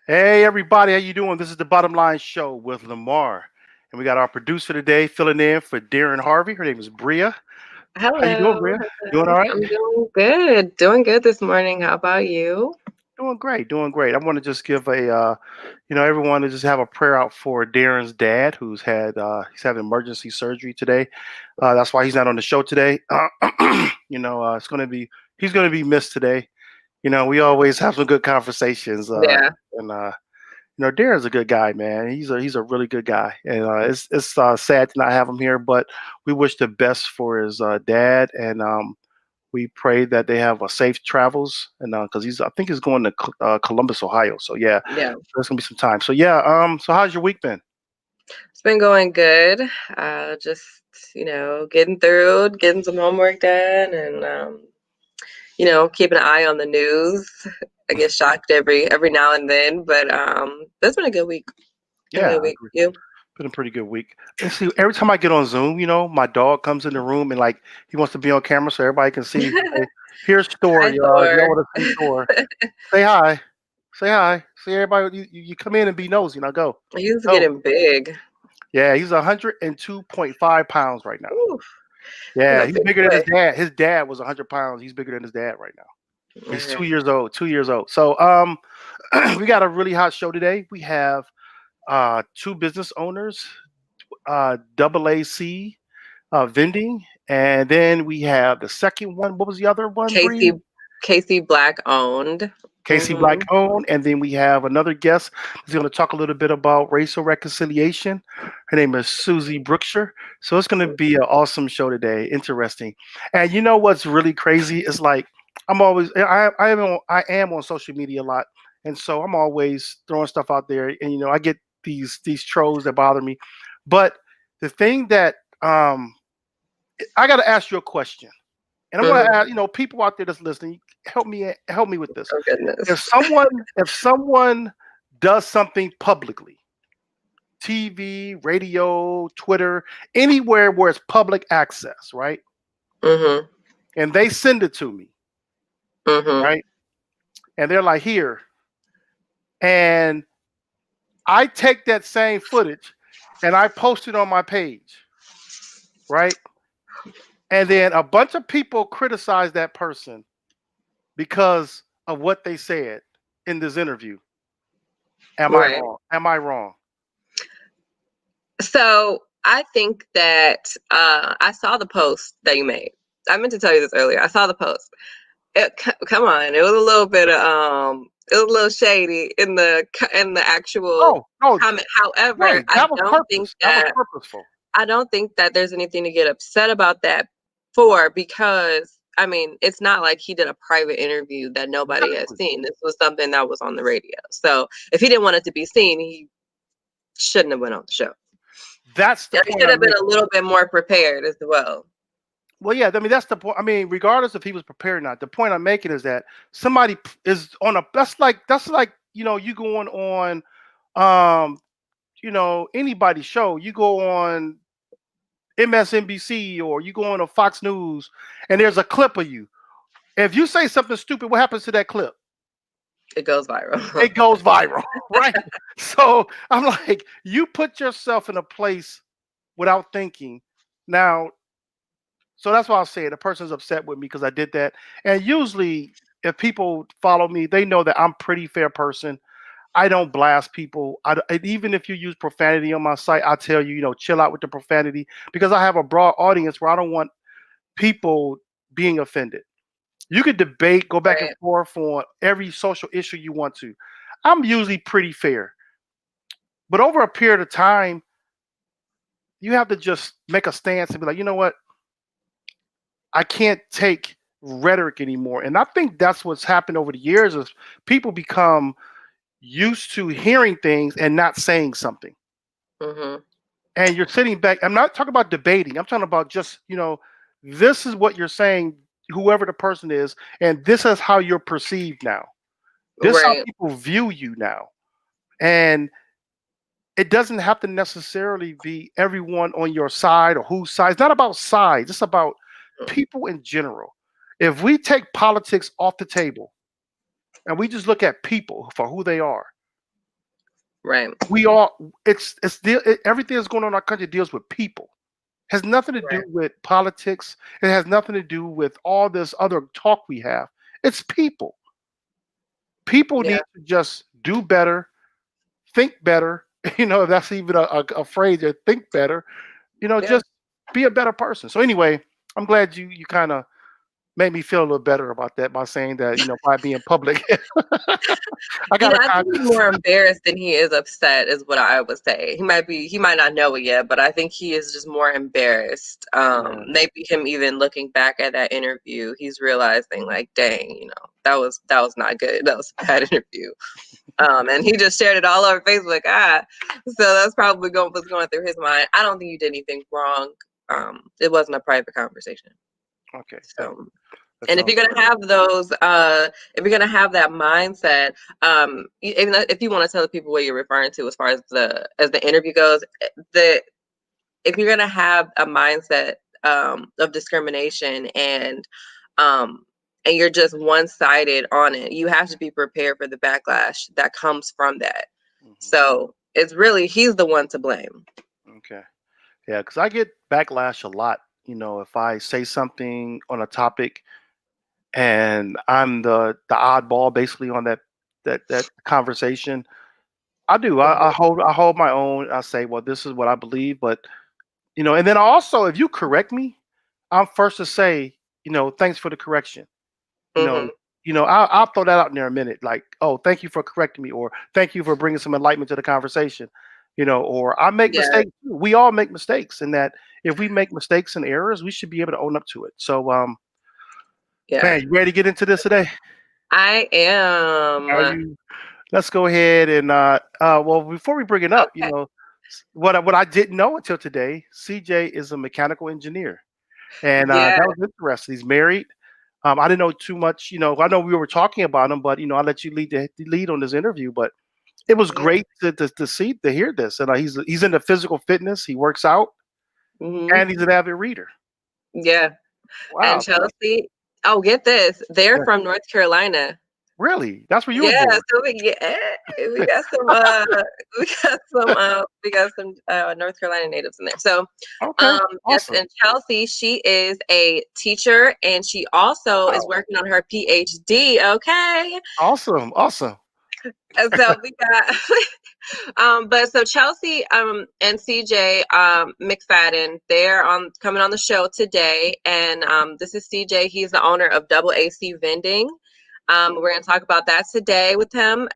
Hey everybody, how you doing? This is the Bottom Line Show with Lamar, and we got our producer today filling in for Darren Harvey. Her name is Bria. How you doing, Hello, Bria? Doing all hello. right? I'm doing good this morning. How about you? Doing great, doing great. I want to just give everyone to just have a prayer out for Darren's dad, who's he's having emergency surgery today. That's why he's not on the show today. It's gonna be he's gonna be missed today. We always have some good conversations, Yeah, and Darren's a good guy, man. He's a really good guy, and it's sad to not have him here, but we wish the best for his dad, and we pray that they have safe travels, and because I think he's going to Columbus, Ohio. So yeah, yeah. there's gonna be some time. So yeah, so how's your week been? It's been going good. Just, getting through, getting some homework done and keeping an eye on the news. I get shocked every now and then, but that's been a good week. Been a Yeah, good I week. agree. You? Been a pretty good week. And see, every time I get on Zoom, my dog comes in the room and like he wants to be on camera so everybody can see. Hey, here's Thor, Hi, y'all. If y'all Thor. want to see Thor, say hi. Say hi. See everybody. You come in and be nosy. Now go. He's Go. getting big. Yeah, he's 102.5 pounds right now. Ooh, he's Yeah, a he's big bigger than his boy. dad. His dad was 100 pounds. He's bigger than his dad right now. He's Okay. 2 years old. 2 years old. So we got a really hot show today. We have two business owners, AAC vending, and then we have the second one. What was the other one, Bree? Casey Casey Black owned. Casey Black Mhm. owned, and then we have another guest who's going to talk a little bit about racial reconciliation. Her name is Susie Brookshire. So it's going to be an awesome show today. Interesting. And you know what's really crazy is like I am on social media a lot, and so I'm always throwing stuff out there, and I get these trolls that bother me. But the thing that I got to ask you a question, and I want to Mhm. ask people out there that's listening, help me with this. Oh If goodness. someone does something publicly, TV, radio, Twitter, anywhere where it's public access, right? Mhm. And they send it to me, Mhm. right? And they're like, here. And I take that same footage and I post it on my page, right? And then a bunch of people criticize that person because of what they said in this interview. Am I Right. wrong? Am I wrong? So I think that I saw the post that you made. I meant to tell you this earlier. I saw the post. Come on, it was a little bit of it was a little shady in the actual Oh, no, comment. However, right. That was purpose. That was purposeful. I don't think that there's anything to get upset about that for, because I mean, it's not like he did a private interview that nobody has Exactly. seen. This was something that was on the radio. So if he didn't want it to be seen, he shouldn't have went on the show. That's the Yeah, he point should have I'm been a making. little bit more prepared as well. Well, yeah, I mean that's the point. I mean, regardless if he was prepared or not, the point I'm making is that somebody is on a. That's like you going on, anybody's show. You go on MSNBC or you go on a Fox News, and there's a clip of you. If you say something stupid, what happens to that clip? It goes viral. It goes viral, right? So I'm like, you put yourself in a place without thinking. Now, so that's why I say the person's upset with me because I did that. And usually, if people follow me, they know that I'm a pretty fair person. I don't blast people. And even if you use profanity on my site, I tell you, chill out with the profanity because I have a broad audience where I don't want people being offended. You could debate, go back and Right. forth on every social issue you want to. I'm usually pretty fair. But over a period of time, you have to just make a stance and be like, you know what? I can't take rhetoric anymore. And I think that's what's happened over the years is people become used to hearing things and not saying something. Mhm. And you're sitting back. I'm not talking about debating. I'm talking about just, this is what you're saying, whoever the person is, and this is how you're perceived now. This is how Right. people view you now. And it doesn't have to necessarily be everyone on your side or whose side. It's not about sides. It's about people in general. If we take politics off the table and we just look at people for who they are, Right. We all everything that's going on in our country deals with people. Has nothing to do Right. with politics. It has nothing to do with all this other talk we have. It's people. People Yeah. need to just do better, think better. If that's even a phrase, think better. Yeah. Just be a better person. So anyway, I'm glad you kind of made me feel a little better about that by saying that, by being public. I got a I think he's conscience. more embarrassed than he is upset, is what I would say. He might not know it yet, but I think he is just more embarrassed. Yeah. Maybe him even looking back at that interview, he's realizing like, dang, that was not good. That was a bad interview. And he just shared it all over Facebook. So that's probably what's going through his mind. I don't think you did anything wrong. It wasn't a private conversation. Okay, good. So, That and if sounds you're gonna good. have if you're gonna have that mindset, even if you want to tell the people what you're referring to as far as the interview goes, the if you're gonna have a mindset of discrimination um, and you're just one-sided on it, you have to be prepared for the backlash that comes from that. Hmm. So it's really he's the one to blame. Okay. Yeah, because I get backlash a lot. If I say something on a topic and I'm the oddball basically on that conversation. I do. I Mhm. hold my own. I say, well, this is what I believe, but and then also if you correct me, I'm first to say, thanks for the correction. You know, Mhm. I'll throw that out in there a minute, like, oh, thank you for correcting me, or thank you for bringing some enlightenment to the conversation. Or I make Yeah. mistakes. Too. We all make mistakes, and that if we make mistakes and errors, we should be able to own up to it. So, Yeah. man, you ready to get into this today? I Are am. you? Let's go ahead and well, before we bring it up, Okay. what I didn't know until today, CJ is a mechanical engineer, and Yeah. that was interesting. He's married. I didn't know too much. I know we were talking about him, but I'll let you lead on this interview. But it was Yeah. great to hear this. And he's into physical fitness. He works out, Mhm. and he's an avid reader. Yeah. And Wow, Chelsea, oh, get this. They're yeah, from North Carolina. really? That's where you were Yeah, born? so we got some North Carolina natives in there. So Okay, yes, awesome. and Chelsea, she is a teacher and she also is Wow, working on her PhD. Okay. awesome, awesome. And so we got but so Chelsea and CJ McFadden, they're on coming on the show today. And this is CJ, he's the owner of Double AC Vending. We're going to talk about that today with him.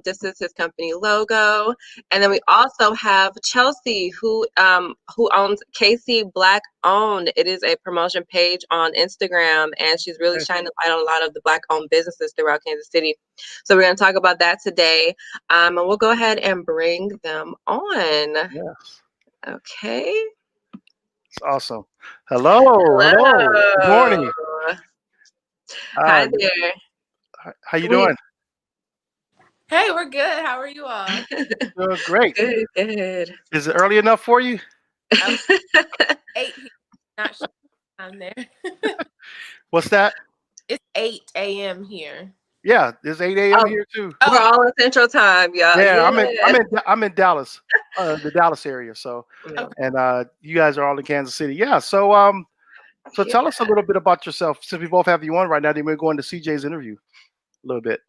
This is his company logo, and then we also have Chelsea, who owns Casey Black Owned. It is a promotion page on Instagram, and she's really Okay, shining light on a lot of the Black owned businesses throughout Kansas City. So we're going to talk about that today, and we'll go ahead and bring them on. yes, Okay. it's awesome. Hello, hello. Good morning. Hello. Uh, Hi there. how you We doing? Hey, we're good. How are you all? Doing great. good, good. Is it early enough for you? I'm 8 here. Not sure I'm there. What's that? It's 8 a.m. here. Yeah, it's 8 a.m. Oh, here too. we're Oh, all in Central Time, y'all. Yeah, Yeah. I'm in Dallas, the Dallas area. So, Yeah. okay. and you guys are all in Kansas City. Yeah. So Yeah. tell us a little bit about yourself, since we both have you on right now. Then we're going to CJ's interview a little bit.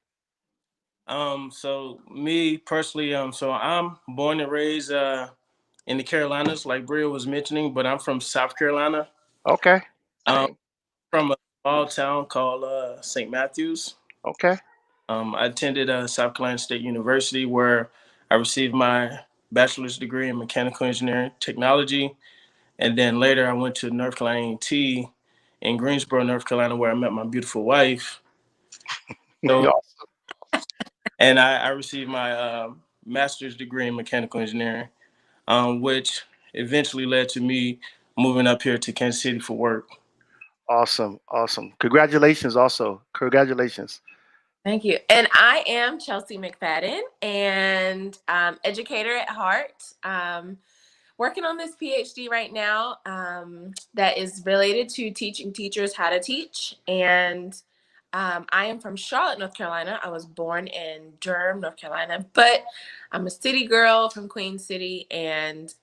So me personally, so I'm born and raised in the Carolinas, like Bria was mentioning, but I'm from South Carolina, Okay. um, Okay. from a small town called St. Matthews. Okay. I attended South Carolina State University, where I received my bachelor's degree in mechanical engineering technology, and then later I went to North Carolina A&T in Greensboro, North Carolina, where I met my beautiful wife. So, Yeah. and I received my master's degree in mechanical engineering, which eventually led to me moving up here to Kansas City for work. Awesome. Awesome. Congratulations. Also, congratulations. Thank you. And I am Chelsea McFadden, and educator at heart. Working on this PhD right now that is related to teaching teachers how to teach. And I am from Charlotte, North Carolina. I was born in Durham, North Carolina, but I'm a city girl from Queen City, and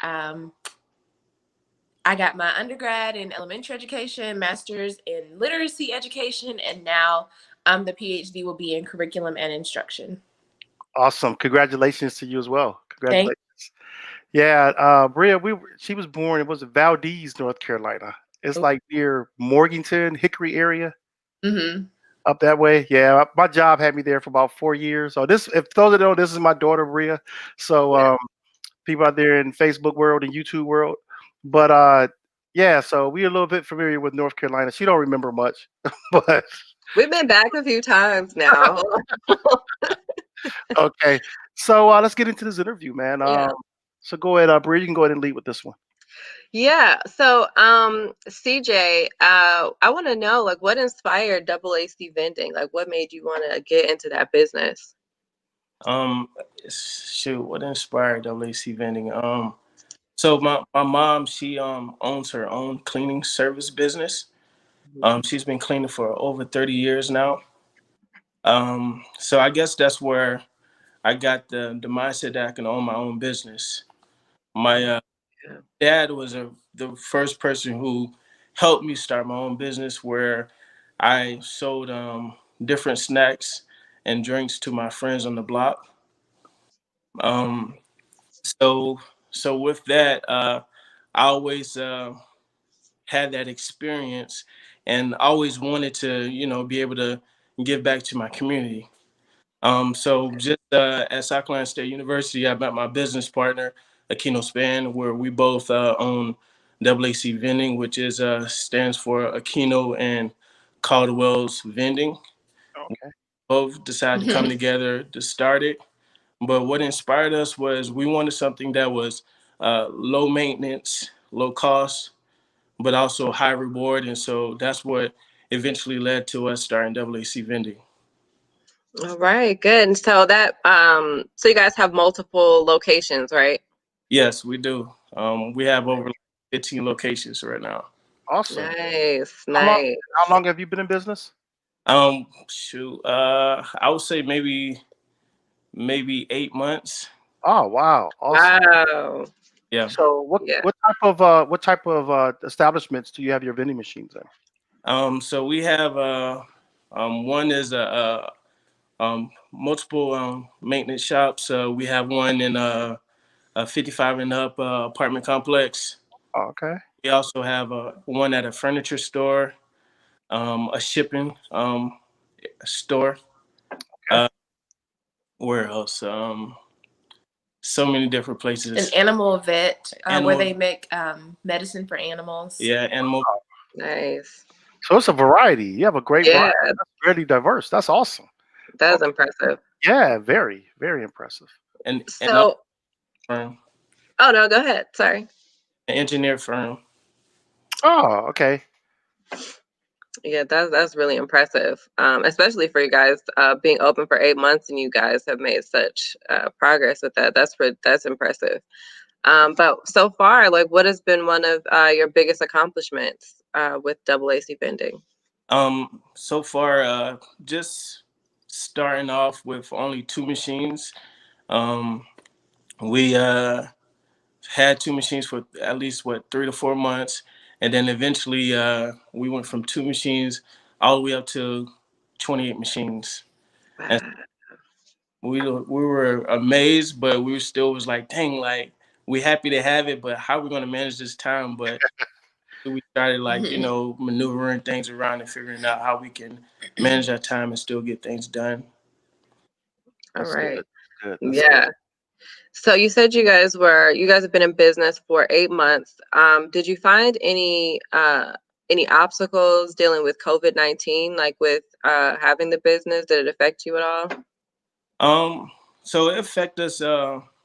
I got my undergrad in elementary education, master's in literacy education, and now the PhD will be in curriculum and instruction. Awesome. Congratulations to you as well. Thank Congratulations. Yeah, Bria, she was born, it was Valdez, North Carolina. It's you. like near Morganton, Hickory area, Mm-hmm. up that way. Yeah, my job had me there for about 4 years. So this, if those that know, this is my daughter Bria. So Yeah. people out there in Facebook world and YouTube world. But yeah, so we're a little bit familiar with North Carolina. She don't remember much, but We've been back a few times now. okay. So let's get into this interview, man. Yeah. So go ahead, Bria. You can go ahead and lead with this one. Yeah. So, CJ, I want to know, like, what inspired AAC vending? Like, what made you want to get into that business? Um, Shoot, what inspired WAC vending? So my mom, she owns her own cleaning service business. She's been cleaning for over 30 years now. So I guess that's where I got the mindset that I can own my own business. My Yeah. dad was the first person who helped me start my own business, where I sold different snacks and drinks to my friends on the block. Um, so so with that, I always had that experience, and always wanted to, be able to give back to my community. So just at South Carolina State University, I met my business partner, Aquino Span, where we both own AAC Vending, which is stands for Aquino and Caldwell's Vending. Okay. Both decided to come together to start it. But what inspired us was we wanted something that was low maintenance, low cost, but also high reward. And so that's what eventually led to us starting AAC Vending. All right, good. And so that, so you guys have multiple locations, right? Yes, we do. We have over 15 locations right now. Awesome. Nice, How long? nice. How long have you been in business? I would say maybe 8 months. Oh wow, awesome. Wow. Yeah. So Yeah. what type of establishments do you have your vending machines in? So we have one is multiple maintenance shops. We have one in a 55 and up apartment complex. Oh, okay. We also have one at a furniture store, a shipping store. Okay. Where else? So many different An places. animal vet where Animal- they make medicine for animals. Yeah, animal. Nice. So it's a variety. You have a great Yeah, variety. That's really diverse. That's awesome. that's impressive. Yeah, very, very impressive. And So, firm, oh no, go ahead. Sorry. an engineer firm. Oh, okay. Yeah, that's really impressive. Especially for you guys being open for 8 months, and you guys have made such progress with that. That's impressive. But so far, like, what has been one of your biggest accomplishments with AAC vending? So far, just starting off with only 2 machines. We had 2 machines for at least 3 to 4 months, and then eventually we went from 2 machines all the way up to 28 machines. And we were amazed, but we still was like, dang, like we happy to have it, but how are we gonna manage this time? But we started maneuvering things around and figuring out how we can manage our time and still get things done. All That's right. good. Good. That's Yeah. So you said you guys have been in business for 8 months. Did you find any obstacles dealing with COVID-19, like with having the business? Did it affect you at all? So it affected us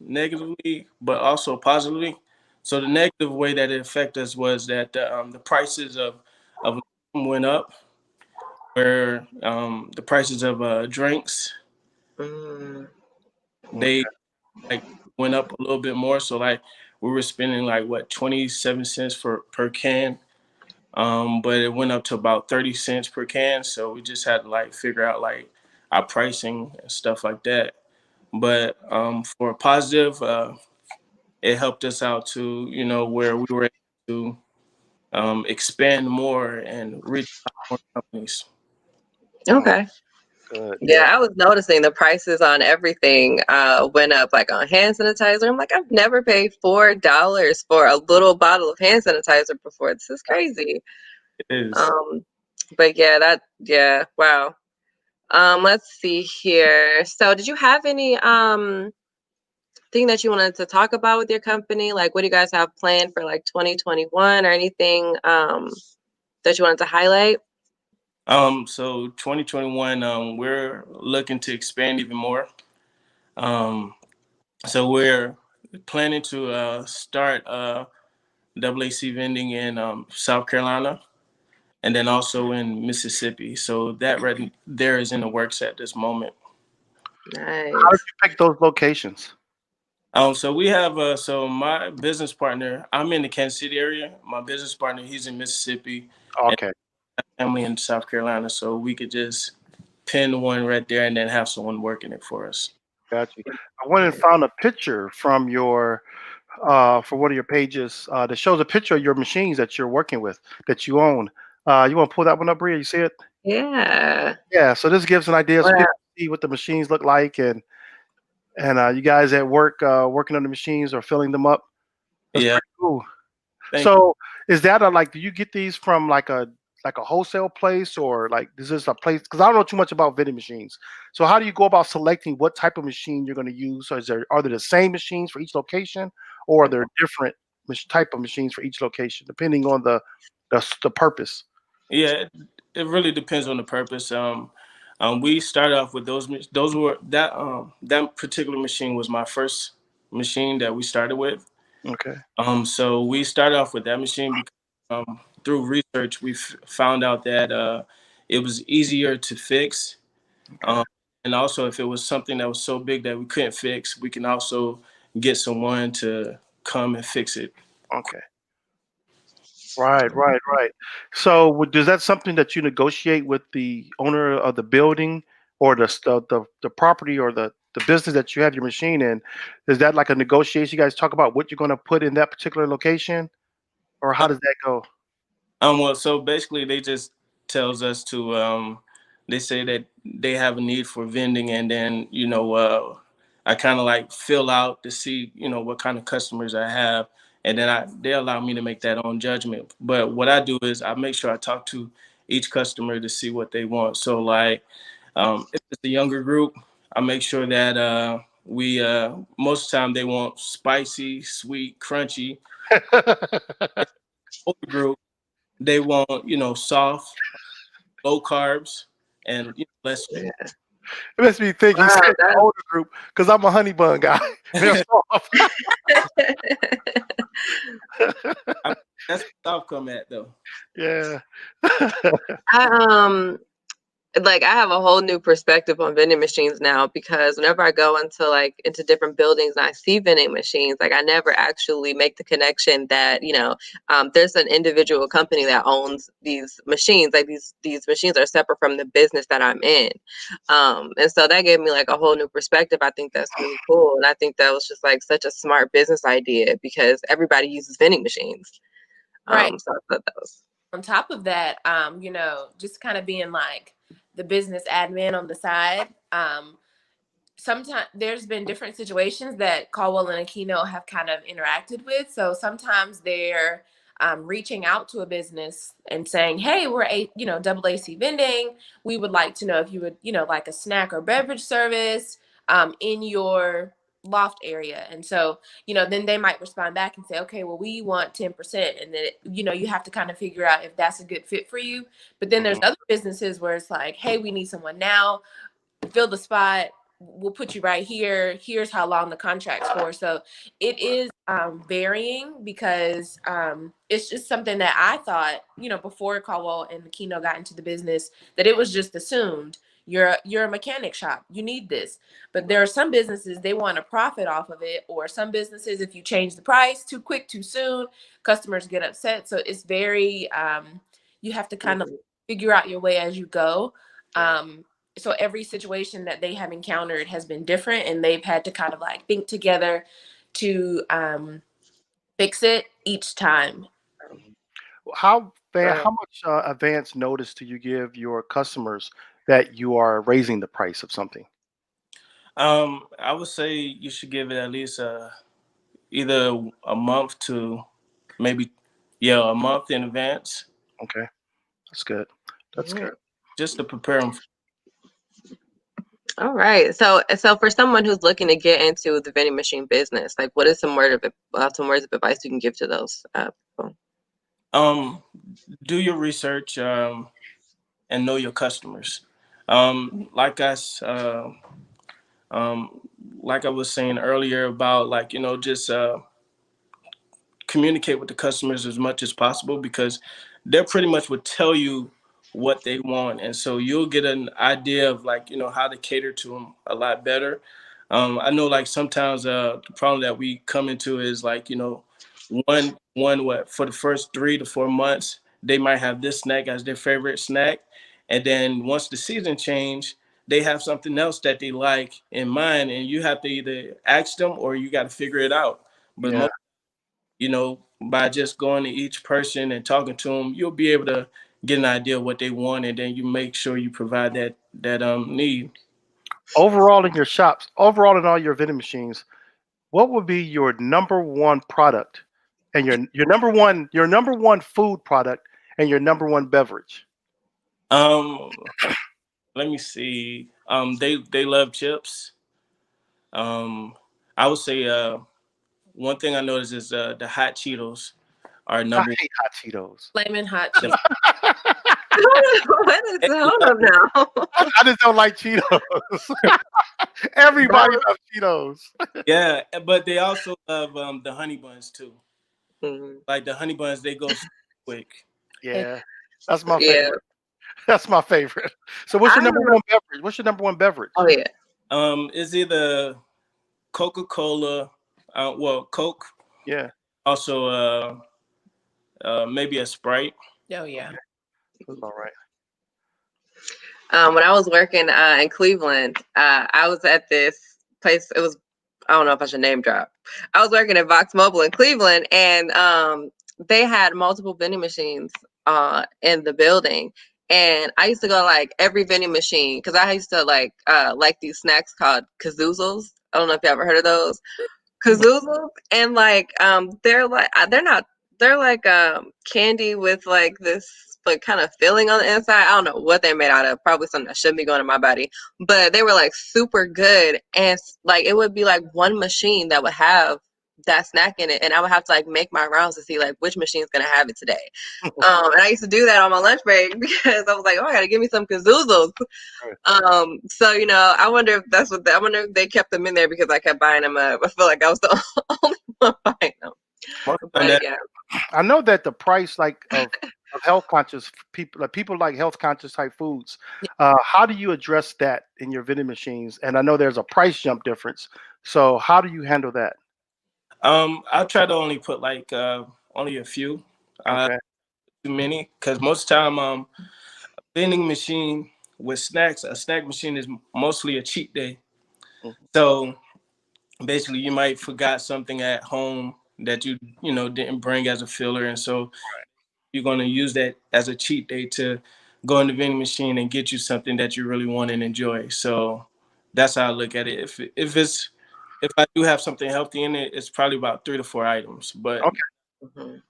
negatively, but also positively. So the negative way that it affected us was that the prices of went up, where the prices of drinks, Mm, they like went up a little bit more. So like we were spending like 27 cents per can. but it went up to about 30 cents per can. So we just had to like figure out like our pricing and stuff like that. But for positive, it helped us out to, where we were able to expand more and reach more companies. Okay. Good. Yeah, I was noticing the prices on everything went up, like on hand sanitizer. I'm like, I've never paid $4 for a little bottle of hand sanitizer before. This is crazy. It is. But yeah, wow. Let's see here. So, did you have any thing that you wanted to talk about with your company? Like, what do you guys have planned for like 2021 or anything that you wanted to highlight? So 2021, we're looking to expand even more. Um, so we're planning to start AAC vending in South Carolina and then also in Mississippi. So that right there is in the works at this moment. How did Nice. you pick those locations? So we have so my business partner, I'm in the Kansas City area. My business partner, he's in Mississippi, and Okay. family in South Carolina. So we could just pin one right there and then have someone working it for us. Got you. I went and found a picture from your for one of your pages that shows a picture of your machines that you're working with that you own. You want to pull that one up, Bria? You see it? Yeah. Yeah. So this gives an idea so Wow. people can see what the machines look like, and you guys at work working on the machines or filling them up. That's Yeah, pretty cool. thank you. So is that a like? Do you get these from like a wholesale place, or like is this a place? Because I don't know too much about vending machines. So how do you go about selecting what type of machine you're going to use? Or are there the same machines for each location, or are there different type of machines for each location depending on the purpose? Yeah, it really depends on the purpose. We started off with those were that particular machine was my first machine that we started with. Okay. So we started off with that machine because through research we found out that it was easier to fix, Okay. and also if it was something that was so big that we couldn't fix, we can also get someone to come and fix it. Okay. Right. So does that something that you negotiate with the owner of the building or the property or the business that you have your machine in? Is that like a negotiation? You guys talk about what you're going to put in that particular location, or how does that go? Well, so basically, they just tells us to. They say that they have a need for vending, and then I kind of like fill out to see what kind of customers I have, and then they allow me to make that own judgment. But what I do is I make sure I talk to each customer to see what they want. So like, if it's a younger group, I make sure that we most of the time they want spicy, sweet, crunchy. Older group, they want, soft, low carbs, and less. Yeah. It makes me think he Wow. said the older group because I'm a honey bun guy. They're soft. That's where South come at though. Yeah. I like I have a whole new perspective on vending machines now because whenever I go into different buildings and I see vending machines, like I never actually make the connection that there's an individual company that owns these machines. Like these machines are separate from the business that I'm in, and so that gave me like a whole new perspective. I think that's really cool, and I think that was just like such a smart business idea because everybody uses vending machines. Right. So I thought that was. On top of that, just kind of being like the business admin on the side. Sometimes there's been different situations that Caldwell and Aquino have kind of interacted with. So sometimes they're reaching out to a business and saying, "Hey, we're AAC vending. We would like to know if you would, like a snack or beverage service in your loft area." And so, then they might respond back and say, "Okay, well, we want 10%." And then, you have to kind of figure out if that's a good fit for you. But then there's other businesses where it's like, "Hey, we need someone now. Fill the spot. We'll put you right here. Here's how long the contract's for." So it is varying because it's just something that I thought, before Caldwell and Aquino got into the business, that it was just assumed, you're a mechanic shop. You need this. But there are some businesses, they want to profit off of it, or some businesses, if you change the price too quick, too soon, customers get upset. So it's very you have to kind of figure out your way as you go. So every situation that they have encountered has been different, and they've had to kind of like think together to fix it each time. How Right. how much advance notice do you give your customers that you are raising the price of something? I would say you should give it at least either a month to maybe a month in advance, Okay, that's good. That's Mhm. good. just to prepare them. All right. So for someone who's looking to get into the vending machine business, like what is some words of advice you can give to those people? Do your research and know your customers. Like us, um, like I was saying earlier about like just communicate with the customers as much as possible because they pretty much would tell you what they want, and so you'll get an idea of like how to cater to them a lot better. I know like sometimes the problem that we come into is like one what for the first 3 to 4 months they might have this snack as their favorite snack, and then once the season change they have something else that they like in mind, and you have to either ask them or you got to figure it out. But Yeah. by just going to each person and talking to them, you'll be able to get an idea of what they want, and then you make sure you provide that need. Overall in your shops, overall in all your vending machines, what would be your number one product and your number one food product and your number one beverage? Um, Let me see. They love chips. Um, I would say one thing I noticed is the hot Cheetos are I number. hate hot Cheetos. Flaming hot The, Cheetos. What is hold up now? I just don't like Cheetos. Everybody loves Cheetos. yeah, but they also love the honey buns too. Mhm. Like the honey buns, they go so quick. Yeah, that's my Yeah. favorite. That's my favorite. So what's I your number remember. one beverage? What's your number one beverage? Oh yeah. It's either Coca-Cola, Coke, Yeah. also maybe a Sprite. Oh yeah. Okay. That's all right. When I was working in Cleveland, I was at this place. It was, I don't know if I should name drop. I was working at Vox Mobile in Cleveland, and they had multiple vending machines in the building. And I used to go like every vending machine because I used to like these snacks called kazoozles. I don't know if you ever heard of those kazoozles, and they're like candy with like this like kind of filling on the inside. I don't know what they're made out of. Probably something that shouldn't be going in my body. But they were like super good, and like it would be like one machine that would have that snack in it, and I would have to like make my rounds to see like which machine's gonna have it today. And I used to do that on my lunch break because I was like, oh, I gotta give me some kazoozles. So I wonder if I wonder if they kept them in there because I kept buying them up. I feel like I was the only one buying them. And But yeah. I know that the price of health conscious people, like people like health conscious type foods. How do you address that in your vending machines? And I know there's a price jump difference. So how do you handle that? I try to only put like only a few, Okay. too many, because most of the time, vending machine with snacks, a snack machine is mostly a cheat day. Mhm. So basically, you might forgot something at home that you didn't bring as a filler, and so you're going to use that as a cheat day to go in the vending machine and get you something that you really want and enjoy. So that's how I look at it. If I do have something healthy in it, it's probably about 3 to 4 items. But Okay. Mhm.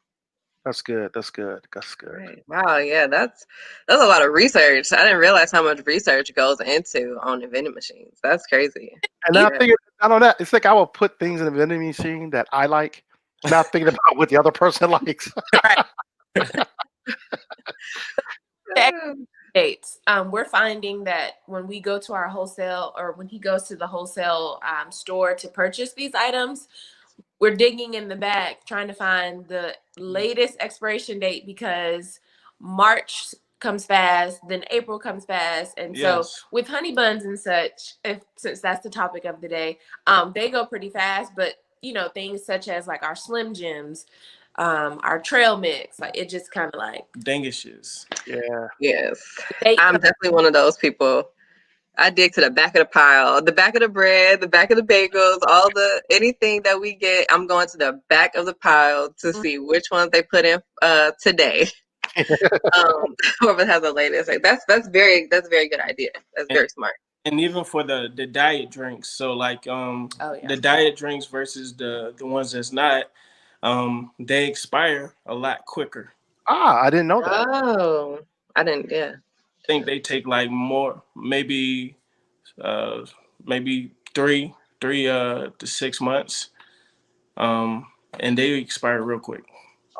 That's good. That's good. That's good. Right. Wow. Yeah, that's a lot of research. I didn't realize how much research goes into on the vending machines. That's crazy. And now thinking, I don't know. It's like I will put things in the vending machine that I like, not thinking about what the other person likes. Dates. We're finding that when we go to our wholesale, or when he goes to the wholesale store to purchase these items, we're digging in the bag trying to find the latest expiration date, because March comes fast, then April comes fast. And so Yes. with honey buns and such, since that's the topic of the day, they go pretty fast, but you know, things such as like our Slim Jims, our trail mix, like it just kind of like Dingishes. Yeah. Yes. they I'm definitely one of those people. I dig to the back of the pile, the back of the bread, the back of the bagels, anything that we get. I'm going to the back of the pile to see which ones they put in today. Whoever has the latest, like that's very good idea. That's very smart. And even for the diet drinks, so like the diet drinks versus the ones that's not, they expire a lot quicker. I didn't know that. Oh, I didn't. Yeah. I think they take like more, maybe 3 to 6 months, and they expire real quick.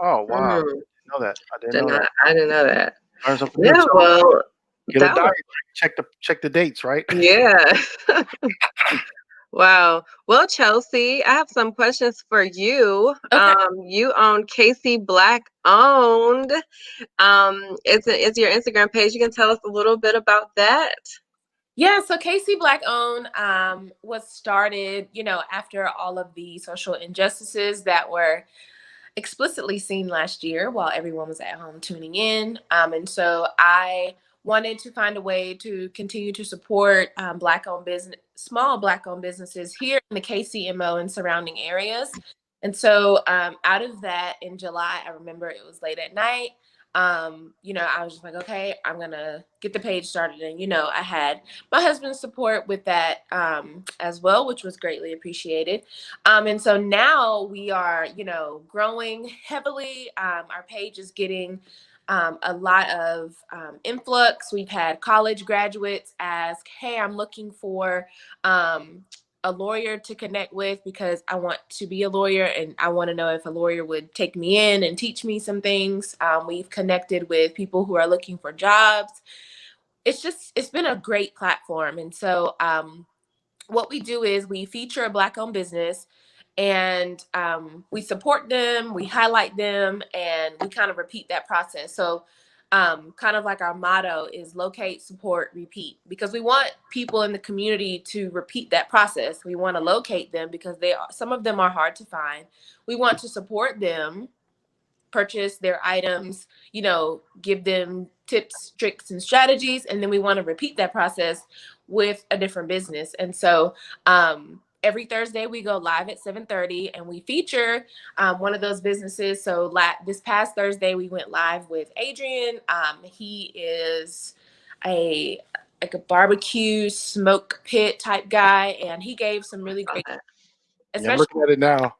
Oh wow, Mhm. I didn't know that. I didn't know that. I didn't know that. Learn something new. Yeah. So Well, get a that diet. was, Check the dates, right? yeah. Wow. Well, Chelsea, I have some questions for you. Okay. You own KC Black Owned. It's your Instagram page. You can tell us a little bit about that. Yeah, so KC Black Owned was started, you know, after all of the social injustices that were explicitly seen last year while everyone was at home tuning in. And so I wanted to find a way to continue to support Black-owned business, small Black-owned businesses here in the KCMO and surrounding areas. And so out of that, in July, I remember it was late at night. You know, I was just like, okay, I'm gonna get the page started. And, you know, I had my husband's support with that as well, which was greatly appreciated. And so now we are, you know, growing heavily. Our page is getting a lot of influx. We've had college graduates ask, hey, I'm looking for a lawyer to connect with because I want to be a lawyer and I want to know if a lawyer would take me in and teach me some things. We've connected with people who are looking for jobs. It's been a great platform. And so what we do is we feature a Black-owned business and we support them, we highlight them, and we kind of repeat that process. So kind of like our motto is locate, support, repeat, because we want people in the community to repeat that process. We want to locate them because some of them are hard to find. We want to support them, purchase their items, you know, give them tips, tricks, and strategies, and then we want to repeat that process with a different business. And so every Thursday we go live at 7:30 and we feature one of those businesses. So this past Thursday we went live with Adrian. He is a barbecue smoke pit type guy, and he gave some really great, Yeah, I'm especially looking at it now.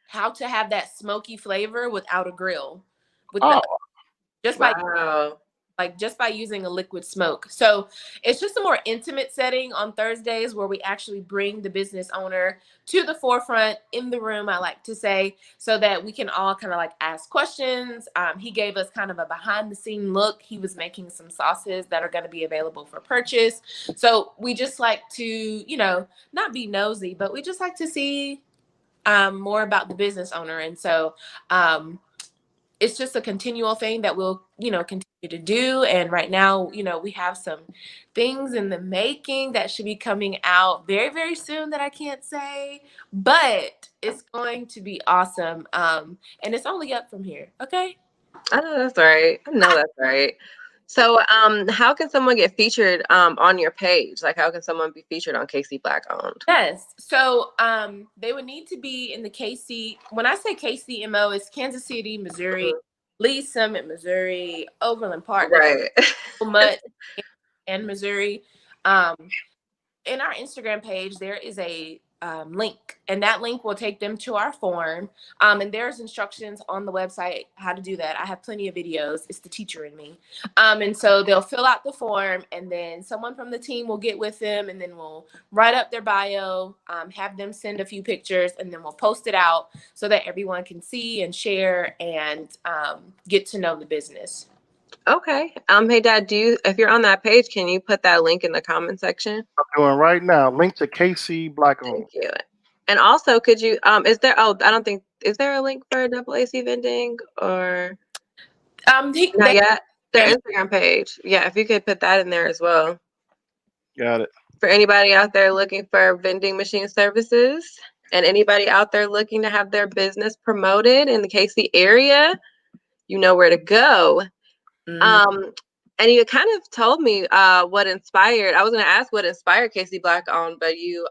how to have that smoky flavor without a grill, Oh, just Wow. just by using a liquid smoke. So it's just a more intimate setting on Thursdays where we actually bring the business owner to the forefront in the room, I like to say, so that we can all kind of like ask questions. He gave us kind of a behind the scene look. He was making some sauces that are going to be available for purchase. So we just like to, you know, not be nosy, but we just like to see more about the business owner. And so it's just a continual thing that we'll, you know, continue to do. And right now, you know, we have some things in the making that should be coming out very, very soon that I can't say, but it's going to be awesome. And it's only up from here. Okay. I know that's right. I know that's right. So, how can someone get featured on your page? Like, how can someone be featured on KC Black Owned? Yes. So they would need to be in the KC. When I say KCMO, it's Kansas City, Missouri, Lee Summit, Missouri, Overland Park, Right. Mutt, and Missouri. In our Instagram page, there is a link, and that link will take them to our form. And there's instructions on the website how to do that. I have plenty of videos. It's the teacher in me. And so they'll fill out the form, and then someone from the team will get with them, and then we'll write up their bio, have them send a few pictures, and then we'll post it out so that everyone can see and share and get to know the business. Okay. Hey Dad, if you're on that page, can you put that link in the comment section? I'm doing right now. Link to KC Black Owned. Thank you. And also, could you is there I don't think, is there a link for double AC vending or Not They, yet. Their Instagram page. Yeah, if you could put that in there as well. Got it. For anybody out there looking for vending machine services and anybody out there looking to have their business promoted in the KC area, you know where to go. Mhm. And you kind of told me what inspired. I was going to ask what inspired KC Black Owned, but you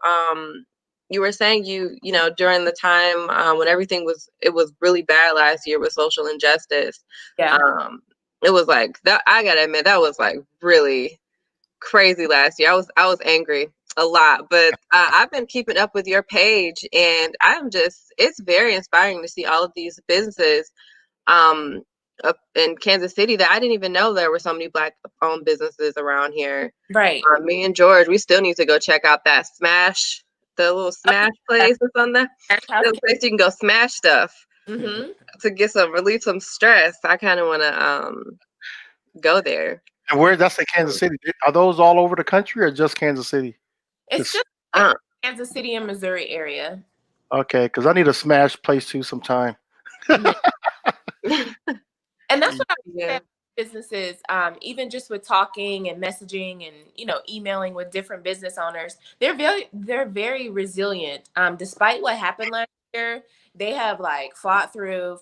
were saying you know during the time when it was really bad last year with social injustice. Yeah. It was like that. I gotta admit that was like really crazy last year. I was angry a lot, but I've been keeping up with your page, and it's very inspiring to see all of these businesses um up in Kansas City that I didn't even know there were so many Black owned businesses around here. Right. Me and George, we still need to go check out that Smash, the little Smash place or something. The place you can go smash stuff Mm-hmm. to get relieve some stress. I kind of want to go there. And where that's in Kansas City. Are those all over the country or just Kansas City? It's just Uh, Kansas City and Missouri area. Okay, because I need a smash place too sometime. And that's what I yeah. said. Businesses, even just with talking and messaging and emailing with different business owners, they're very resilient. Despite what happened last year, they have like fought through.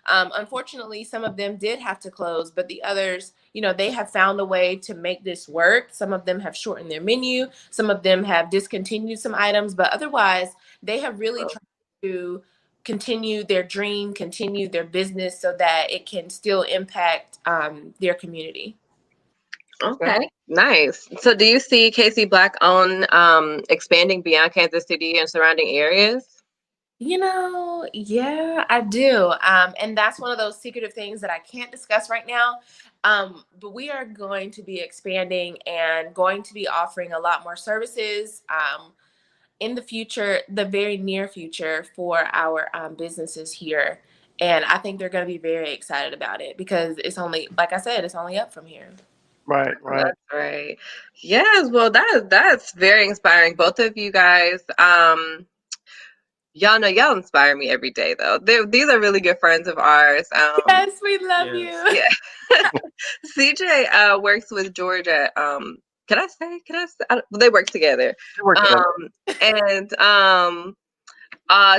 Unfortunately, some of them did have to close, but the others, they have found a way to make this work. Some of them have shortened their menu. Some of them have discontinued some items, but otherwise, they have really tried to continue their dream, continue their business so that it can still impact their community. Okay, nice. So do you see KC Black owned expanding beyond Kansas City and surrounding areas? Yeah, I do. And that's one of those secretive things that I can't discuss right now. But we are going to be expanding and going to be offering a lot more services in the future, the very near future, for our businesses here. And I think they're going to be very excited about it because it's only, like I said, it's only up from here. Right. That's right. Yes, well that's very inspiring. Both of you guys, y'all know y'all inspire me every day though. These are really good friends of ours. Yes, we love you. Yeah. CJ works with Georgia. Can I say? They work together. And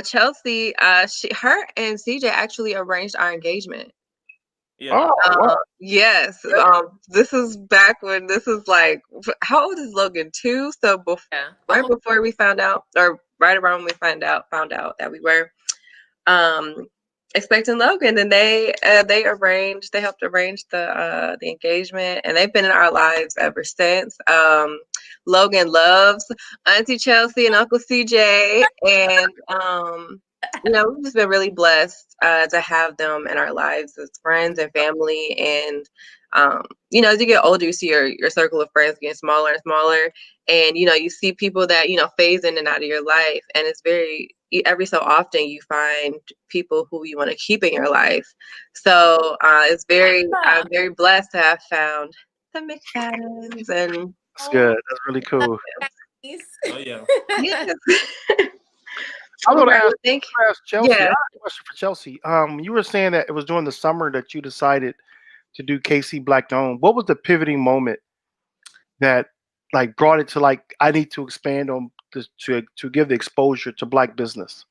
Chelsea, her and CJ actually arranged our engagement. Yeah. Yes. This is back when this is like, how old is Logan? 2. So right before we found out, or right around when we found out that we were expecting Logan, and they helped arrange the engagement, and they've been in our lives ever since. Logan loves Auntie Chelsea and Uncle CJ, and we've just been really blessed to have them in our lives as friends and family. And as you get older, you see your circle of friends getting smaller and smaller, and you see people that phase in and out of your life, and it's every so often you find people who you want to keep in your life. So I'm very blessed to have found the McFadens. And that's good. That's really cool. Oh yeah. yes. I'm gonna ask Chelsea. Yeah. I have a question for Chelsea. You were saying that it was during the summer that you decided to do KC Black Owned. What was the pivoting moment that like brought it to like I need to expand on this to give the exposure to Black business?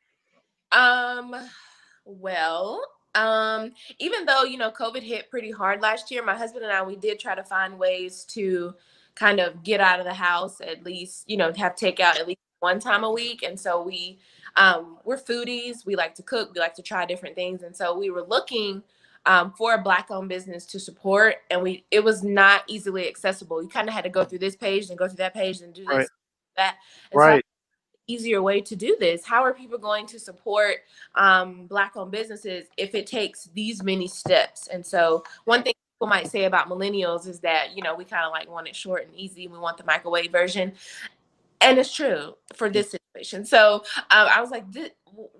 Well, even though COVID hit pretty hard last year, my husband and I, we did try to find ways to kind of get out of the house, at least have takeout at least one time a week. And so we're foodies, we like to cook, we like to try different things, and so we were looking for a Black owned business to support, and it was not easily accessible. You kind of had to go through this page and go through that page and do this, that. And right. Easier way to do this. How are people going to support Black owned businesses if it takes these many steps? And so one thing people might say about millennials is that we kind of like want it short and easy. We want the microwave version, and it's true for this situation. So I was like,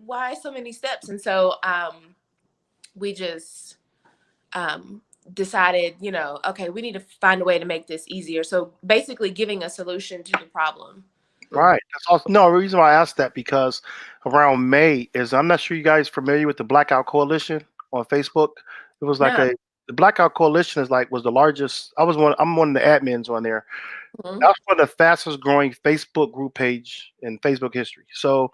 why so many steps? And so we just decided, okay, we need to find a way to make this easier. So basically giving a solution to the problem. Right. That's awesome. No, the reason why I asked that because around May is I'm not sure you guys familiar with the Blackout Coalition on Facebook. It was like Yeah. the Blackout Coalition was the largest. I'm one of the admins on there. Mhm. That was one of the fastest growing Facebook group page in Facebook history. So,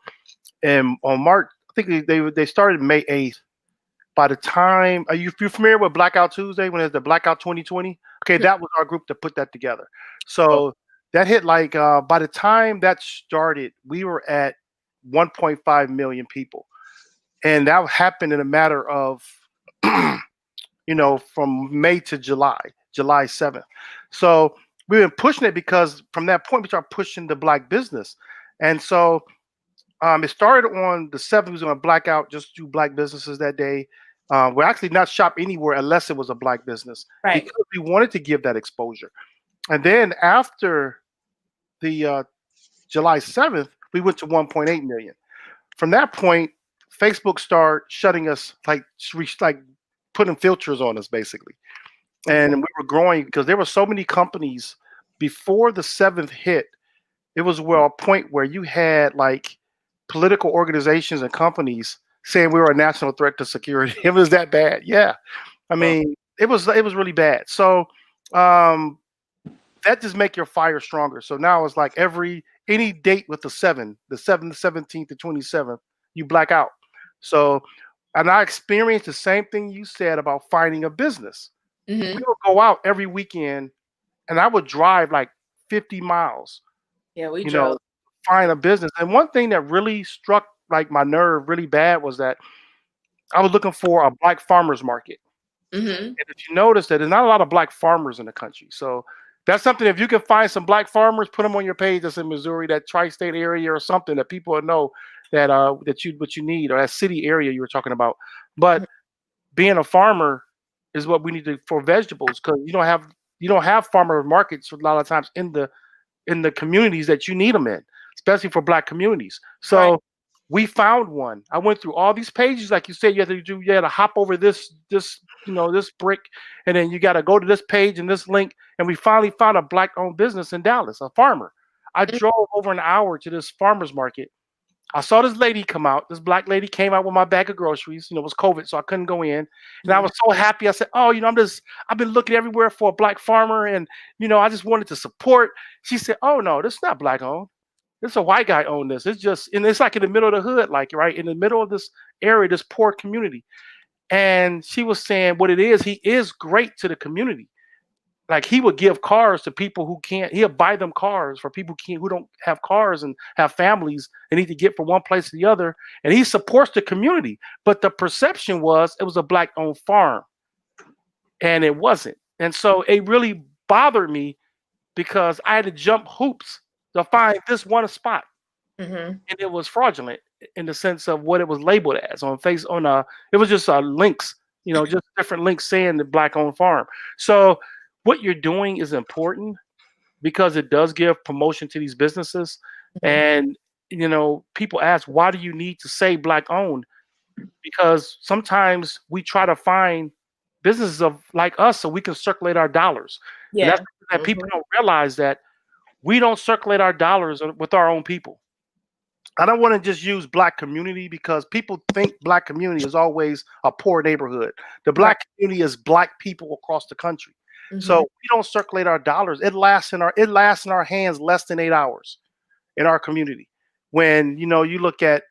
and on March, I think they started May 8th. By the time, are you familiar with Blackout Tuesday when it's the Blackout 2020? Okay, that was our group that put that together. So that hit like by the time that started, we were at 1.5 million people, and that happened in a matter of from May to July 7th. So we've been pushing it because from that point we started pushing the black business, and so it started on the 7th. We was going to black out, just do black businesses that day. We're actually not shop anywhere unless it was a black business Right. because we wanted to give that exposure. And then after the July 7th, we went to 1.8 million. From that point, Facebook started shutting us, like putting filters on us basically. And we were growing because there were so many companies before the 7th hit. It was a point where you had like political organizations and companies saying we were a national threat to security. It was that bad. Yeah. I mean, it was really bad. So that just make your fire stronger. So now it's like any date with the 7th, the 17th, the 27th, you black out. So, and I experienced the same thing you said about finding a business. Mhm. We would go out every weekend and I would drive like 50 miles, Yeah, we you drove. know, find a business. And one thing that really struck like my nerve really bad was that I was looking for a black farmers market. Mhm. And if you notice that there's not a lot of black farmers in the country. So that's something, if you can find some black farmers, put them on your page that's in Missouri, that tri-state area or something that people will know that what you need, or that city area you were talking about. But being a farmer is what we need to for vegetables, because you don't have farmer markets a lot of times in the communities that you need them in, especially for black communities. So Right. we found one. I went through all these pages, like you said, you had to hop over this this brick, and then you got to go to this page and this link, and we finally found a black owned business in Dallas, a farmer. I drove over an hour to this farmer's market. I saw this lady come out. This black lady came out with my bag of groceries. It was COVID, so I couldn't go in. And I was so happy. I said, "Oh, I've been looking everywhere for a black farmer, and I just wanted to support." She said, "Oh no, this is not black owned. This is a white guy owned this. And it's like in the middle of the hood, like right in the middle of this area, this poor community." And she was saying what it is. He is great to the community. Like, he would give cars to people who can't. He'll buy them cars for people who don't have cars and have families and need to get from one place to the other. And he supports the community. But the perception was it was a black owned farm, and it wasn't. And so it really bothered me because I had to jump hoops to find this one spot, Mhm. and it was fraudulent in the sense of what it was labeled as on face on it was just links, just different links saying the black owned farm. So what you're doing is important because it does give promotion to these businesses. Mhm. And people ask, why do you need to say black owned? Because sometimes we try to find businesses of like us so we can circulate our dollars. And that's Yeah. that people don't realize, that we don't circulate our dollars with our own people. I don't want to just use black community because people think black community is always a poor neighborhood. The black community is black people across the country. So Mhm. we don't circulate our dollars. It lasts in our hands less than 8 hours in our community. When you look at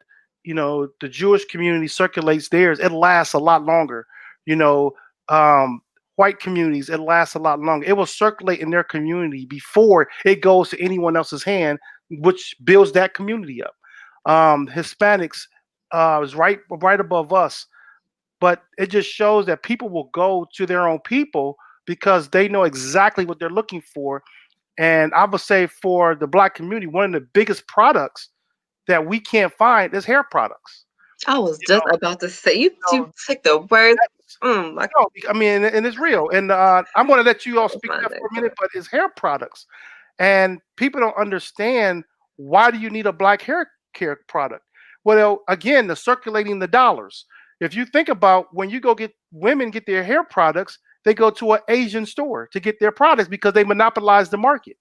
the Jewish community circulates theirs, it lasts a lot longer. You know, white communities, it lasts a lot longer. It will circulate in their community before it goes to anyone else's hand, which builds that community up. Hispanics is right above us, but it just shows that people will go to their own people because they know exactly what they're looking for. And I would say for the black community, one of the biggest products that we can't find is hair products. I was You just know, about to say, you so took the words. that's, My no, I mean, and it's real. And I'm going to let you all speak my that for next a minute, but it's hair products, and people don't understand, why do you need a black hair care product? Well, again, the circulating the dollars. If you think about when you go get women get their hair products, they go to an Asian store to get their products because they monopolize the market.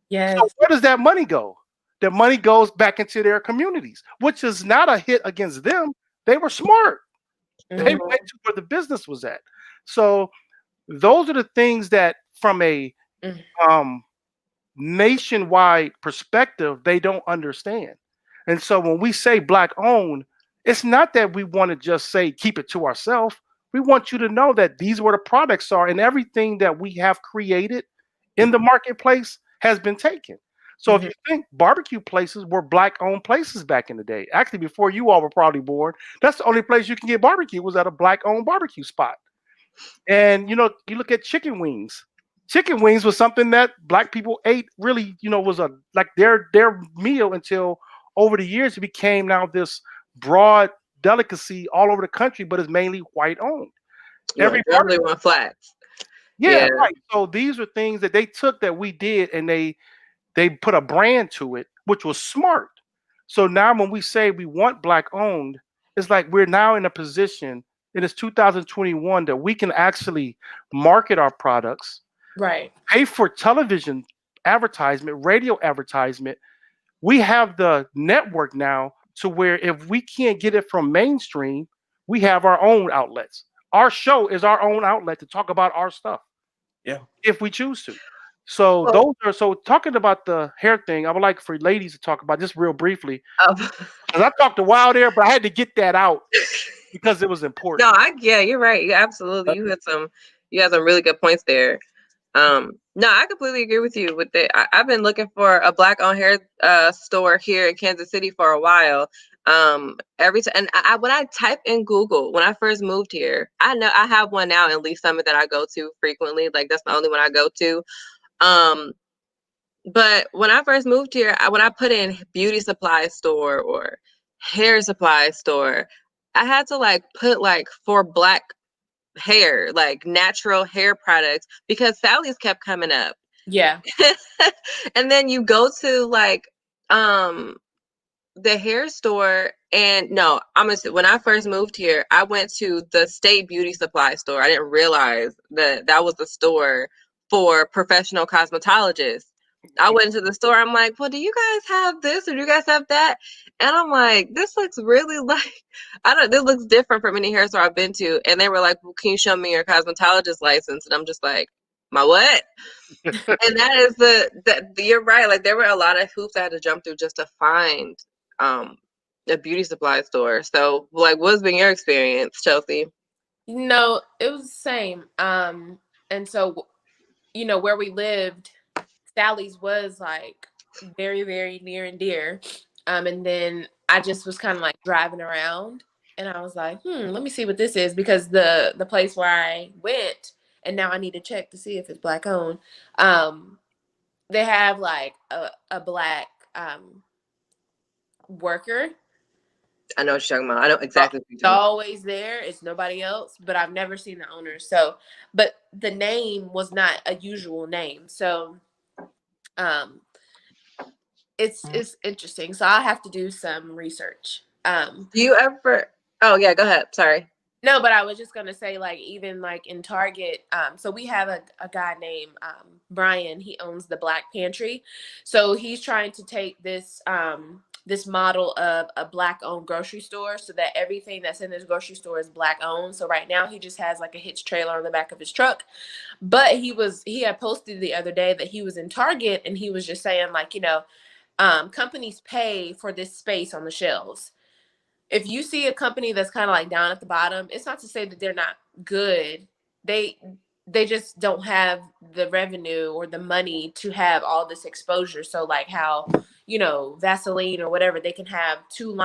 Yes. So where does that money go? The money goes back into their communities, which is not a hit against them. They were smart. They Mhm. went to where the business was at. So those are the things that from a Mm. um nationwide perspective, they don't understand. And so when we say black owned, it's not that we want to just say keep it to ourselves. We want you to know that these where the products are and everything that we have created in the marketplace has been taken. So if Mhm. you think barbecue places were black owned places back in the day, actually before you all were probably born, that's the only place you can get barbecue was at a black owned barbecue spot. And you look at chicken wings. Chicken wings was something that black people ate really, was a like their meal until over the years it became now this broad delicacy all over the country, but it's mainly white owned. Yeah, Every generally barbecue, want flats. yeah, Yeah. right. So these are things that they took that we did and they put a brand to it, which was smart. So now when we say we want black owned, it's like we're now in a position in this 2021 that we can actually market our products, Right. pay for television advertisement, radio advertisement. We have the network now to where if we can't get it from mainstream, we have our own outlets. Our show is our own outlet to talk about our stuff Yeah. if we choose to. So Well, those are so talking about the hair thing. I would like for ladies to talk about just real briefly um, because I talked a while there, but I had to get that out because it was no, important. yeah, you're right. You absolutely, you had some really good points there. No, I completely agree with you with that. I've been looking for a black on hair store here in Kansas City for a while. Every time, and when I type in Google when I first moved here, I know I have one now in Lee Summit that I go to frequently. Like that's the only one I go to. Um, but when I first moved here, when I put in beauty supply store or hair supply store, I had to like put like for black hair, like natural hair products, because Sally's kept coming up. Yeah. And then you go to like um the hair store, and no, I'm gonna say when I first moved here, I went to the State Beauty Supply store. I didn't realize that that was the store for professional cosmetologists. I went into the store. I'm like, well, do you guys have this or do you guys have that? And I'm like, this looks really like I don't. This looks different from any hair store I've been to. And they were like, well, can you show me your cosmetologist license? And I'm just like, my what? And that is that you're right. Like there were a lot of hoops I had to jump through just to find um a beauty supply store. So like what's been your experience, Chelsea? No, it was the same. And so, where we lived, Sally's was like very, very near and dear. And then I just was kind of like driving around and I was like, let me see what this is, because the place where I went, and now I need to check to see if it's black owned. They have like a black worker. I know what you're talking about. I know uh, exactly what you're It's talking about. always there. It's nobody else, but I've never seen the owner. So, but the name was not a usual name. So, um, it's interesting. So I have to do some research. Do you ever Oh yeah, go ahead. Sorry. No, but I was just gonna say, like, even like in Target, so we have a guy named Brian. He owns the Black Pantry, so he's trying to take this model of a black owned grocery store, so that everything that's in this grocery store is black owned. So right now he just has like a hitch trailer on the back of his truck, but he had posted the other day that he was in Target and he was just saying, like, companies pay for this space on the shelves. If you see a company that's kind of like down at the bottom, it's not to say that they're not good. They they just don't have the revenue or the money to have all this exposure. So like how, Vaseline or whatever, they can have two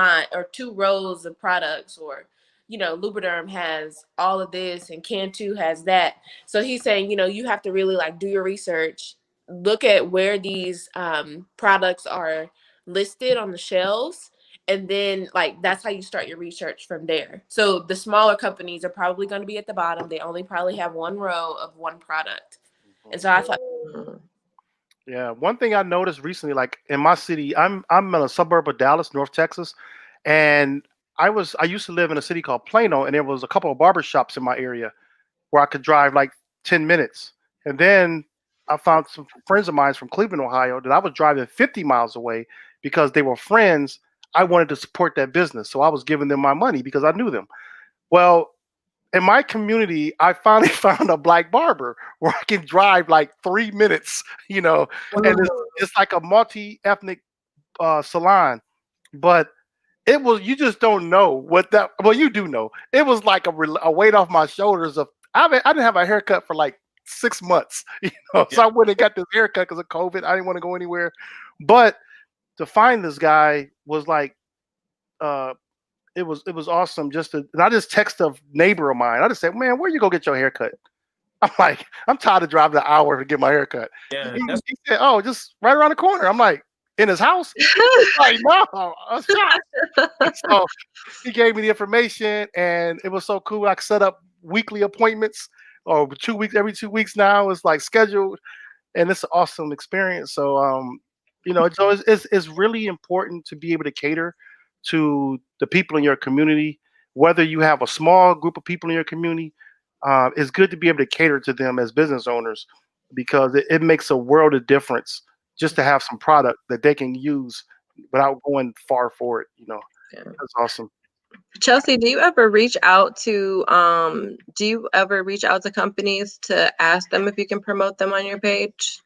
rows of products, or Lubriderm has all of this and Cantu has that. So he's saying, you have to really like do your research, look at where these products are listed on the shelves, and then like that's how you start your research from there. So the smaller companies are probably going to be at the bottom. They only probably have one row of one product. And so I thought, Mm. Yeah, one thing I noticed recently, like in my city, I'm in a suburb of Dallas, North Texas, and I used to live in a city called Plano, and there was a couple of barber shops in my area where I could drive like 10 minutes. And then I found some friends of mine from Cleveland, Ohio, that I was driving 50 miles away because they were friends. I wanted to support that business, so I was giving them my money because I knew them. Well, in my community, I finally found a black barber where I can drive like 3 minutes, and Oh, it's like a multi-ethnic salon, but it was you just don't know what that. Well, you do know. It was like a weight off my shoulders of I didn't have a haircut for like 6 months, Yeah. so I went and got this haircut because of COVID. I didn't want to go anywhere, but to find this guy was like uh it was awesome just to and I just text a neighbor of mine. I just said, man, where you go get your haircut? I'm like, I'm tired of driving an hour to get my haircut. Yeah, He said, oh, just right around the corner. I'm like, in his house? He's like, no, a shot. So he gave me the information and it was so cool. I could set up weekly appointments or 2 weeks, every 2 weeks now. It's like scheduled and it's an awesome experience. So it's really important to be able to cater to the people in your community, whether you have a small group of people in your community. It's good to be able to cater to them as business owners because it makes a world of difference just to have some product that they can use without going far for it. Yeah. That's awesome. Chelsea, do you ever reach out to companies to ask them if you can promote them on your page?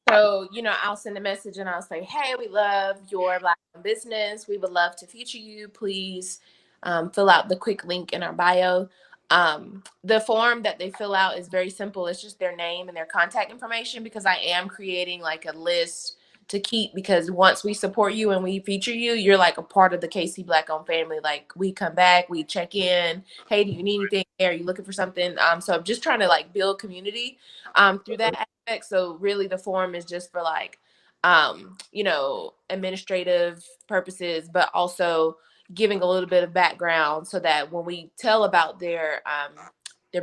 So, I'll send a message and I'll say, hey, we love your Black owned business. We would love to feature you. Please fill out the quick link in our bio. The form that they fill out is very simple. It's just their name and their contact information because I am creating like a list to keep because once we support you and we feature you, you're like a part of the KC Black owned family. Like we come back, we check in. Hey, do you need anything? Are you looking for something? So I'm just trying to like build community through that aspect. So really the form is just for like, administrative purposes, but also giving a little bit of background so that when we tell about their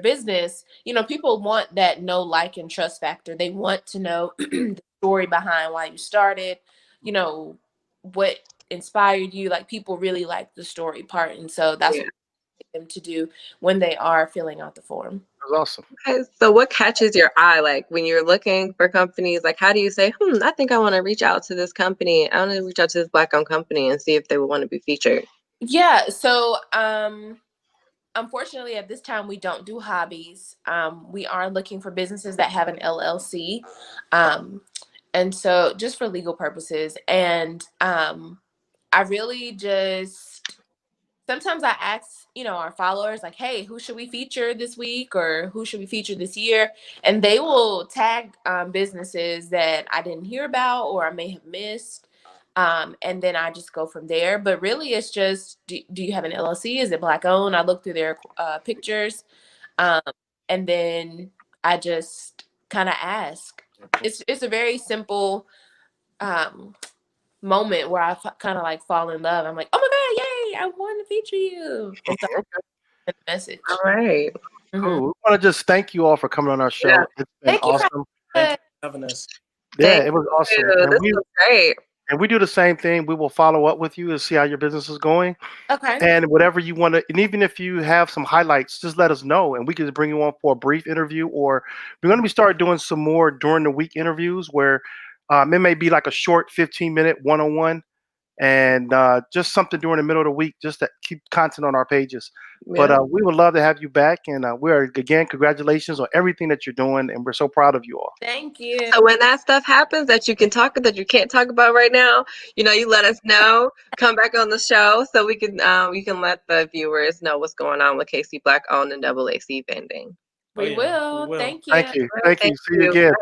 business, people want that know, like, and trust factor. They want to know the story behind why you started, what inspired you. Like people really like the story part. And so that's Yeah. what we want them to do when they are filling out the form. That's awesome. Okay, so what catches your eye? Like when you're looking for companies, like how do you say, I think I want to reach out to this company. I want to reach out to this Black owned company and see if they would want to be featured. Yeah. So, unfortunately, at this time, we don't do hobbies. We are looking for businesses that have an LLC. And so just for legal purposes. And I really just sometimes I ask, our followers like, hey, who should we feature this week or who should we feature this year? And they will tag businesses that I didn't hear about or I may have missed. And then I just go from there. But really, it's just, do you have an LLC? Is it Black owned? I look through their pictures. Um, and then I just kind of ask. It's a very simple moment where I kind of like fall in love. I'm like, oh my God, yay, I want to feature you. And so I send a message. All right. Mhm. Cool. We want to just thank you all for coming on our show. Yeah. It's been Thank you for awesome. having us. Yeah, Thank it was awesome. you. This was great. And we do the same thing. We will follow up with you and see how your business is going. Okay. And whatever you want to, and even if you have some highlights, just let us know and we can bring you on for a brief interview. Or we're going to be start doing some more during the week interviews where it may be like a short 15-minute one-on-one and just something during the middle of the week just to keep content on our pages. Yeah. But we would love to have you back. And again, congratulations on everything that you're doing. And we're so proud of you all. Thank you. So when that stuff happens that you can't talk about right now, you let us know. Come back on the show so we can let the viewers know what's going on with KC Black owned and AAC vending. We will. we will. Thank you. Thank you. Thank you. Thank See you you. again.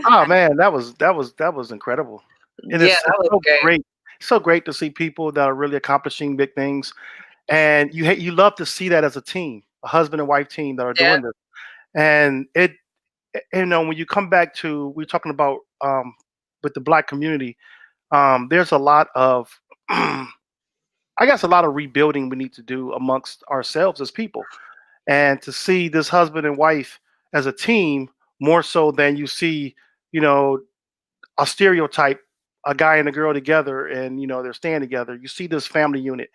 Oh man, that was incredible. And Yeah, it's that was so great. great. So great to see people that are really accomplishing big things. And you love to see that as a team, a husband and wife team that are Yeah. doing this. And when you come back to we're talking about with the Black community, there's a lot of I guess a lot of rebuilding we need to do amongst ourselves as people. And to see this husband and wife as a team more so than you see, you know, a stereotype, a guy and a girl together and they're staying together. You see this family unit.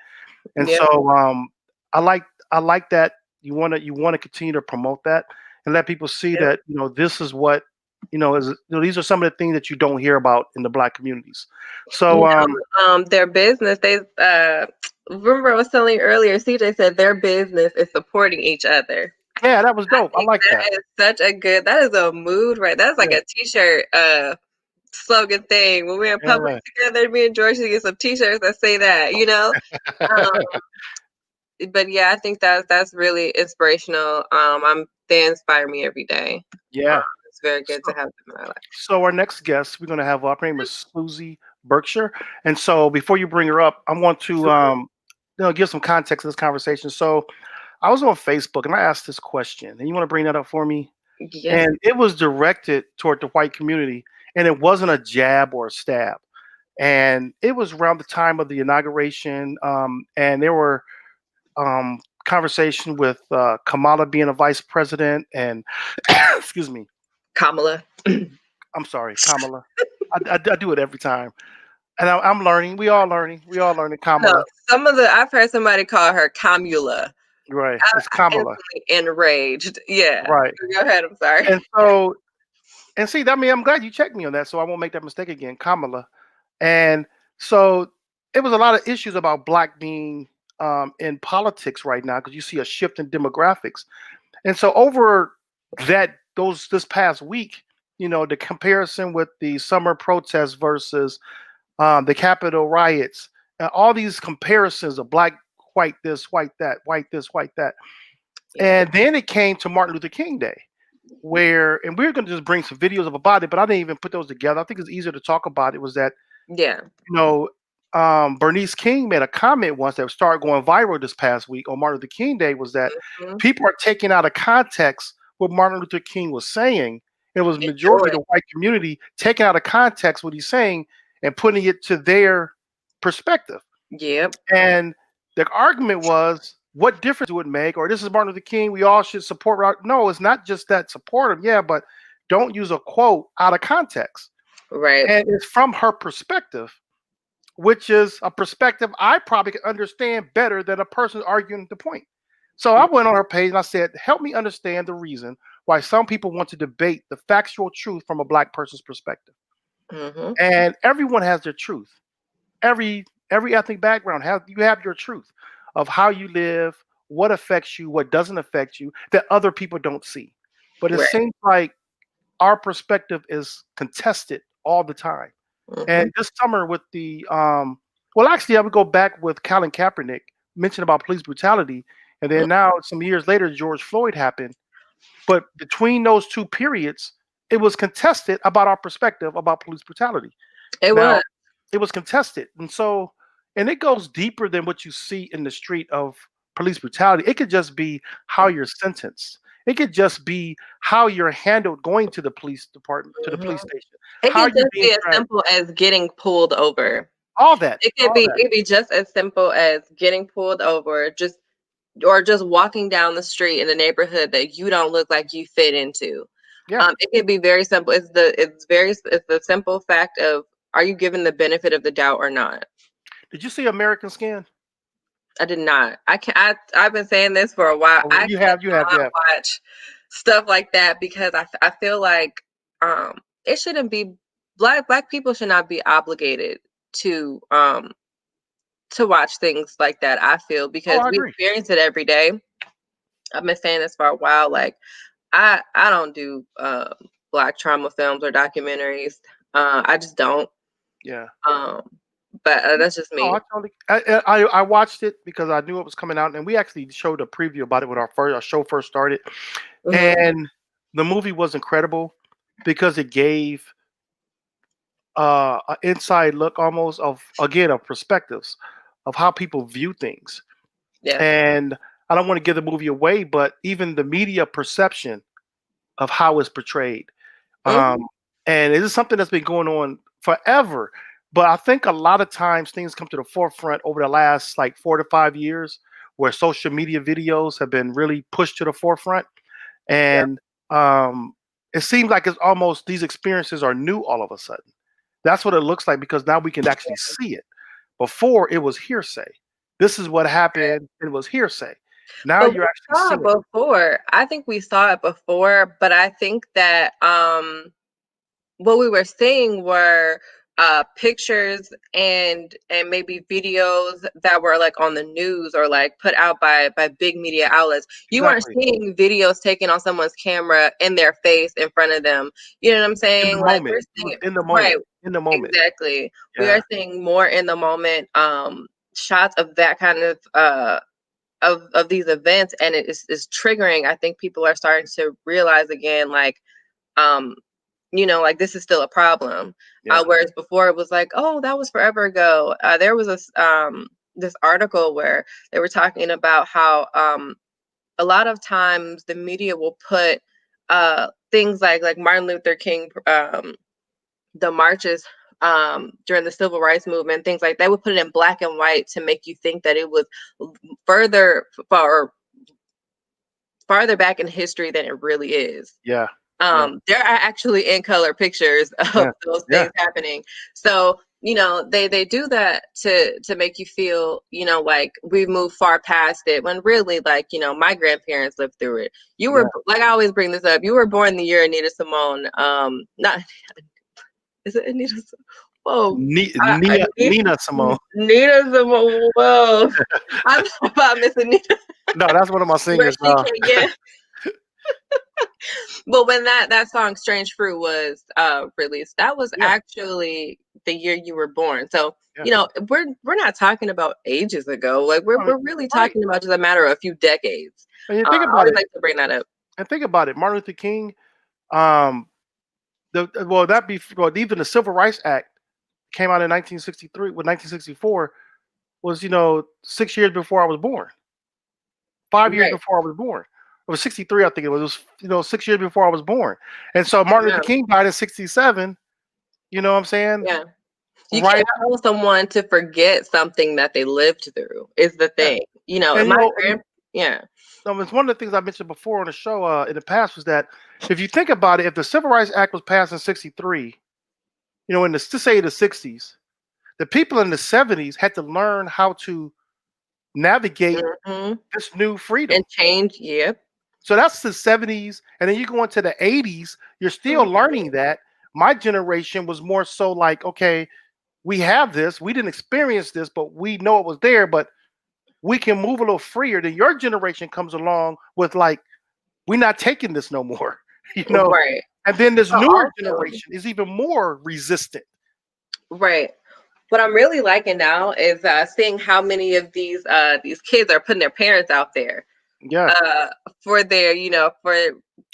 And Yeah. so I like that you want to continue to promote that and let people see that this is what these are some of the things that you don't hear about in the Black communities. So Their business, they remember I was telling you earlier, CJ said their business is supporting each other. yeah, that was dope. I think like that. is such a good, that is a mood, right? That's like Yeah. a t-shirt slogan thing. When we're in public together, me and George should get some t-shirts that say that, but yeah, I think that's really inspirational. They inspire me every day. Yeah. It's very good to have them in my life. So our next guest, we're going to have, her name is Susie Berkshire. And so before you bring her up, I want to give some context to this conversation. So I was on Facebook and I asked this question, and you want to bring that up for me? Yes. And it was directed toward the white community, and it wasn't a jab or a stab. And it was around the time of the inauguration, and there were conversation with Kamala being a vice president, and excuse me, Kamala. I'm sorry, Kamala. I do it every time, and I'm learning. We all learning. Kamala. No, I've heard somebody call her Kamula. Right, it's Kamala. Enraged. Yeah. Right. Go ahead. I'm sorry. And so, and see, I mean, I'm glad you checked me on that, so I won't make that mistake again, Kamala. And so, it was a lot of issues about Black being in politics right now because you see a shift in demographics. And so, over this past week, the comparison with the summer protests versus the Capitol riots, all these comparisons of Black, white this, white that, white this, white that. And then it came to Martin Luther King Day, and we're going to just bring some videos about it, but I didn't even put those together. I think it's easier to talk about it. Was that, Bernice King made a comment once that started going viral this past week on Martin Luther King Day, was that people are taking out of context what Martin Luther King was saying. It was majority of the white community taking out of context what he's saying and putting it to their perspective. Yep. And the argument was, what difference would it make? Or this is Martin Luther King, we all should support. No, it's not just that, support him, yeah, but don't use a quote out of context. Right. And it's from her perspective, which is a perspective I probably can understand better than a person arguing the point. So I went on her page and I said, help me understand the reason why some people want to debate the factual truth from a Black person's perspective. And everyone has their truth. Every ethnic background you have your truth of how you live, what affects you, what doesn't affect you, that other people don't see. But it seems like our perspective is contested all the time. And this summer with the actually I would go back with Colin Kaepernick, mentioned about police brutality, and then now some years later George Floyd happened. But between those two periods, it was contested about our perspective about police brutality. It was contested. And it goes deeper than what you see in the street of police brutality. It could just be how you're sentenced. It could just be how you're handled going to the police department, to the police station. It could just be as simple as getting pulled over. All that. It could be just as simple as getting pulled over, just walking down the street in a neighborhood that you don't look like you fit into. Yeah. It could be very simple. It's the simple fact of, are you given the benefit of the doubt or not? Did you see American Skin? I did not. I've been saying this for a while. You have. Watch stuff like that because I feel like it shouldn't be black people should not be obligated to watch things like that. I feel because we experience it every day. I've been saying this for a while. Like I don't do Black trauma films or documentaries. I just don't. Yeah. But that's just me. I watched it because I knew it was coming out, and we actually showed a preview about it when our show first started. And the movie was incredible because it gave an inside look almost of perspectives of how people view things. Yeah. And I don't want to give the movie away, but even the media perception of how it's portrayed. And it is something that's been going on forever. But I think a lot of times things come to the forefront over the last 4 to 5 years where social media videos have been really pushed to the forefront. And it seems like it's almost these experiences are new all of a sudden. That's what it looks like because now we can actually see it. Before it was hearsay. This is what happened. It was hearsay. Now you're actually seeing it. Before. I think we saw it before, but I think that what we were seeing were pictures and maybe videos that were like on the news or like put out by big media outlets. You weren't Exactly. seeing videos taken on someone's camera in their face in front of them. You know what I'm In saying? the Like moment. we're It was seeing in the right, moment. In the moment. exactly. We Yeah. are seeing more in the moment shots of that kind of these events, and it is triggering. I think people are starting to realize again, like, um, like this is still a problem. Yeah. Whereas before it was like, oh, that was forever ago. There was this article where they were talking about how a lot of times the media will put things like Martin Luther King, the marches during the civil rights movement, things like that, would put it in black and white to make you think that it was further far farther back in history than it really is. Yeah. Yeah. There are actually in color pictures of Yeah. those Yeah. things happening. So, they do that to make you feel, like we've moved far past it when really, like, my grandparents lived through it. You Yeah. were, like, I always bring this up, you were born the year Anita Simone, not, is it Anita? Whoa. Nina Simone. Nina Simone, whoa. I'm about Miss Anita, No, that's one of my where singers. she can get. But when that song "Strange Fruit" was released, that was Yeah. actually the year you were born. So Yeah. we're not talking about ages ago. Like I mean, we're really right. talking about just a matter of a few decades. And you I think about always it. like to bring that up. And think about it. Martin Luther King, um, even the Civil Rights Act came out in 1963. With 1964 was 6 years before I was born. 5 years Right. before I was born. It was 63, I think it was. It was 6 years before I was born. And so Martin Yeah. Luther King died at 67. You know what I'm saying? Yeah. You Right. can't tell someone to forget something that they lived through. Is the Yeah. thing. And My yeah. it's one of the things I mentioned before on the show in the past was that if you think about it, if the Civil Rights Act was passed in 63, in the 60s, the people in the 70s had to learn how to navigate Hmm. this new freedom. And change. Yep. So that's the 70s. And then you go into the 80s, you're still learning that. My generation was more so like, okay, we have this, we didn't experience this, but we know it was there, but we can move a little freer. Then your generation comes along with like, we're not taking this no more, Right. and then this But newer also, generation is even more resistant. right. What I'm really liking now is seeing how many of these kids are putting their parents out there Yeah. uh, for their,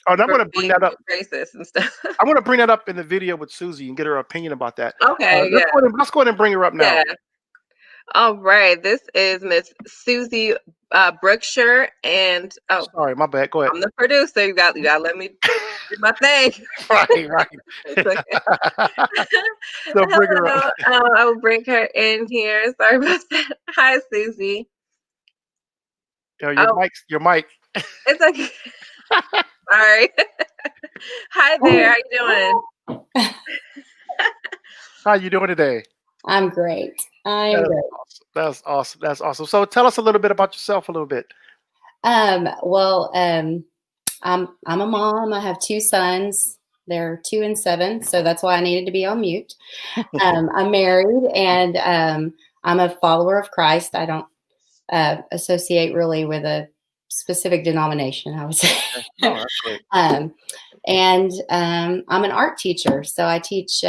Oh, and I'm for going to bring being that up. racist and stuff. I'm going to bring that up in the video with Susie and get her opinion about that. Okay, Let's yeah, go ahead and bring her up now. yeah. All right, this is Miss Susie Brookshire, and Sorry, my bad. Go ahead. I'm the producer. You got to let me do my thing. Right. It's okay. So bring her Hello, up. I will bring her in here. Sorry about that. Hi, Susie. Your Oh, mic. it's okay. Sorry. Hi there. How you doing? How you doing today? I'm great. I am That's great. awesome. That's awesome. That's awesome. So tell us a little bit about yourself a little bit. Well, I'm a mom. I have two sons. They're 2 and 7, so that's why I needed to be on mute. I'm married, and I'm a follower of Christ. I don't associate really with a specific denomination, I would say. Oh, that's great. And I'm an art teacher, so I teach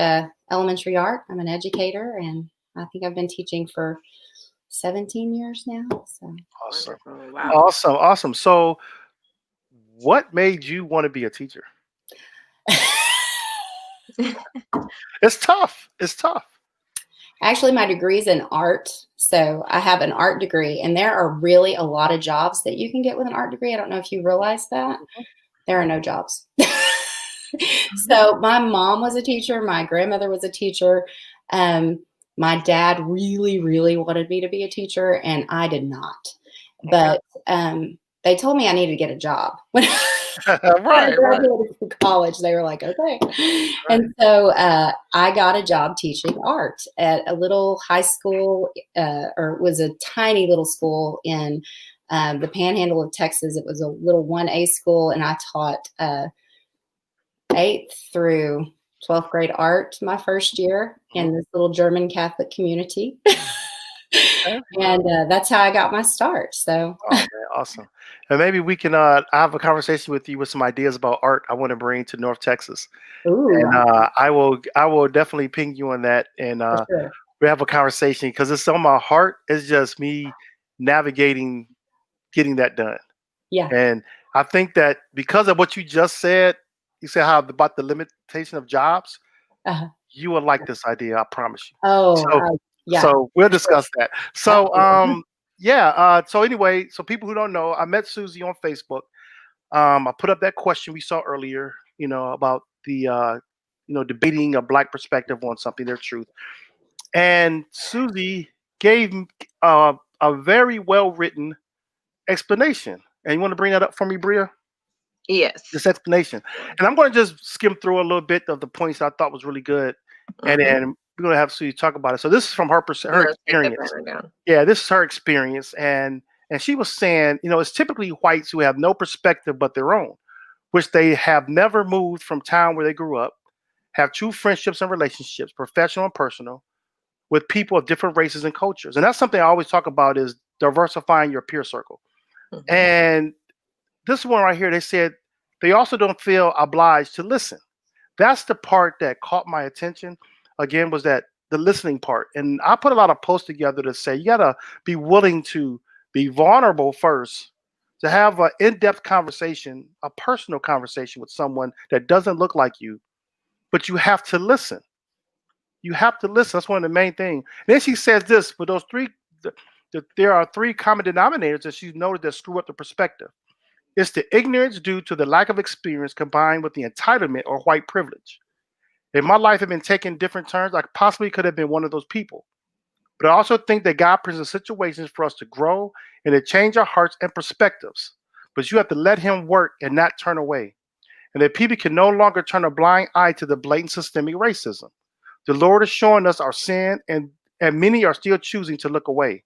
elementary art. I'm an educator, and I think I've been teaching for 17 years now. So Awesome. Wonderful. Wow. Awesome. So what made you want to be a teacher? It's tough. actually, my degree is in art. So I have an art degree, and there are really a lot of jobs that you can get with an art degree. I don't know if you realize that. There are no jobs. So my mom was a teacher. My grandmother was a teacher. My dad really, really wanted me to be a teacher, and I did not. But they told me I needed to get a job. When I Right. graduated from college, they were like, okay. And so I got a job teaching art at a little high school, or it was a tiny little school in the panhandle of Texas. It was a little 1A school, and I taught 8th through 12th grade art my first year in this little German Catholic community. And that's how I got my start. So, Oh man, awesome. And maybe we can I have a conversation with you with some ideas about art I want to bring to North Texas. ooh, And I will definitely ping you on that, and for sure. we have a conversation because it's on my heart. It's just me navigating getting that done. Yeah. And I think that because of what you said how about the limitation of jobs, Uh-huh. you will like this idea, I promise you. Oh, So yeah. so we'll discuss that. So Absolutely. yeah, so anyway, so people who don't know, I met Susie on Facebook. I put up that question we saw earlier, about the debating a black perspective on something, their truth. And Susie gave a very well written explanation. And you want to bring that up for me, Bria? Yes. This explanation. And I'm going to just skim through a little bit of the points I thought was really good. And then we're going to have Susie talk about it. So this is from her I'm gonna take that experience. banner down. Yeah, this is her experience. And she was saying, it's typically whites who have no perspective but their own, which they have never moved from town where they grew up, have true friendships and relationships, professional and personal, with people of different races and cultures. And that's something I always talk about is diversifying your peer circle. Mhm. And this one right here, they said they also don't feel obliged to listen. That's the part that caught my attention. Again, was that the listening part. And I put a lot of posts together to say you gotta be willing to be vulnerable first, to have an in-depth conversation, a personal conversation with someone that doesn't look like you, but you have to listen. You have to listen. That's one of the main things. Then she says this: for those three, there are three common denominators that she's noted that screw up the perspective. It's the ignorance due to the lack of experience combined with the entitlement or white privilege. If my life had been taking different turns, I possibly could have been one of those people. But I also think that God presents situations for us to grow and to change our hearts and perspectives. But you have to let Him work and not turn away. And that people can no longer turn a blind eye to the blatant systemic racism. The Lord is showing us our sin, and many are still choosing to look away.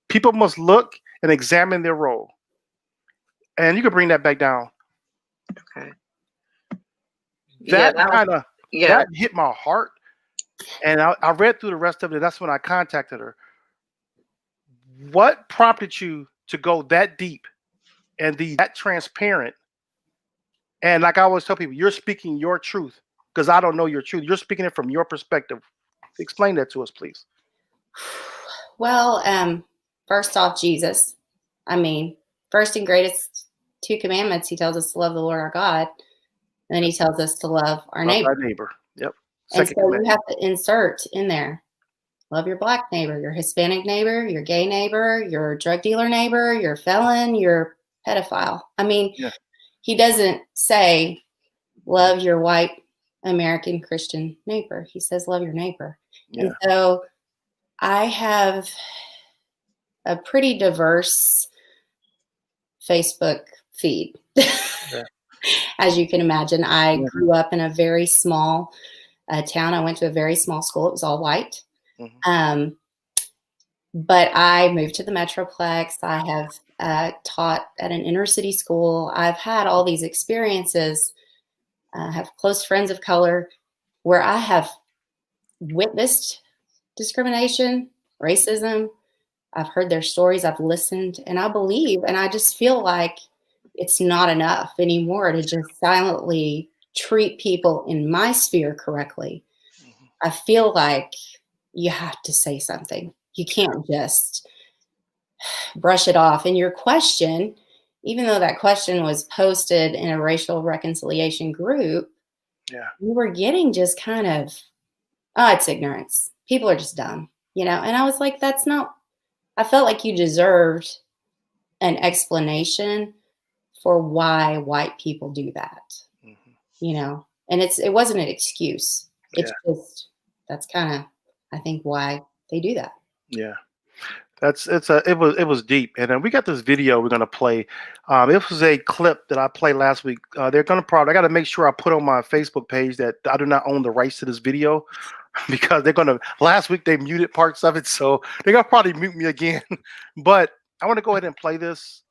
People must look and examine their role. And you can bring that back down. Okay. Yeah, That hit my heart. And I read through the rest of it. And that's when I contacted her. What prompted you to go that deep and be that transparent? And like I always tell people, you're speaking your truth because I don't know your truth. You're speaking it from your perspective. Explain that to us, please. Well, first off, Jesus. I mean, first and greatest two commandments, he tells us to love the Lord our God. And then he tells us to love our Love neighbor. thy neighbor. Yep. And Second so you commandment. have to insert in there, love your black neighbor, your Hispanic neighbor, your gay neighbor, your drug dealer neighbor, your felon, your pedophile. I mean, Yeah. he doesn't say love your white American Christian neighbor. He says love your neighbor. Yeah. And so I have a pretty diverse Facebook feed. As you can imagine, I grew up in a very small town. I went to a very small school. It was all white. Mhm. But I moved to the Metroplex. I have taught at an inner city school. I've had all these experiences. I have close friends of color where I have witnessed discrimination, racism. I've heard their stories. I've listened, and I believe, and I just feel like it's not enough anymore to just silently treat people in my sphere correctly. I feel like you have to say something. You can't just brush it off. And your question, even though that question was posted in a racial reconciliation group, you were getting just kind of, oh, it's ignorance. People are just dumb, And I was like, I felt like you deserved an explanation for why white people do that, and it wasn't an excuse. It's just, that's kind of, I think, why they do that. Yeah. It was deep, and then we got this video we're gonna play. It was a clip that I played last week. They're gonna I got to make sure I put on my Facebook page that I do not own the rights to this video because they're gonna. Last week they muted parts of it, so they're gonna probably mute me again. But I want to go ahead and play this.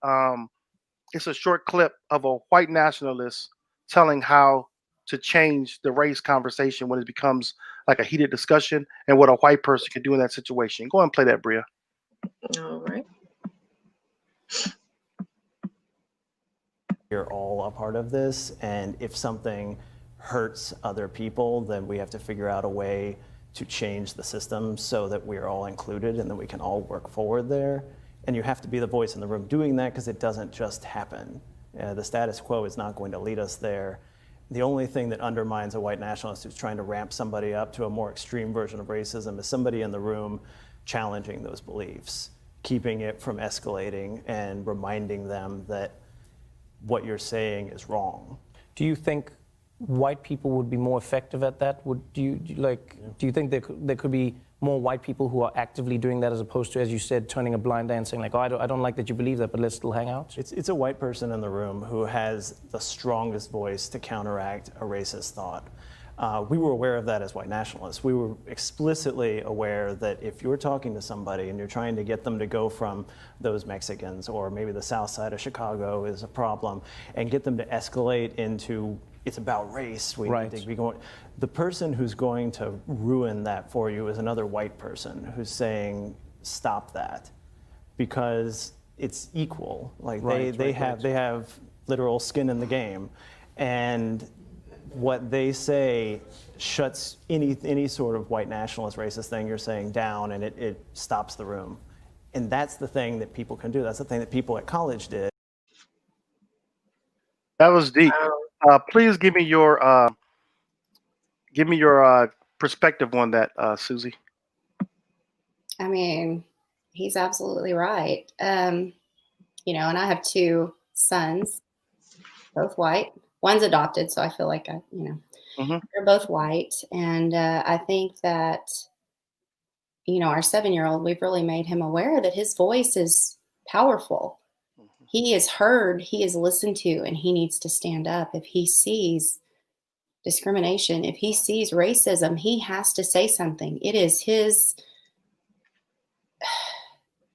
It's a short clip of a white nationalist telling how to change the race conversation when it becomes like a heated discussion, and what a white person can do in that situation. Go ahead and play that, Bria. All right. We're all a part of this, and if something hurts other people, then we have to figure out a way to change the system so that we're all included and that we can all work forward there. And you have to be the voice in the room doing that, because it doesn't just happen. The status quo is not going to lead us there. The only thing that undermines a white nationalist who's trying to ramp somebody up to a more extreme version of racism is somebody in the room challenging those beliefs, keeping it from escalating and reminding them that what you're saying is wrong. Do you think white people would be more effective at that? Do you think there could be more white people who are actively doing that, as opposed to, as you said, turning a blind eye and saying like, oh, I don't like that you believe that, but let's still hang out? It's a white person in the room who has the strongest voice to counteract a racist thought. We were aware of that as white nationalists. We were explicitly aware that if you're talking to somebody and you're trying to get them to go from those Mexicans, or maybe the south side of Chicago is a problem, and get them to escalate into it's about race, we Right. need to be going. The person who's going to ruin that for you is another white person who's saying, stop that, because it's equal. Like they have literal skin in the game, and what they say shuts any sort of white nationalist racist thing you're saying down, and it stops the room. And that's the thing that people can do. That's the thing that people at college did. That was deep. Please give me your perspective on that, Susie. I mean, he's absolutely right. And I have 2 sons, both white. One's adopted, so I feel like they're both white. And I think that, our 7-year-old, we've really made him aware that his voice is powerful. He is heard, he is listened to, and he needs to stand up. If he sees discrimination, if he sees racism, he has to say something. It is his,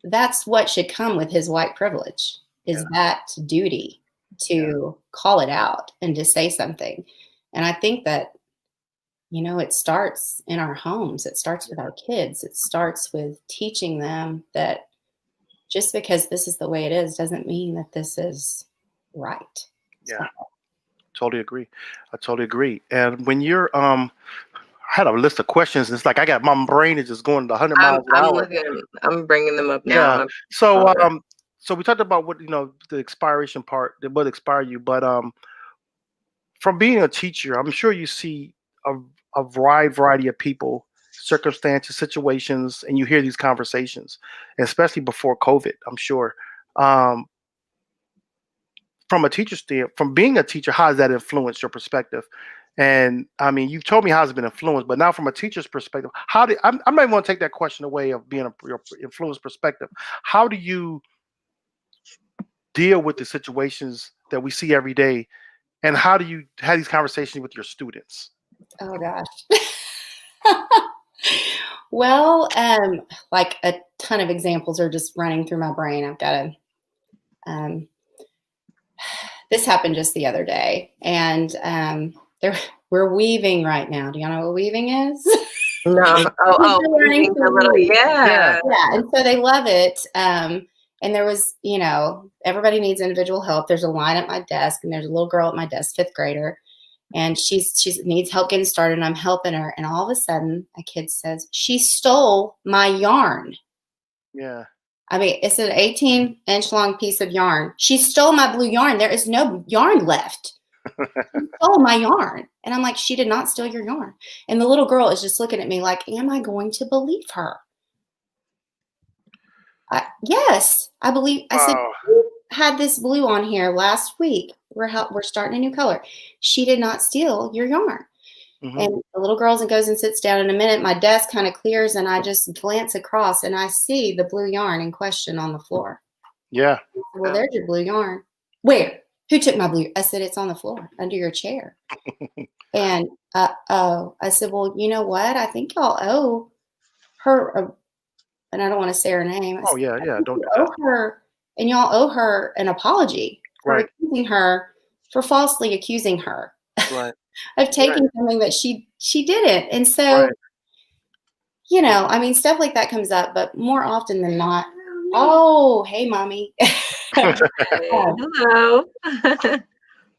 that's what should come with his white privilege, is that duty to call it out and to say something. And I think that, it starts in our homes. It starts with our kids. It starts with teaching them that just because this is the way it is doesn't mean that this is right. Yeah, totally agree. I totally agree. And when you're, I had a list of questions. It's like my brain is just going to 100 miles an hour. I'm bringing them up now. Yeah. So, so we talked about what the expiration part, that would expire you. But from being a teacher, I'm sure you see a wide variety of people, circumstances, situations, and you hear these conversations, especially before COVID, I'm sure. From a teacher standpoint, from being a teacher, how has that influenced your perspective? And I mean, you've told me how it's been influenced, but now from a teacher's perspective, I'm not even going to take that question away of being your influenced perspective. How do you deal with the situations that we see every day, and how do you have these conversations with your students? Oh gosh. Well, like a ton of examples are just running through my brain. I've got to, this happened just the other day, and we're weaving right now. Do y'all know what weaving is? No. Weaving a little, yeah. And so they love it. And there was, everybody needs individual help. There's a line at my desk, and there's a little girl at my desk, 5th grader, and she needs help getting started, and I'm helping her. And all of a sudden, a kid says, "She stole my yarn." Yeah. I mean, it's an 18-inch long piece of yarn. She stole my blue yarn. There is no yarn left. She stole my yarn. And I'm like, she did not steal your yarn. And the little girl is just looking at me like, am I going to believe her? Yes, I believe. I said, you had this blue on here last week. We're starting a new color. She did not steal your yarn. Mm-hmm. And the little girl goes and sits down. In a minute, my desk kind of clears, and I just glance across, and I see the blue yarn in question on the floor. Yeah. Well, there's your blue yarn. Where? Who took my blue? I said, it's on the floor under your chair. And I said, well, you know what? I think y'all owe her, and I don't want to say her name. I said, yeah. Don't owe her, and y'all owe her an apology for accusing her, for falsely accusing her. Right. of taking something that she didn't. And so, Right. you know, I mean, stuff like that comes up, but more often than not, oh, hey, mommy. Hello.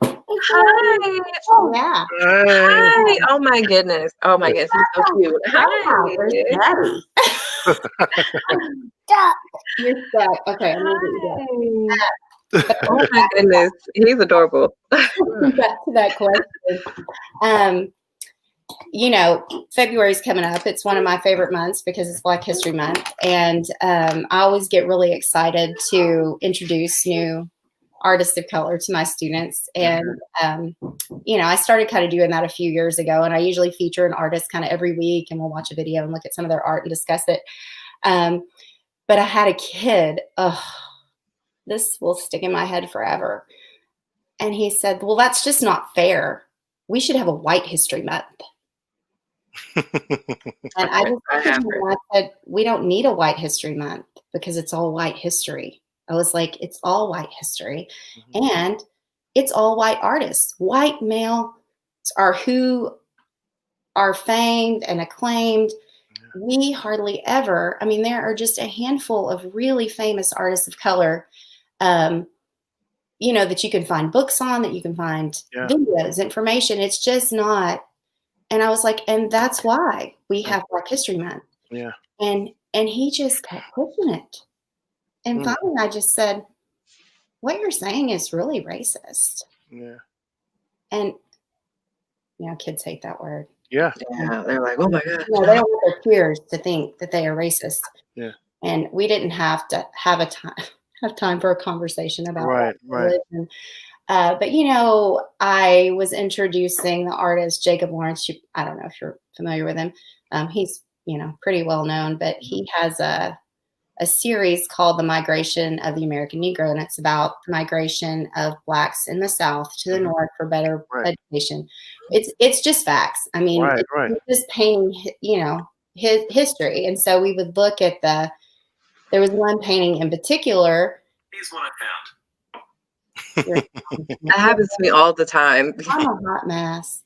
Hi. Oh, yeah. Hey. Hi. Oh my goodness. Oh my goodness. He's so cute. Wow, Hi. where's Daddy? Duck. You're stuck. Okay, I'm gonna get you Hi. back. Oh my goodness. He's adorable. Back to that question. You know, February is coming up. It's one of my favorite months because it's Black History Month. And I always get really excited to introduce new artists of color to my students. And, you know, I started kind of doing that a few years ago. And I usually feature an artist kind of every week, and we'll watch a video and look at some of their art and discuss it. But I had a kid, this will stick in my head forever. And he said, well, that's just not fair. We should have a White History Month. And I just looked at him and I said, we don't need a White History Month because it's all white history. I was like, it's all white history. And it's all white artists. White male are who are famed and acclaimed. We hardly ever, I mean, there are just a handful of really famous artists of color, you know, that you can find books on, that you can find videos, information. It's just not. And I was like, and that's why we have Black History Month. Yeah. And he just kept pushing it. And finally I just said, what you're saying is really racist. Yeah. And, you know, kids hate that word. Yeah. Yeah. They're like, oh my God. You know, they don't want their peers to think that they are racist. Yeah. And we didn't have to have time for a conversation about Right. religion. But, you know, I was introducing the artist Jacob Lawrence. I don't know if you're familiar with him. He's, you know, pretty well known, but he has a series called The Migration of the American Negro, and it's about the migration of Blacks in the South to the North for better education. It's just facts. I mean, it's just painting, you know, his history. And so we would look at there was one painting in particular. Here's what I found. That happens to me all the time. I'm a hot mess.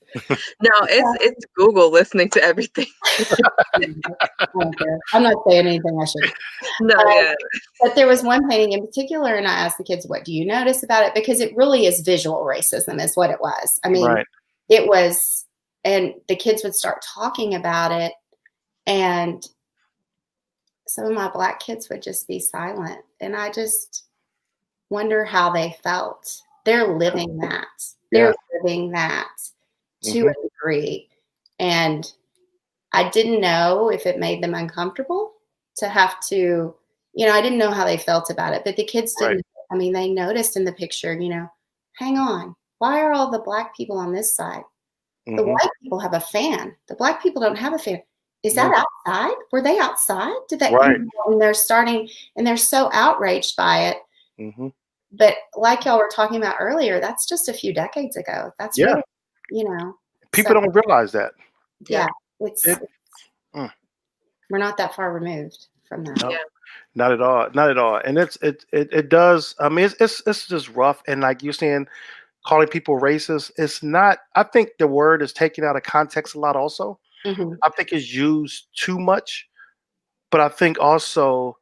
No, it's Google listening to everything. I'm not saying anything I shouldn't. No, But there was one painting in particular, and I asked the kids, what do you notice about it? Because it really is visual racism is what it was. I mean, it was, and the kids would start talking about it, and some of my Black kids would just be silent. And I just wonder how they felt. They're living that. They're living that to a degree. And I didn't know if it made them uncomfortable to have to, you know, I didn't know how they felt about it, but the kids didn't. I mean, they noticed in the picture, you know, hang on, why are all the Black people on this side? The white people have a fan. The Black people don't have a fan. Is that outside? Were they outside? Did that? And they're starting, and they're so outraged by it. But like y'all were talking about earlier, that's just a few decades ago. That's really, you know, people don't realize that. Yeah, we're not that far removed from that. No, not at all, not at all. And it does. I mean, it's just rough. And like you're saying, calling people racist, it's not. I think the word is taken out of context a lot. Also, I think it's used too much. But I think also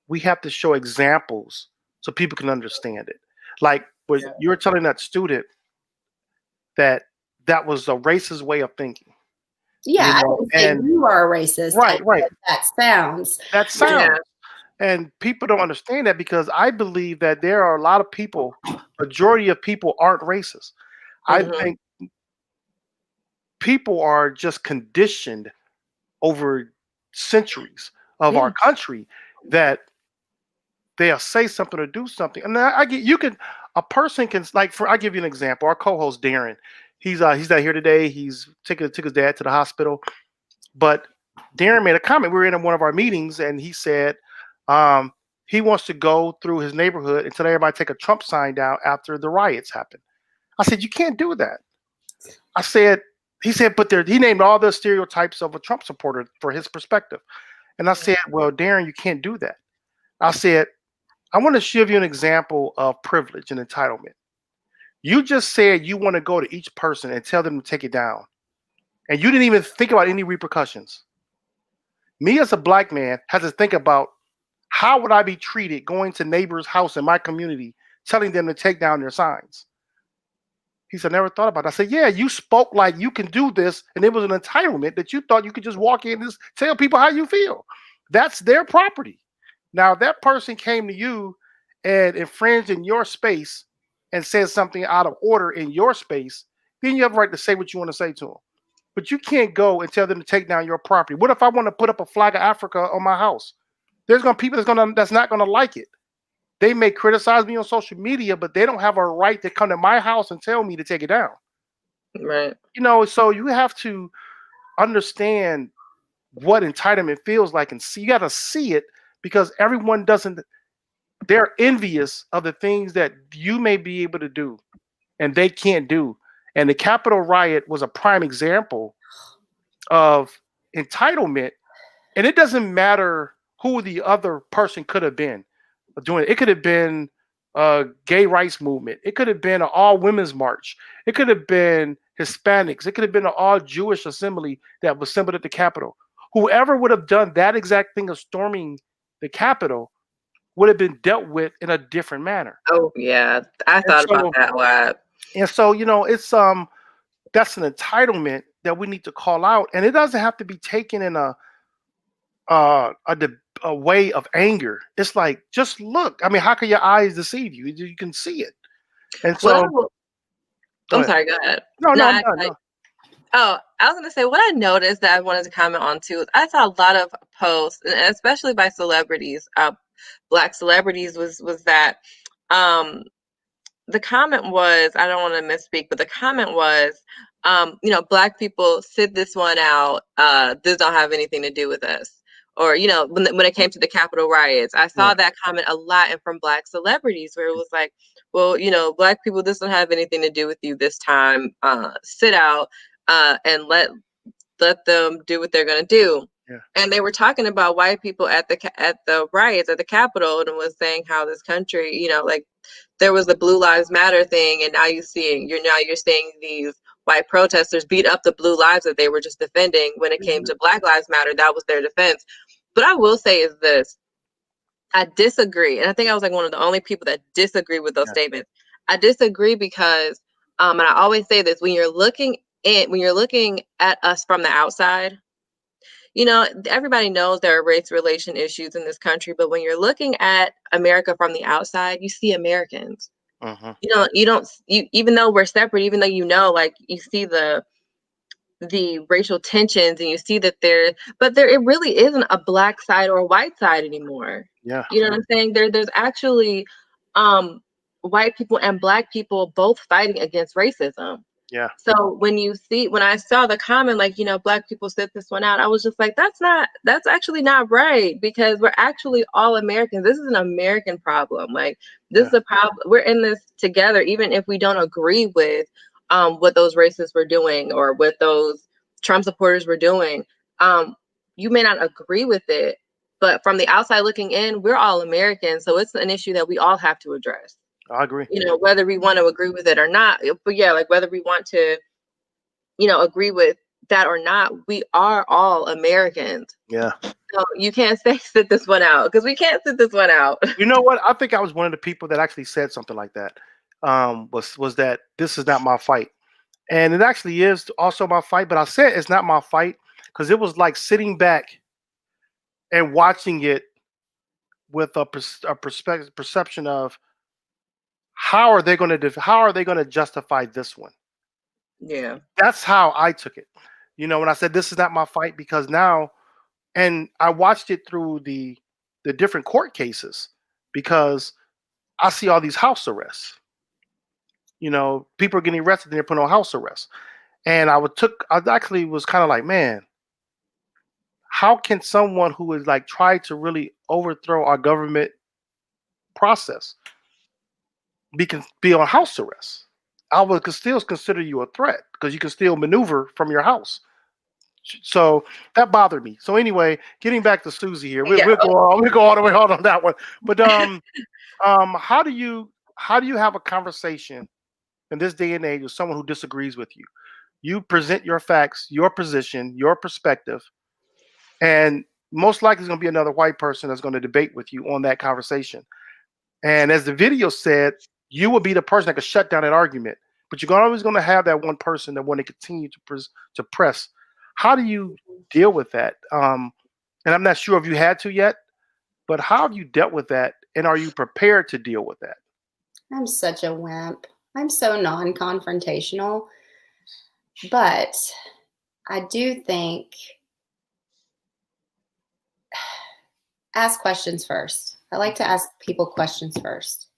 we have to show examples so people can understand it. Like what you were telling that student that was a racist way of thinking. Yeah, you know? I didn't say you are a racist. Right. That sounds. And people don't understand that because I believe that there are a lot of people, majority of people aren't racist. I think people are just conditioned over centuries of our country that they'll say something or do something. And a person can, like, I'll give you an example. Our co-host Darren, he's not here today. He's took his dad to the hospital. But Darren made a comment. We were in one of our meetings and he said he wants to go through his neighborhood and tell everybody take a Trump sign down after the riots happened. I said, you can't do that. He said, but he named all the stereotypes of a Trump supporter for his perspective. And I said, well, Darren, you can't do that. I said, I want to give you an example of privilege and entitlement. You just said you want to go to each person and tell them to take it down. And you didn't even think about any repercussions. Me as a black man has to think about how would I be treated going to neighbor's house in my community, telling them to take down their signs. He said, never thought about it. I said, yeah, you spoke like you can do this, and it was an entitlement that you thought you could just walk in and just tell people how you feel. That's their property. Now, if that person came to you and infringed in your space and said something out of order in your space, then you have a right to say what you want to say to them. But you can't go and tell them to take down your property. What if I want to put up a flag of Africa on my house? There's gonna be people that's not gonna like it. They may criticize me on social media, but they don't have a right to come to my house and tell me to take it down. Right. You know, so you have to understand what entitlement feels like, and see. You got to see it, because everyone doesn't. They're envious of the things that you may be able to do, and they can't do. And the Capitol riot was a prime example of entitlement. And it doesn't matter who the other person could have been doing it. It could have been a gay rights movement. It could have been an all women's march. It could have been Hispanics. It could have been an all Jewish assembly that was assembled at the Capitol. Whoever would have done that exact thing of storming the Capitol would have been dealt with in a different manner. Oh yeah, I thought about that a lot. And so, you know, it's that's an entitlement that we need to call out, and it doesn't have to be taken in a way of anger. It's like, just look. I mean, how can your eyes deceive you? You can see it. And so, I'm sorry. Go ahead. No, I'm done. No. Oh, I was going to say, what I noticed that I wanted to comment on too is I saw a lot of posts, and especially by celebrities, Black celebrities, was that the comment was, I don't want to misspeak, but the comment was, you know, Black people, sit this one out. This don't have anything to do with us. Or, you know, when it came to the Capitol riots, I saw that comment a lot, and from Black celebrities, where it was like, well, you know, Black people, this don't have anything to do with you this time. Sit out and let them do what they're gonna do. Yeah. And they were talking about white people at the riots at the Capitol, and was saying how this country, you know, like there was the Blue Lives Matter thing, and now you're seeing these white protesters beat up the blue lives that they were just defending. When it came to Black Lives Matter, that was their defense. But I will say is this: I disagree, and I think I was like one of the only people that disagree with those statements. I disagree because, and I always say this: when you're looking at us from the outside, you know, everybody knows there are race relation issues in this country, but when you're looking at America from the outside, you see Americans. Even though we're separate, even though, you know, like you see the racial tensions, and you see that but it really isn't a black side or a white side anymore. Yeah. You know what I'm saying? There's actually white people and Black people both fighting against racism. Yeah. So when I saw the comment, like, you know, Black people sit this one out, I was just like, that's actually not right, because we're actually all Americans. This is an American problem. Like, this is a problem. We're in this together, even if we don't agree with what those racists were doing or what those Trump supporters were doing. You may not agree with it, but from the outside looking in, we're all Americans. So it's an issue that we all have to address. I agree. You know, whether we want to agree with it or not. But yeah, like whether we want to, you know, agree with that or not, we are all Americans. Yeah. So you can't say sit this one out, because we can't sit this one out. You know what? I think I was one of the people that actually said something like that. Was that this is not my fight. And it actually is also my fight, but I said it's not my fight because it was like sitting back and watching it with a perception of how are they going to justify this one? Yeah. That's how I took it. You know, when I said this is not my fight, because now, and I watched it through the different court cases, because I see all these house arrests. You know, people are getting arrested and they're put on house arrest. And I actually was kind of like, man, how can someone who is like tried to really overthrow our government process be on house arrest? I would still consider you a threat, because you can still maneuver from your house. So that bothered me. So anyway, getting back to Susie here, we'll go all the way on that one. But how do you have a conversation in this day and age with someone who disagrees with you. You present your facts, your position, your perspective, and most likely it's going to be another white person that's going to debate with you on that conversation. And as the video said, you will be the person that could shut down that argument. But you're always going to have that one person that want to continue to press. How do you deal with that? And I'm not sure if you had to yet, but how have you dealt with that? And are you prepared to deal with that? I'm such a wimp. I'm so non-confrontational. But I do think ask questions first. I like to ask people questions first.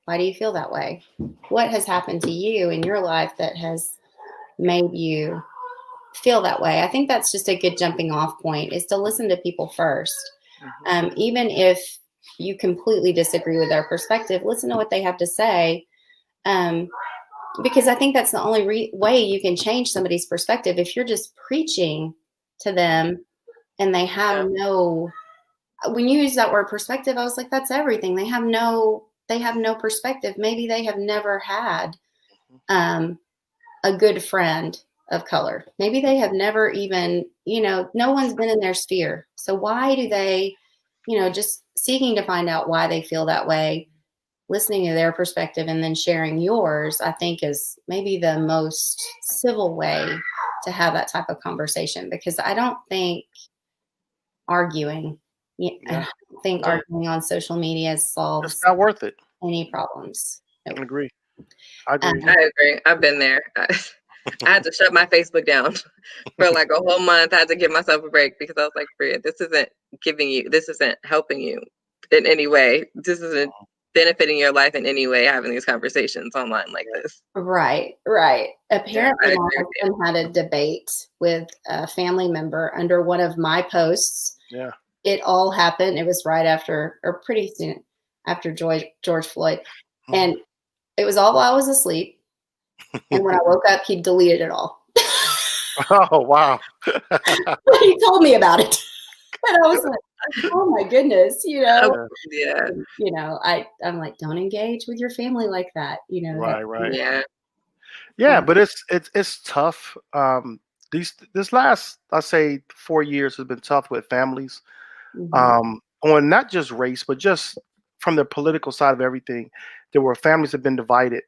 Why do you feel that way? What has happened to you in your life that has made you feel that way? I think that's just a good jumping off point, is to listen to people first. Even if you completely disagree with their perspective, listen to what they have to say. Because I think that's the only way you can change somebody's perspective. If you're just preaching to them and they have when you use that word perspective, I was like, that's everything. They have no perspective. Maybe they have never had a good friend of color. Maybe they have never even, no one's been in their sphere. So why do they, just seeking to find out why they feel that way, listening to their perspective and then sharing yours, I think is maybe the most civil way to have that type of conversation, because I don't think arguing, arguing on social media solves It's not worth it. any problems. I agree. I agree. I agree. I've been there. I had to shut my Facebook down for like a whole month. I had to give myself a break because I was like, Bria, this isn't helping you in any way. This isn't benefiting your life in any way, having these conversations online like this. Right. Apparently, my husband had a debate with a family member under one of my posts. Yeah. It all happened. It was right after, or pretty soon after George Floyd. And it was all while I was asleep. And when I woke up, he deleted it all. Oh, wow. He told me about it. And I was like, oh my goodness, Yeah. I'm like, don't engage with your family like that. Right. Yeah. But it's tough. This last, I say 4 years has been tough with families. On not just race, but just from the political side of everything. There were families that have been divided.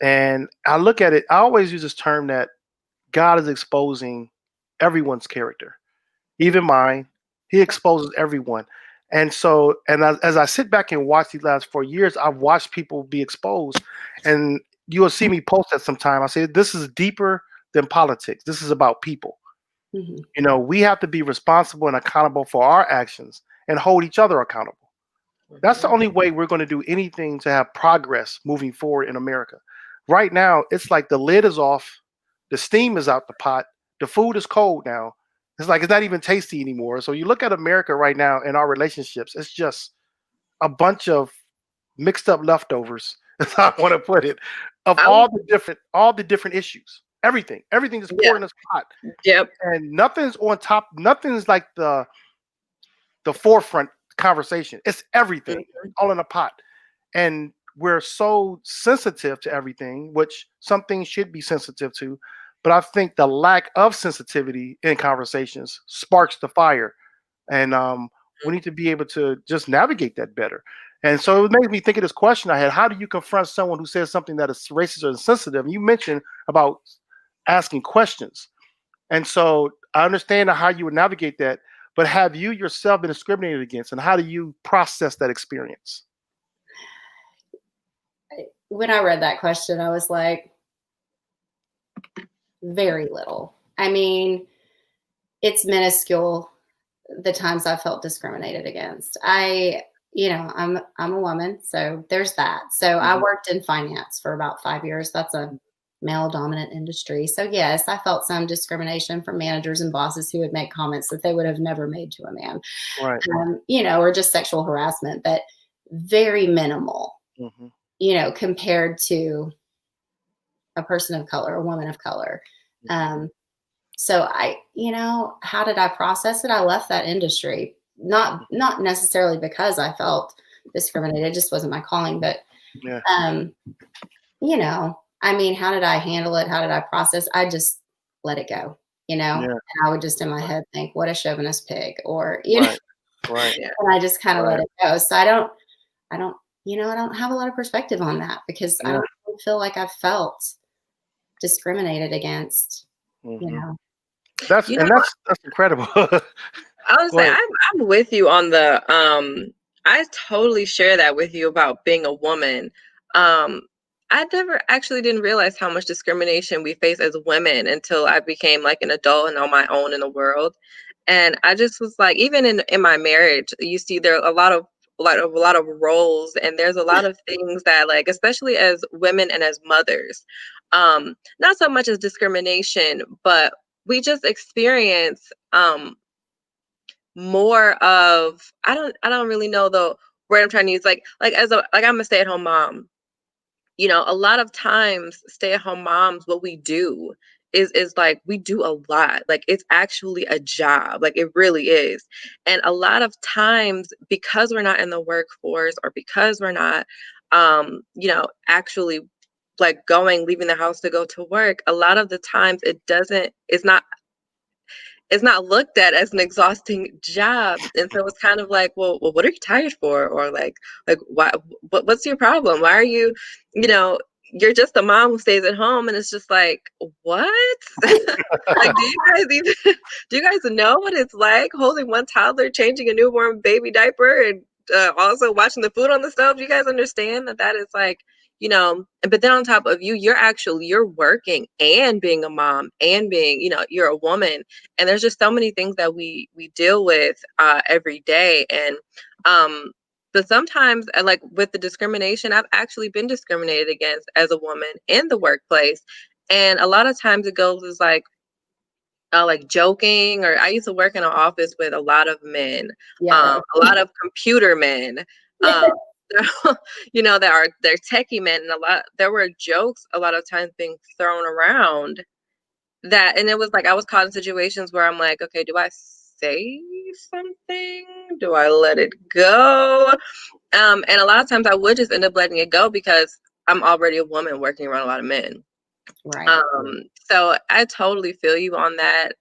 And I look at it, I always use this term that God is exposing everyone's character, even mine. He exposes everyone. And so, as I sit back and watch these last 4 years, I've watched people be exposed. And you'll see me post that sometime. I say, this is deeper than politics. This is about people. We have to be responsible and accountable for our actions and hold each other accountable. That's the only way we're going to do anything to have progress moving forward in America. Right now, it's like the lid is off, the steam is out the pot, the food is cold now. It's like it's not even tasty anymore. So you look at America right now and our relationships, it's just a bunch of mixed up leftovers, that's how I want to put it, of all the different issues. Everything is poured in this pot. Yep. And nothing's on top, nothing's like the forefront conversation. It's everything all in a pot. And we're so sensitive to everything, which some things should be sensitive to. But I think the lack of sensitivity in conversations sparks the fire. And we need to be able to just navigate that better. And so it made me think of this question I had. How do you confront someone who says something that is racist or insensitive? And you mentioned about asking questions. And so I understand how you would navigate that. But have you yourself been discriminated against? And how do you process that experience? When I read that question, I was like, very little. I mean, it's minuscule, the times I felt discriminated against. I'm a woman, so there's that. So I worked in finance for about 5 years. That's a male dominant industry. So yes, I felt some discrimination from managers and bosses who would make comments that they would have never made to a man, Right. Or just sexual harassment, but very minimal, compared to a person of color, a woman of color. So how did I process it? I left that industry, not necessarily because I felt discriminated. It just wasn't my calling, but, I mean, how did I handle it? How did I process? I just let it go, you know? Yeah. And I would just in my head think, what a chauvinist pig, or, you know, Right. Right. Yeah. and I just kind of let Right. it go. So I don't, you know, I don't have a lot of perspective on that because I Yeah. don't feel like I've felt discriminated against, you Mhm. know? That's You and know, that's incredible. I was Go saying ahead. I'm with you on the I totally share that with you about being a woman. Um I never actually didn't realize how much discrimination we face as women until I became like an adult and on my own in the world. And I just was like, even in my marriage, you see there are a lot of roles, and there's a lot of things that, like, especially as women and as mothers, not so much as discrimination, but we just experience more of, I don't really know the word I'm trying to use, like as a like I'm a stay-at-home mom. You know, a lot of times stay-at-home moms, what we do is like we do a lot. Like it's actually a job. Like it really is. And a lot of times, because we're not in the workforce, or because we're not you know, actually like leaving the house to go to work, a lot of the times it's not looked at as an exhausting job. And so it's kind of like, well, what are you tired for? Or like why, what's your problem? Why are you, you know, you're just a mom who stays at home. And it's just like, what? Like, do you guys even, do you guys know what it's like holding one toddler, changing a newborn baby diaper, and also watching the food on the stove? Do you guys understand that is like, you know, but then on top of you're working and being a mom and being, you know, you're a woman, and there's just so many things that we deal with every day. And but sometimes, like with the discrimination, I've actually been discriminated against as a woman in the workplace, and a lot of times it goes as like joking. Or I used to work in an office with a lot of men, Yeah. a lot of computer men, um, you know, they're techie men, and there were jokes a lot of times being thrown around that, and it was like I was caught in situations where I'm like, okay, do I say something? Do I let it go? And a lot of times I would just end up letting it go because I'm already a woman working around a lot of men. Right. So I totally feel you on that.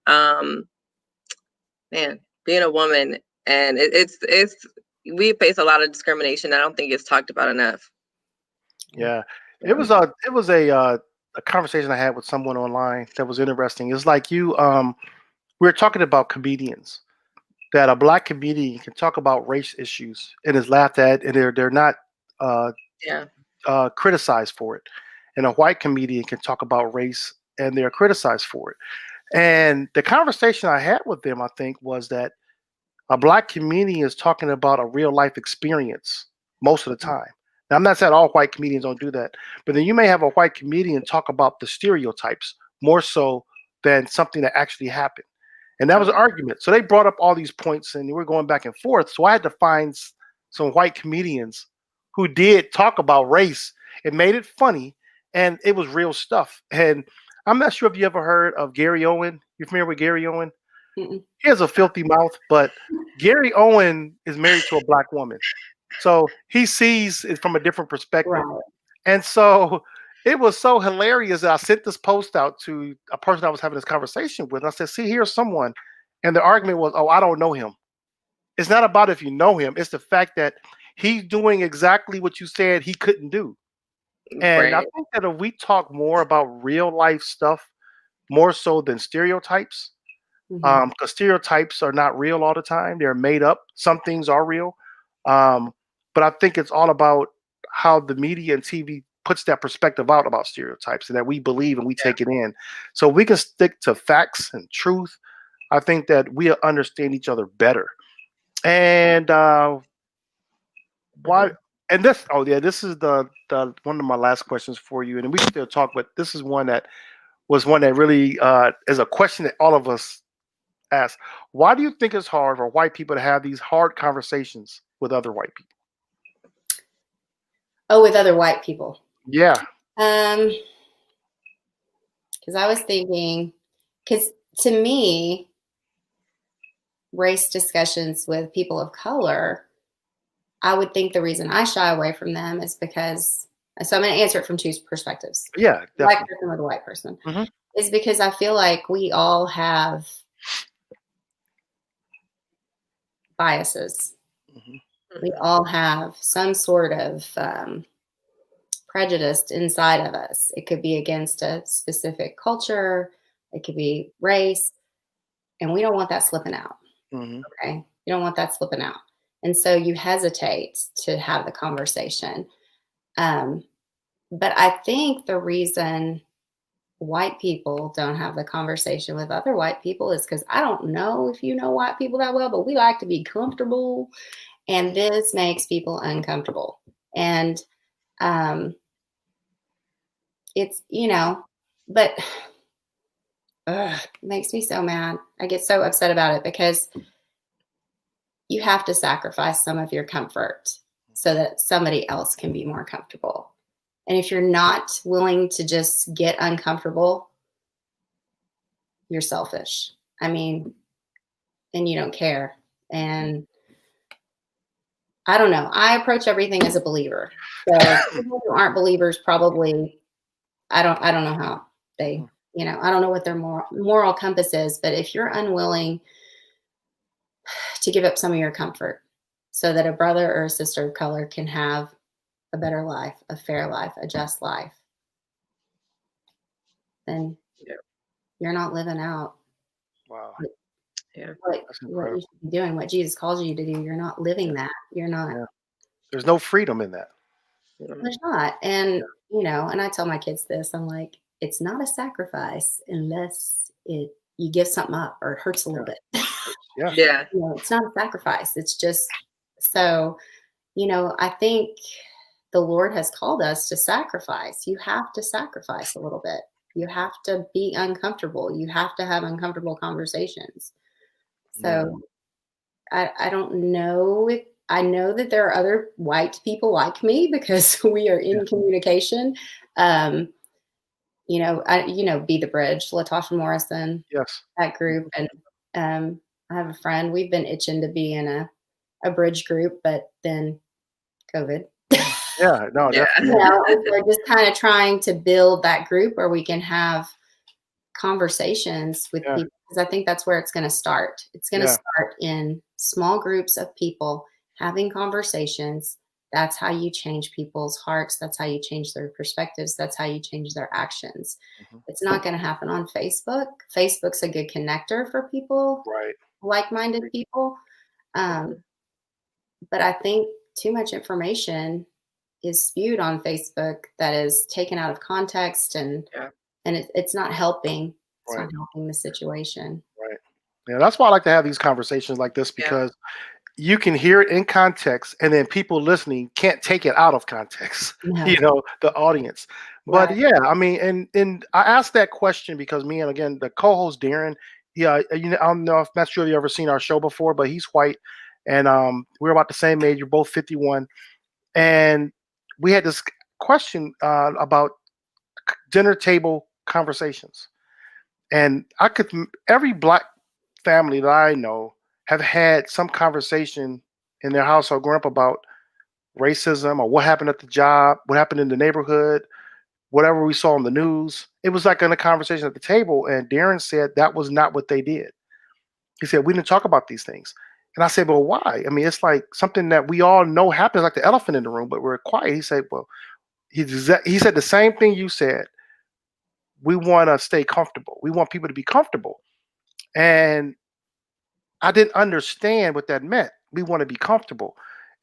Man, being a woman, and it's we face a lot of discrimination. I don't think it's talked about enough. Yeah. It was a conversation I had with someone online that was interesting. It's like we were talking about comedians, that a black comedian can talk about race issues and is laughed at, and they're not uh, Yeah. criticized for it. And a white comedian can talk about race and they're criticized for it. And the conversation I had with them, I think, was that a black comedian is talking about a real life experience most of the time. Now, I'm not saying all white comedians don't do that, but then you may have a white comedian talk about the stereotypes more so than something that actually happened. And that was an argument. So they brought up all these points and we were going back and forth. So I had to find some white comedians who did talk about race and made it funny, and it was real stuff. And I'm not sure if you ever heard of Gary Owen. You familiar with Gary Owen? Mm-mm. He has a filthy mouth, but Gary Owen is married to a black woman. So he sees it from a different perspective. Right. And so it was so hilarious that I sent this post out to a person I was having this conversation with. And I said, see, here's someone. And the argument was, oh, I don't know him. It's not about if you know him, it's the fact that he's doing exactly what you said he couldn't do. And I Right. think that if we talk more about real life stuff, more so than stereotypes, Mhm. because stereotypes are not real all the time. They're made up. Some things are real. Um, but I think it's all about how the media and TV puts that perspective out about stereotypes and that we believe and we take it in. So we can stick to facts and truth. I think that we understand each other better. And why? Mhm. And this, oh yeah, this is the one of my last questions for you, and we can still talk, but this is one that was one that really is a question that all of us ask. Why do you think it's hard for white people to have these hard conversations with other white people? Oh, with other white people. Yeah. Because I was thinking, because to me, race discussions with people of color, I would think the reason I shy away from them is because So I'm going to answer it from two perspectives. Yeah, Black definitely. person with a white person. Mhm. Is because I feel like we all have biases. Mhm. We all have some sort of prejudice inside of us. It could be against a specific culture, it could be race, and we don't want that slipping out. Mhm. Okay. You don't want that slipping out. And so you hesitate to have the conversation. But I think the reason white people don't have the conversation with other white people is because I don't know if you know white people that well, but we like to be comfortable. And this makes people uncomfortable. And it's, but it makes me so mad. I get so upset about it because you have to sacrifice some of your comfort so that somebody else can be more comfortable. And if you're not willing to just get uncomfortable, you're selfish. I mean, and you don't care. And I don't know. I approach everything as a believer. So people who aren't believers probably, I don't know how they, I don't know what their moral compass is, but if you're unwilling to give up some of your comfort so that a brother or a sister of color can have a better life, a fair life, a just life, then you're not living out Wow. what That's you incredible. should be doing, what Jesus calls you to do. You're not living that. You're not. Yeah. There's no freedom in that. There's not. And, and I tell my kids this, I'm like, it's not a sacrifice unless you give something up or it hurts a little bit. Yeah. Yeah. It's not a sacrifice. It's just, so, I think the Lord has called us to sacrifice. You have to sacrifice a little bit. You have to be uncomfortable. You have to have uncomfortable conversations. So I don't know if I know that there are other white people like me because we are in communication. Be the Bridge, Latasha Morrison, Yes. that group. And I have a friend, we've been itching to be in a bridge group, but then COVID. Yeah. No. Yeah. Definitely. We're just kind of trying to build that group where we can have conversations with people, because I think that's where it's going to start. It's going to start in small groups of people having conversations. That's how you change people's hearts. That's how you change their perspectives. That's how you change their actions. It's not going to happen on Facebook. Facebook's a good connector for people, Right. like-minded people. But I think too much information is spewed on Facebook that is taken out of context, and it's not helping. It's not helping the situation. Right. Yeah. That's why I like to have these conversations like this, because you can hear it in context, and then people listening can't take it out of context. No. The audience. But yeah, I mean, and I asked that question because me and again the co-host Darren, I don't know if I'm not sure if you ever seen our show before, but he's white, and we're about the same age. You're both 51, and we had this question about dinner table conversations, and every black family that I know have had some conversation in their household growing up about racism or what happened at the job, what happened in the neighborhood, whatever we saw on the news. It was like in a conversation at the table, and Darren said that was not what they did. He said, we didn't talk about these things. And I said, well, why? I mean, it's like something that we all know happens, like the elephant in the room, but we're quiet. He said, well, he said the same thing you said. We want to stay comfortable. We want people to be comfortable. And I didn't understand what that meant. We want to be comfortable.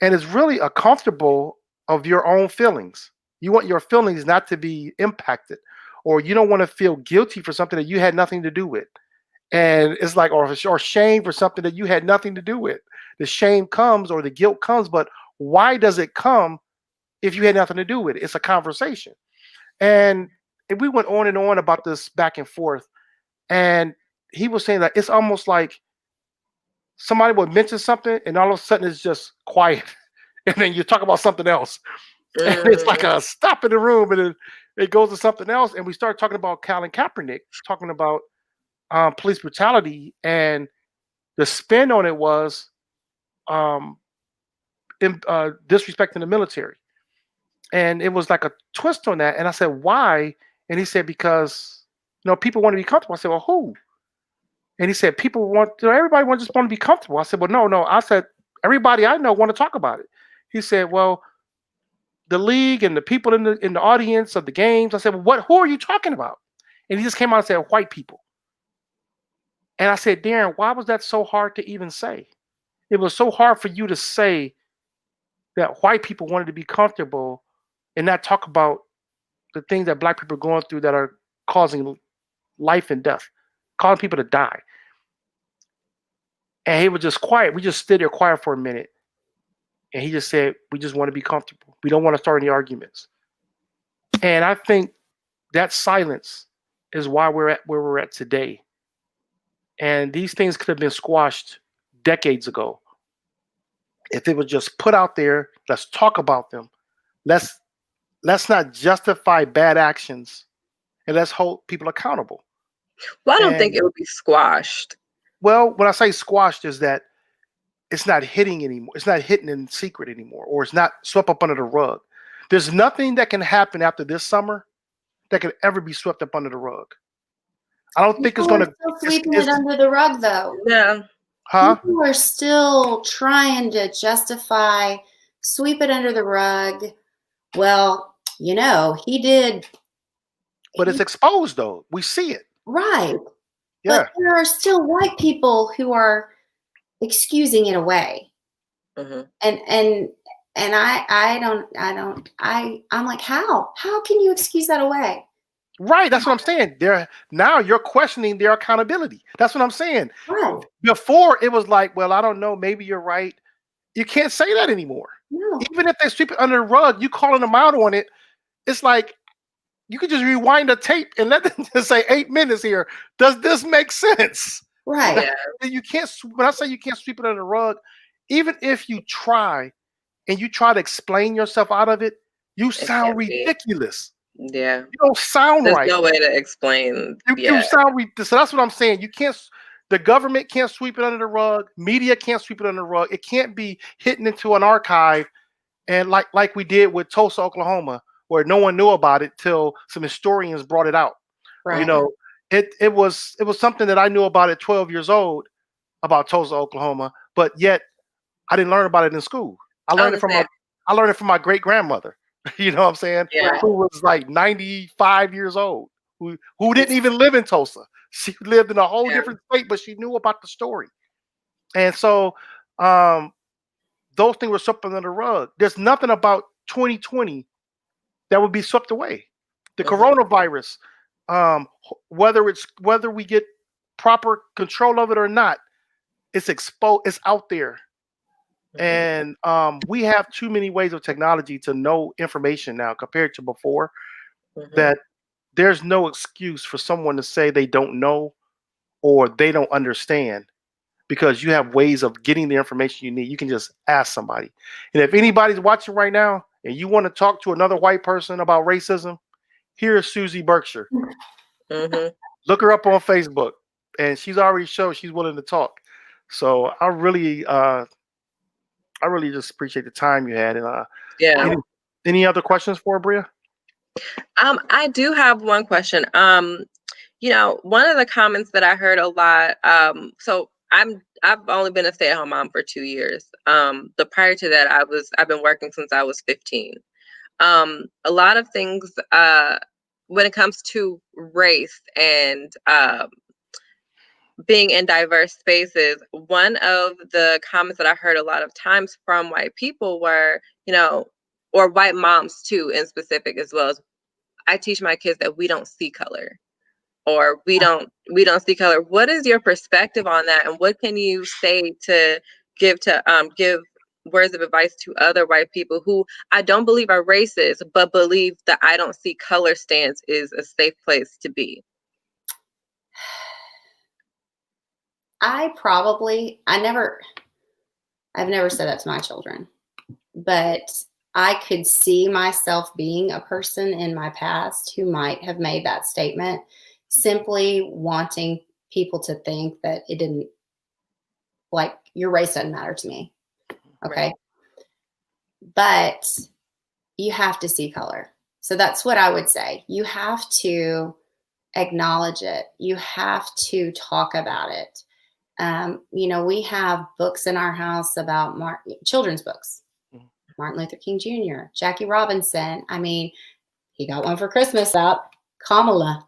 And it's really a comfortable of your own feelings. You want your feelings not to be impacted, or you don't want to feel guilty for something that you had nothing to do with. And it's like, or shame for something that you had nothing to do with. The shame comes or the guilt comes, but why does it come if you had nothing to do with it? It's a conversation. And we went on and on about this back and forth. And he was saying that it's almost like somebody would mention something and all of a sudden it's just quiet. And then you talk about something else. And it's like a stop in the room, and it goes to something else. And we start talking about Colin Kaepernick, talking about police brutality, and the spin on it was disrespecting the military. And it was like a twist on that. And I said, why? And he said, because people want to be comfortable. I said, well, who? And he said, people want everybody just want to be comfortable. I said, well, no. I said, everybody I know want to talk about it. He said, well, the league and the people in the audience of the games. I said, well, who are you talking about? And he just came out and said, white people. And I said, Darren, why was that so hard to even say? It was so hard for you to say that white people wanted to be comfortable and not talk about the things that black people are going through that are causing life and death, causing people to die. And he was just quiet. We just stood there quiet for a minute. And he just said, we just want to be comfortable. We don't want to start any arguments. And I think that silence is why we're at where we're at today. And these things could have been squashed decades ago. If it was just put out there, let's talk about them. Let's not justify bad actions, and let's hold people accountable. Well, I don't think it would be squashed. Well, when I say squashed is that it's not hitting anymore. It's not hitting in secret anymore, or it's not swept up under the rug. There's nothing that can happen after this summer that can ever be swept up under the rug. I don't think it's going to. Still sweeping it under the rug, though. Yeah. Huh? People are still trying to justify, sweep it under the rug. Well, he did. But it's exposed, though. We see it. Right. Yeah. But there are still white people who are excusing it away. Mm-hmm. And I'm like, how can you excuse that away? Right. That's what I'm saying. Now you're questioning their accountability. That's what I'm saying. Right. Before it was like, well, I don't know, maybe you're right. You can't say that anymore. No. Even if they sweep it under the rug, you calling them out on it. It's like you could just rewind the tape and let them just say 8 minutes here. Does this make sense? Right. Yeah. You can't. When I say you can't sweep it under the rug, even if you try and you try to explain yourself out of it, you sound ridiculous. Yeah. You don't sound There's right. no way to explain. You sound ridiculous. So that's what I'm saying. You can't. The government can't sweep it under the rug. Media can't sweep it under the rug. It can't be hitting into an archive, and like we did with Tulsa, Oklahoma, where no one knew about it till some historians brought it out. Right. It was something that I knew about at 12 years old about Tulsa, Oklahoma, but yet I didn't learn about it in school. I learned it from my great grandmother. You know what I'm saying? Yeah. Who was like 95 years old, who didn't even live in Tulsa. She lived in a whole different state, but she knew about the story. And so those things were swept under the rug. There's nothing about 2020 that would be swept away. The coronavirus, whether we get proper control of it or not, it's exposed. It's out there. And we have too many ways of technology to know information now compared to before, that there's no excuse for someone to say they don't know or they don't understand, because you have ways of getting the information you need. You can just ask somebody. And if anybody's watching right now and you want to talk to another white person about racism, here's Susie Berkshire. Look her up on Facebook, and she's already showed she's willing to talk. So I really just appreciate the time you had. And any other questions for Bria? I do have one question. One of the comments that I heard a lot. So I've only been a stay-at-home mom for 2 years. The prior to that, I've been working since I was 15. A lot of things when it comes to race and being in diverse spaces, one of the comments that I heard a lot of times from white people were, or white moms too, in specific as well, as I teach my kids that we don't see color, or we don't see color. What is your perspective on that, and what can you say to give words of advice to other white people who I don't believe are racist, but believe that I don't see color stance is a safe place to be? I've never said that to my children, but I could see myself being a person in my past who might have made that statement, simply wanting people to think that it didn't, like, your race doesn't matter to me. Okay. Right. But, you have to see color. So that's what I would say. You have to acknowledge it. You have to talk about it. We have books in our house about children's books. Martin Luther King Jr., Jackie Robinson. I mean, he got one for Christmas out, Kamala.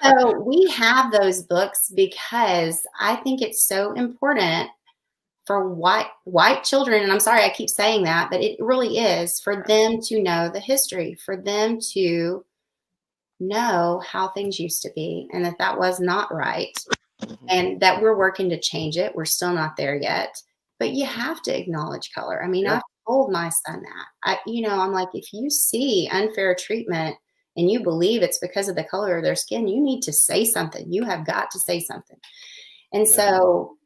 So we have those books because I think it's so important for white children, and I'm sorry I keep saying that, but it really is, for them to know the history, for them to know how things used to be and that was not right, and that we're working to change it. We're still not there yet, but you have to acknowledge color. I mean, Yeah. I've told my son that. I'm like, if you see unfair treatment and you believe it's because of the color of their skin, you need to say something. You have got to say something. And so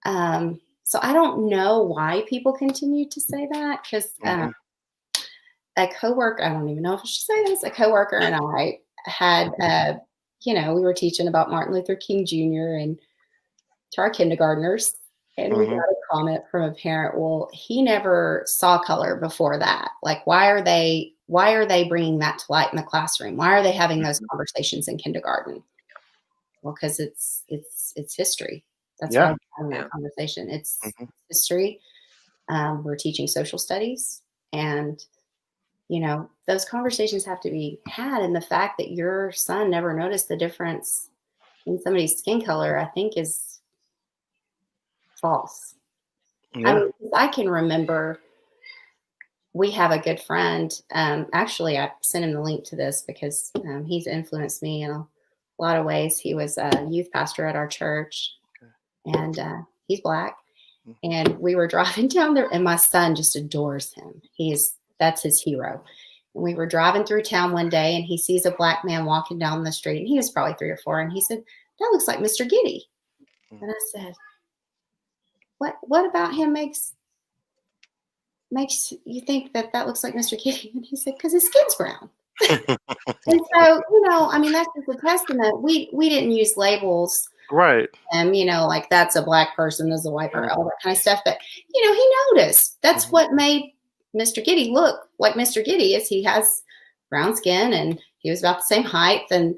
I don't know why people continue to say that, because a coworker, I don't even know if I should say this, a coworker and I had, we were teaching about Martin Luther King Jr. and to our kindergartners, and we got a comment from a parent, well, he never saw color before that. Like, why are they bringing that to light in the classroom? Why are they having those conversations in kindergarten? Well, because it's history. That's why we're having that conversation. It's history. We're teaching social studies, and those conversations have to be had. And the fact that your son never noticed the difference in somebody's skin color, I think, is false. Yeah. I can remember, we have a good friend. Actually, I sent him the link to this because he's influenced me in a lot of ways. He was a youth pastor at our church, and he's Black. And we were driving down there, and my son just adores him. That's his hero. And we were driving through town one day, and he sees a Black man walking down the street, and he was probably 3 or 4, and he said, "That looks like Mr. Giddy." And I said, "What about him makes you think that looks like Mr. Giddy?" And he said, "Because his skin's brown." And so, that's just a testament. We didn't use labels. Right. And, like, that's a Black person, this is a white person, all that kind of stuff. But, he noticed. That's what made Mr. Giddy look like Mr. Giddy, is he has brown skin, and he was about the same height. And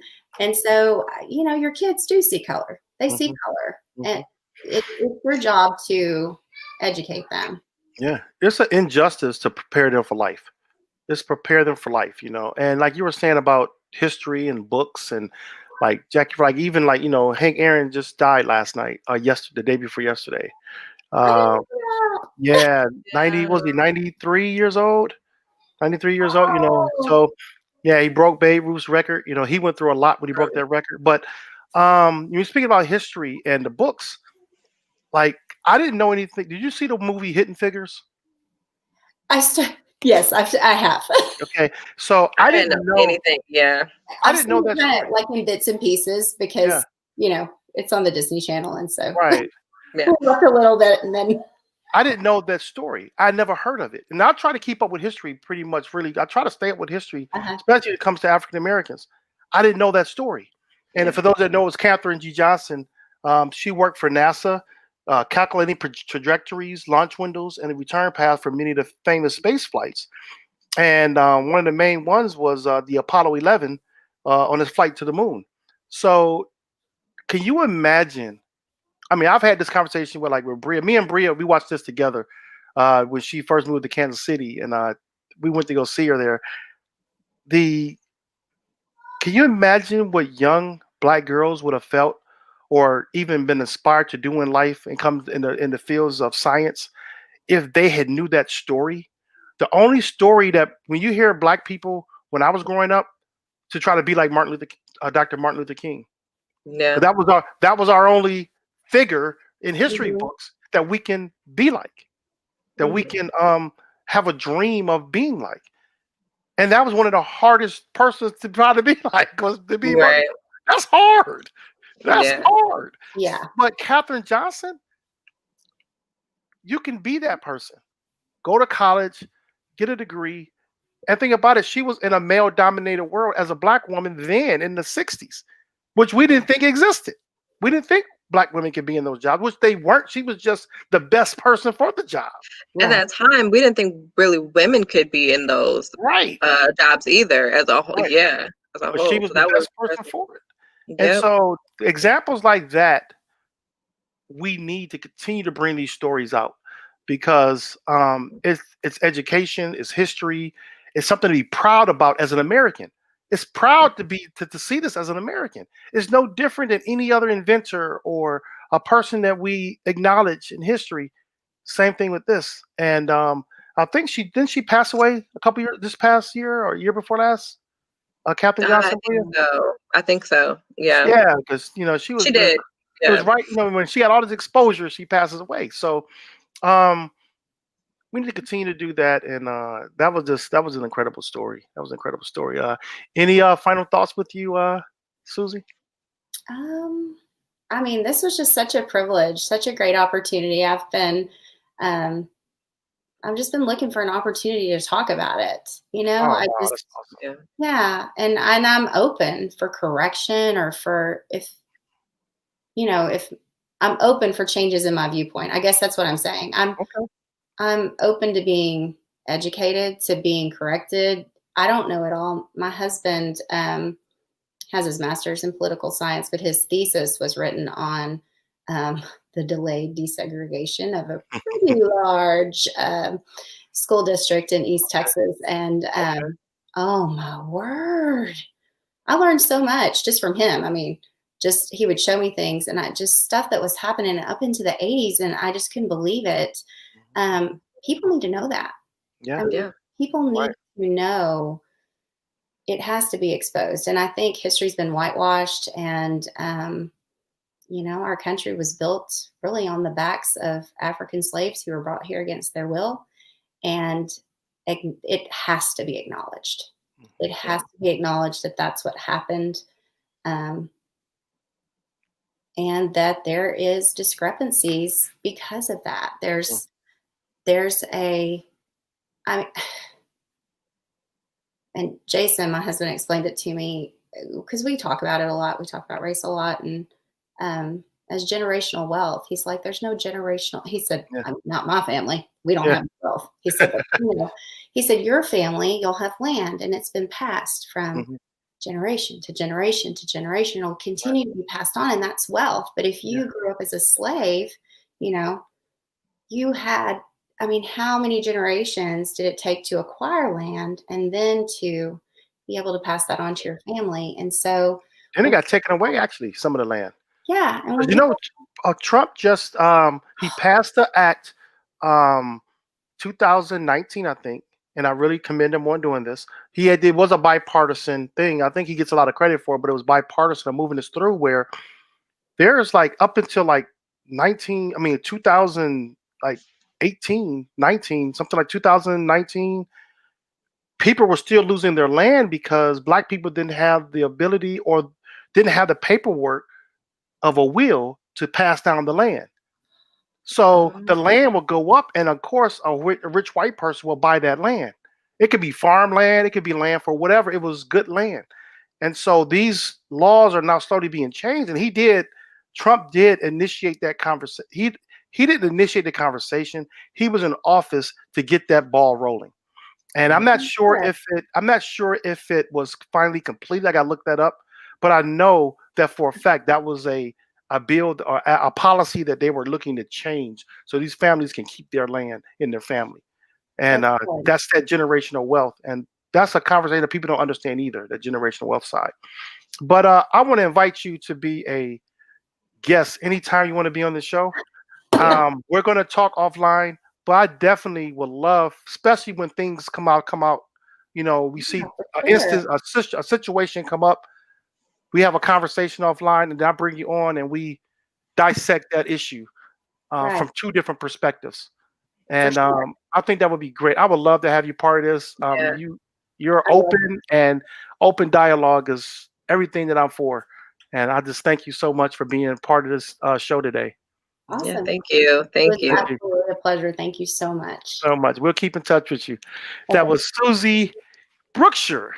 so, your kids do see color. They see color. And it's your job to educate them. Yeah. It's an injustice to prepare them for life. It's prepare them for life, And like you were saying about history and books, and like Jackie, like even like, Hank Aaron just died last night, the day before yesterday. Yeah, 90, was he 93 years old? 93 years old, So yeah, he broke Babe Ruth's record. He went through a lot when he broke that record. But you're speaking about history and the books, like, I didn't know anything. Did you see the movie Hidden Figures? Yes, I have. Okay, so I didn't know anything. Yeah, I didn't know that story. Like in bits and pieces, because it's on the Disney Channel, and so right. Yeah. we looked a little bit, and then I didn't know that story. I never heard of it, and I try to keep up with history pretty much. Really, I try to stay up with history, especially when it comes to African Americans. I didn't know that story, and for those that know, it's Katherine G. Johnson. She worked for NASA, calculating trajectories, launch windows, and the return path for many of the famous space flights. And one of the main ones was the Apollo 11 on its flight to the moon. So can you imagine? I mean, I've had this conversation with Bria. Me and Bria, we watched this together when she first moved to Kansas City, and we went to go see her there. Can you imagine what young Black girls would have felt, or even been inspired to do in life and come in the fields of science, if they had knew that story? The only story that, when you hear Black people, when I was growing up, to try to be like Dr. Martin Luther King, that was our only figure in history books that we can be like, that we can have a dream of being like. And that was one of the hardest persons to try to be like, was to be right. That's hard. That's hard. Yeah. But Katherine Johnson, you can be that person. Go to college, get a degree, and think about it. She was in a male-dominated world as a Black woman then in the 60s, which we didn't think existed. We didn't think black women can be in those jobs, which they weren't. She was just the best person for the job. At that time, we didn't think really women could be in those Right. jobs either as a whole. Right. Yeah, as a But whole. she was So the that was best person for it. And Yep. so examples like that, we need to continue to bring these stories out because it's education, it's history, it's something to be proud about as an American. It's proud to be to see this as an American. It's no different than any other inventor or a person that we acknowledge in history. Same thing with this. And I think she pass away a couple years this past year or year before last. Captain Johnson. I think so. Yeah. Yeah, because she was She did. it was Yeah. right, when she had all this exposure, she passes away. So we need to continue to do that. And that was an incredible story. That was an incredible story. Any final thoughts with you, Susie? I mean, this was just such a privilege, such a great opportunity. I've just been looking for an opportunity to talk about it. Oh, wow, that's awesome. Yeah. And I'm open for correction or for if I'm open for changes in my viewpoint. I guess that's what I'm saying. I'm open to being educated, to being corrected. I don't know it all. My husband has his master's in political science, but his thesis was written on the delayed desegregation of a pretty large school district in East Texas. And oh my word, I learned so much just from him. I mean, just he would show me things and just stuff that was happening up into the 80s, and I just couldn't believe it. People need to know that. Yeah. I mean, people need to know it has to be exposed. And I think history's been whitewashed, and our country was built really on the backs of African slaves who were brought here against their will, and it has to be acknowledged. It has to be acknowledged that that's what happened. And that there is discrepancies because of that. And Jason, my husband, explained it to me because we talk about it a lot. We talk about race a lot, and as generational wealth, he's like, there's no generational. He said, not my family. We don't have wealth. He said, he said, your family, you'll have land, and it's been passed from generation to generation to generation. It'll continue to be passed on, and that's wealth. But if you grew up as a slave, you had, how many generations did it take to acquire land and then to be able to pass that on to your family? And so then it got taken away, actually, some of the land. Yeah. And Trump just he passed the act 2019, I think, and I really commend him on doing this. It was a bipartisan thing. I think he gets a lot of credit for it, but it was bipartisan of moving this through, where there's up until 2018, 19, something like 2019, people were still losing their land because black people didn't have the ability or didn't have the paperwork of a will to pass down the land. So the land will go up, and of course, a rich white person will buy that land. It could be farmland, it could be land for whatever. It was good land. And so these laws are now slowly being changed. And Trump did initiate that conversation. He didn't initiate the conversation. He was in office to get that ball rolling. And I'm not sure if it was finally completed. I got to look that up. But I know that for a fact that was a bill or a policy that they were looking to change, so these families can keep their land in their family. And that's that generational wealth. And that's a conversation that people don't understand either, the generational wealth side. But I want to invite you to be a guest anytime you want to be on the show. We're going to talk offline, but I definitely would love, especially when things come out, we see a situation come up. We have a conversation offline, and I bring you on, and we dissect that issue from two different perspectives. And I think that would be great. I would love to have you part of this. You're open, and open dialogue is everything that I'm for. And I just thank you so much for being part of this show today. Awesome. Yeah, thank you. Thank you. Absolutely a pleasure. Thank you so much. So much. We'll keep in touch with you. That was Susie Brookshire,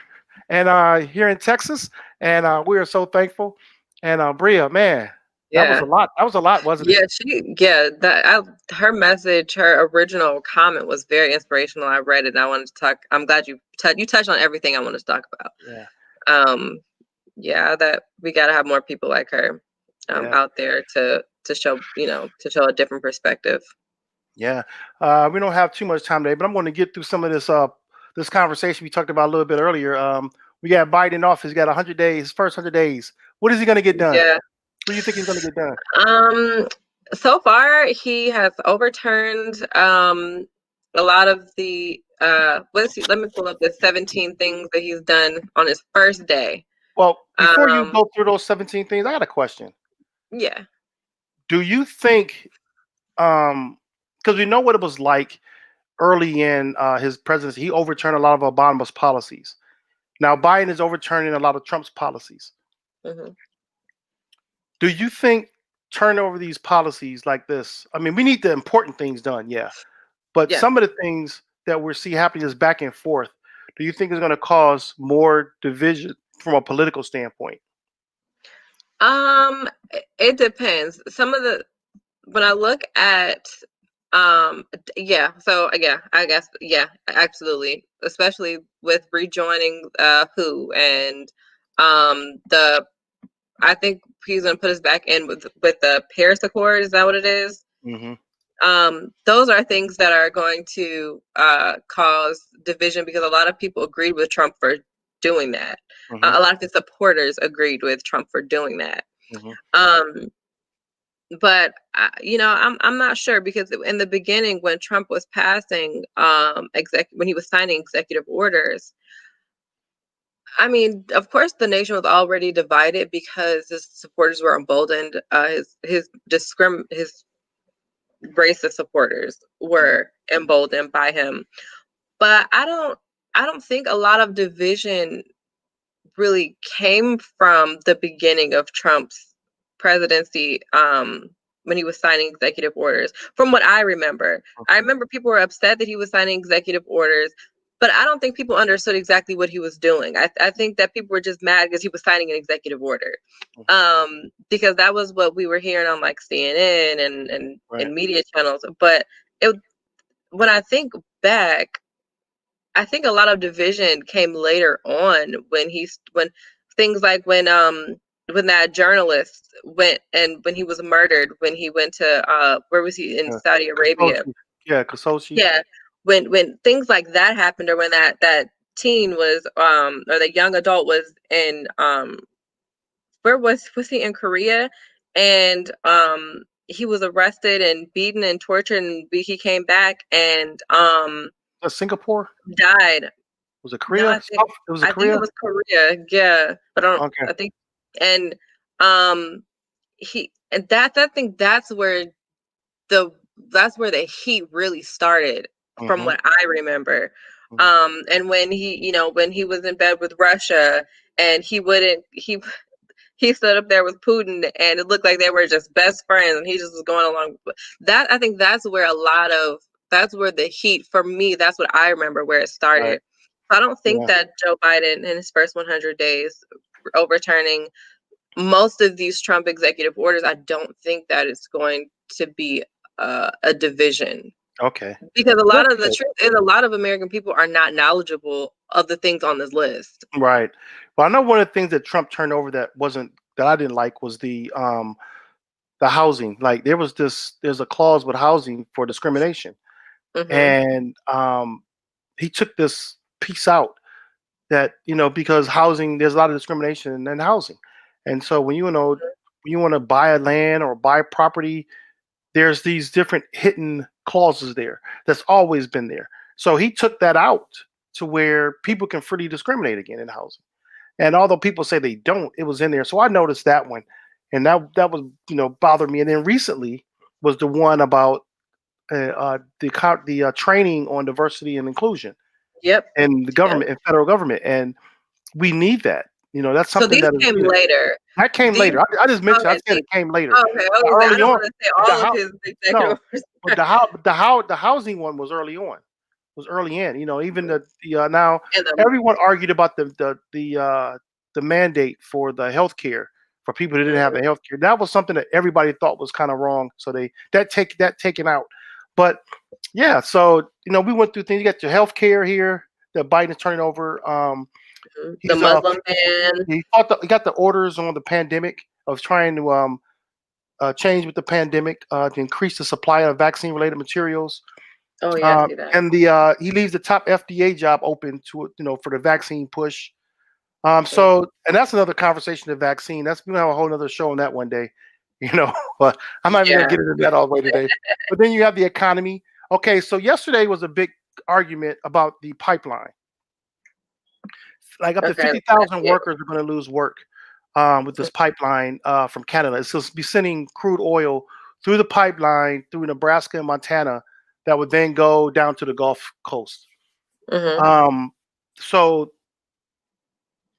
and here in Texas, and we are so thankful. And Bria, man, That was Yeah. a lot. That was a lot, wasn't it? Her message, her original comment was very inspirational. I read it and I wanted to talk. I'm glad you touched on everything I wanted to talk about. Yeah. Yeah, that we got to have more people like her Yeah. out there to show, to show a different perspective. Yeah. We don't have too much time today, but I'm going to get through some of this conversation we talked about a little bit earlier. We got Biden in office. He got 100 days, his first 100 days. What is he going to get done? Yeah. What do you think he's going to get done? So far he has overturned a lot of the let me pull up the 17 things that he's done on his first day. Well, before you Um, go through those 17 things, I got a question. yeah. Do you think, because we know what it was like early in his presidency, he overturned a lot of Obama's policies. Now Biden is overturning a lot of Trump's policies. hmm Do you think turn over these policies like this? I mean, we need the important things done, yeah. But Yeah. some of the things that we're seeing happening is back and forth. Do you think is going to cause more division from a political standpoint? It depends. When I look at I guess absolutely, especially with rejoining WHO and the I think he's gonna put us back in with the Paris Accord. Is that what it is? Mm-hmm. Those are things that are going to cause division because a lot of people agreed with Trump for doing that. Mm-hmm. A lot of his supporters agreed with Trump for doing that. Mm-hmm. But I'm not sure because in the beginning when Trump was passing when he was signing executive orders, I mean, of course, the nation was already divided because his supporters were emboldened. His racist supporters were emboldened by him. But I don't think a lot of division really came from the beginning of Trump's presidency when he was signing executive orders. From what I remember, I remember people were upset that he was signing executive orders, but I don't think people understood exactly what he was doing. I think that people were just mad because he was signing an executive order. Because that was what we were hearing on like CNN and media channels. But when I think back, I think a lot of division came later on when things like when that journalist went and when he was murdered, when he went to where was he in Saudi Arabia? Khashoggi. Yeah. When things like that happened, or when that teen was or the young adult was in where was he in Korea, and he was arrested and beaten and tortured, and he came back and Singapore? died. Was it Korea? No, I think it was Korea. Yeah, but Okay. I think, and I think that's where the heat really started, from Mm-hmm. what I remember. And when he was in bed with Russia, and he stood up there with Putin, and it looked like they were just best friends, and he just was going along with that. I think that's where the heat, for me, that's what I remember where it started. Right. I don't think Yeah. that Joe Biden in his first 100 days overturning most of these Trump executive orders, I don't think that it's going to be a division. Okay. Because a lot of the truth is a lot of American people are not knowledgeable of the things on this list. Right. Well, I know one of the things that Trump turned over that I didn't like was the housing. Like there's a clause with housing for discrimination. Mhm. And he took this piece out that, because housing, there's a lot of discrimination in housing. And so when you want to buy a land or buy property, there's these different hidden clauses there that's always been there. So he took that out to where people can freely discriminate again in housing. And although people say they don't, it was in there. So I noticed that one, and that was bothered me. And then recently was the one about the training on diversity and inclusion. Yep. And the government and federal government, and we need that. That's So something these came later. That came later. I just mentioned. I said it came later. Okay, I don't want to say all of his executive orders. But the housing one was early on. Was early in. Even the now everyone argued about the mandate for the healthcare for people who didn't have the health care. That was something that everybody thought was kind of wrong. So that taken out. But yeah, so we went through things. You got your health care here that Biden is turning over. The Muslim ban. He got the orders on the pandemic of trying to change with the pandemic to increase the supply of vaccine-related materials. Oh yeah, I see that. And he leaves the top FDA job open to for the vaccine push. So, and that's another conversation. The vaccine. That's gonna have a whole other show on that one day. But I'm not even gonna get into that all the way today. But then you have the economy. Okay, so yesterday was a big argument about the pipeline. Like up to 50,000 workers are going to lose work with this pipeline from Canada. It's supposed to be sending crude oil through the pipeline through Nebraska and Montana that would then go down to the Gulf Coast. So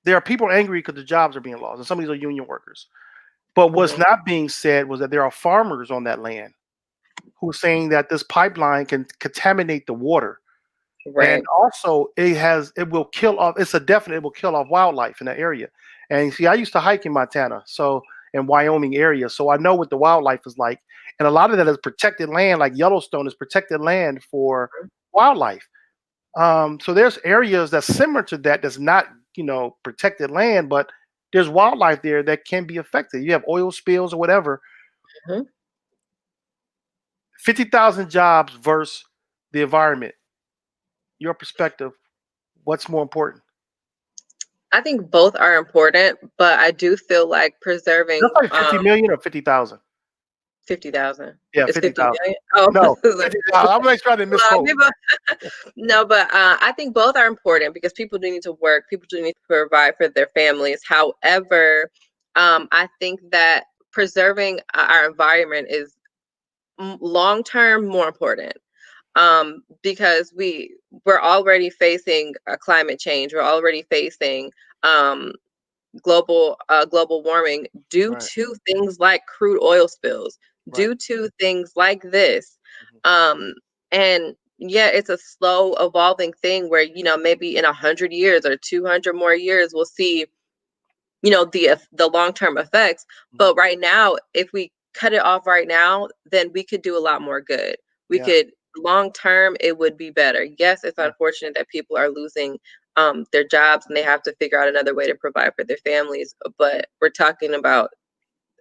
there are people angry because the jobs are being lost, and some of these are union workers. But what's not being said was that there are farmers on that land who are saying that this pipeline can contaminate the water. Right. And also it will kill off, it will kill off wildlife in that area. And see, I used to hike in Montana, in Wyoming area. So I know what the wildlife is like. And a lot of that is protected land, like Yellowstone is protected land for wildlife. So there's areas that's similar to that that's not, protected land, but there's wildlife there that can be affected. You have oil spills or whatever. 50,000 jobs versus the environment. Your perspective, what's more important? I think both are important, but I do feel like preserving. That's like 50 million or 50,000? 50,000. Yeah, it's 50,000. Oh, no, 50,000. I'm like trying to misquote. No, but I think both are important because people do need to work. People do need to provide for their families. However, I think that preserving our environment is long-term more important. Because we're already facing climate change. We're already facing global warming due to things like crude oil spills, due to things like this. And yeah, it's a slow evolving thing where, maybe in 100 years or 200 more years, we'll see, the long-term effects. But right now, if we cut it off right now, then we could do a lot more good. We could, long term, it would be better. Yes, it's unfortunate that people are losing their jobs and they have to figure out another way to provide for their families. But we're talking about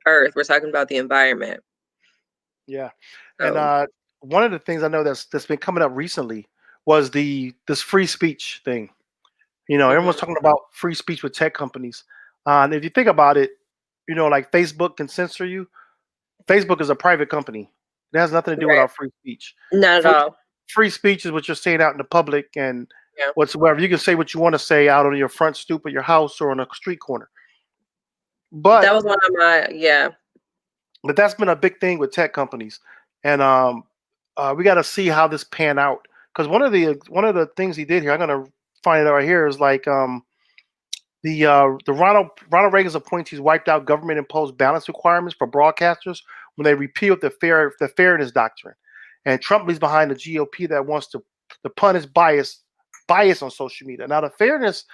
Earth. We're talking about the environment. Yeah, and one of the things I know that's been coming up recently was this free speech thing. Everyone's talking about free speech with tech companies. And if you think about it, like Facebook can censor you. Facebook is a private company. It has nothing to do with our free speech. Not at all. Free speech is what you're saying out in the public and whatsoever. You can say what you want to say out on your front stoop of your house or on a street corner. But that was one of my But that's been a big thing with tech companies, and we got to see how this pan out. Because one of the things he did here, I'm gonna find it right here, is like the Ronald Reagan's appointees wiped out government-imposed balance requirements for broadcasters when they repealed the fairness doctrine, and Trump leads behind the GOP that wants to punish bias on social media. Now, the fairness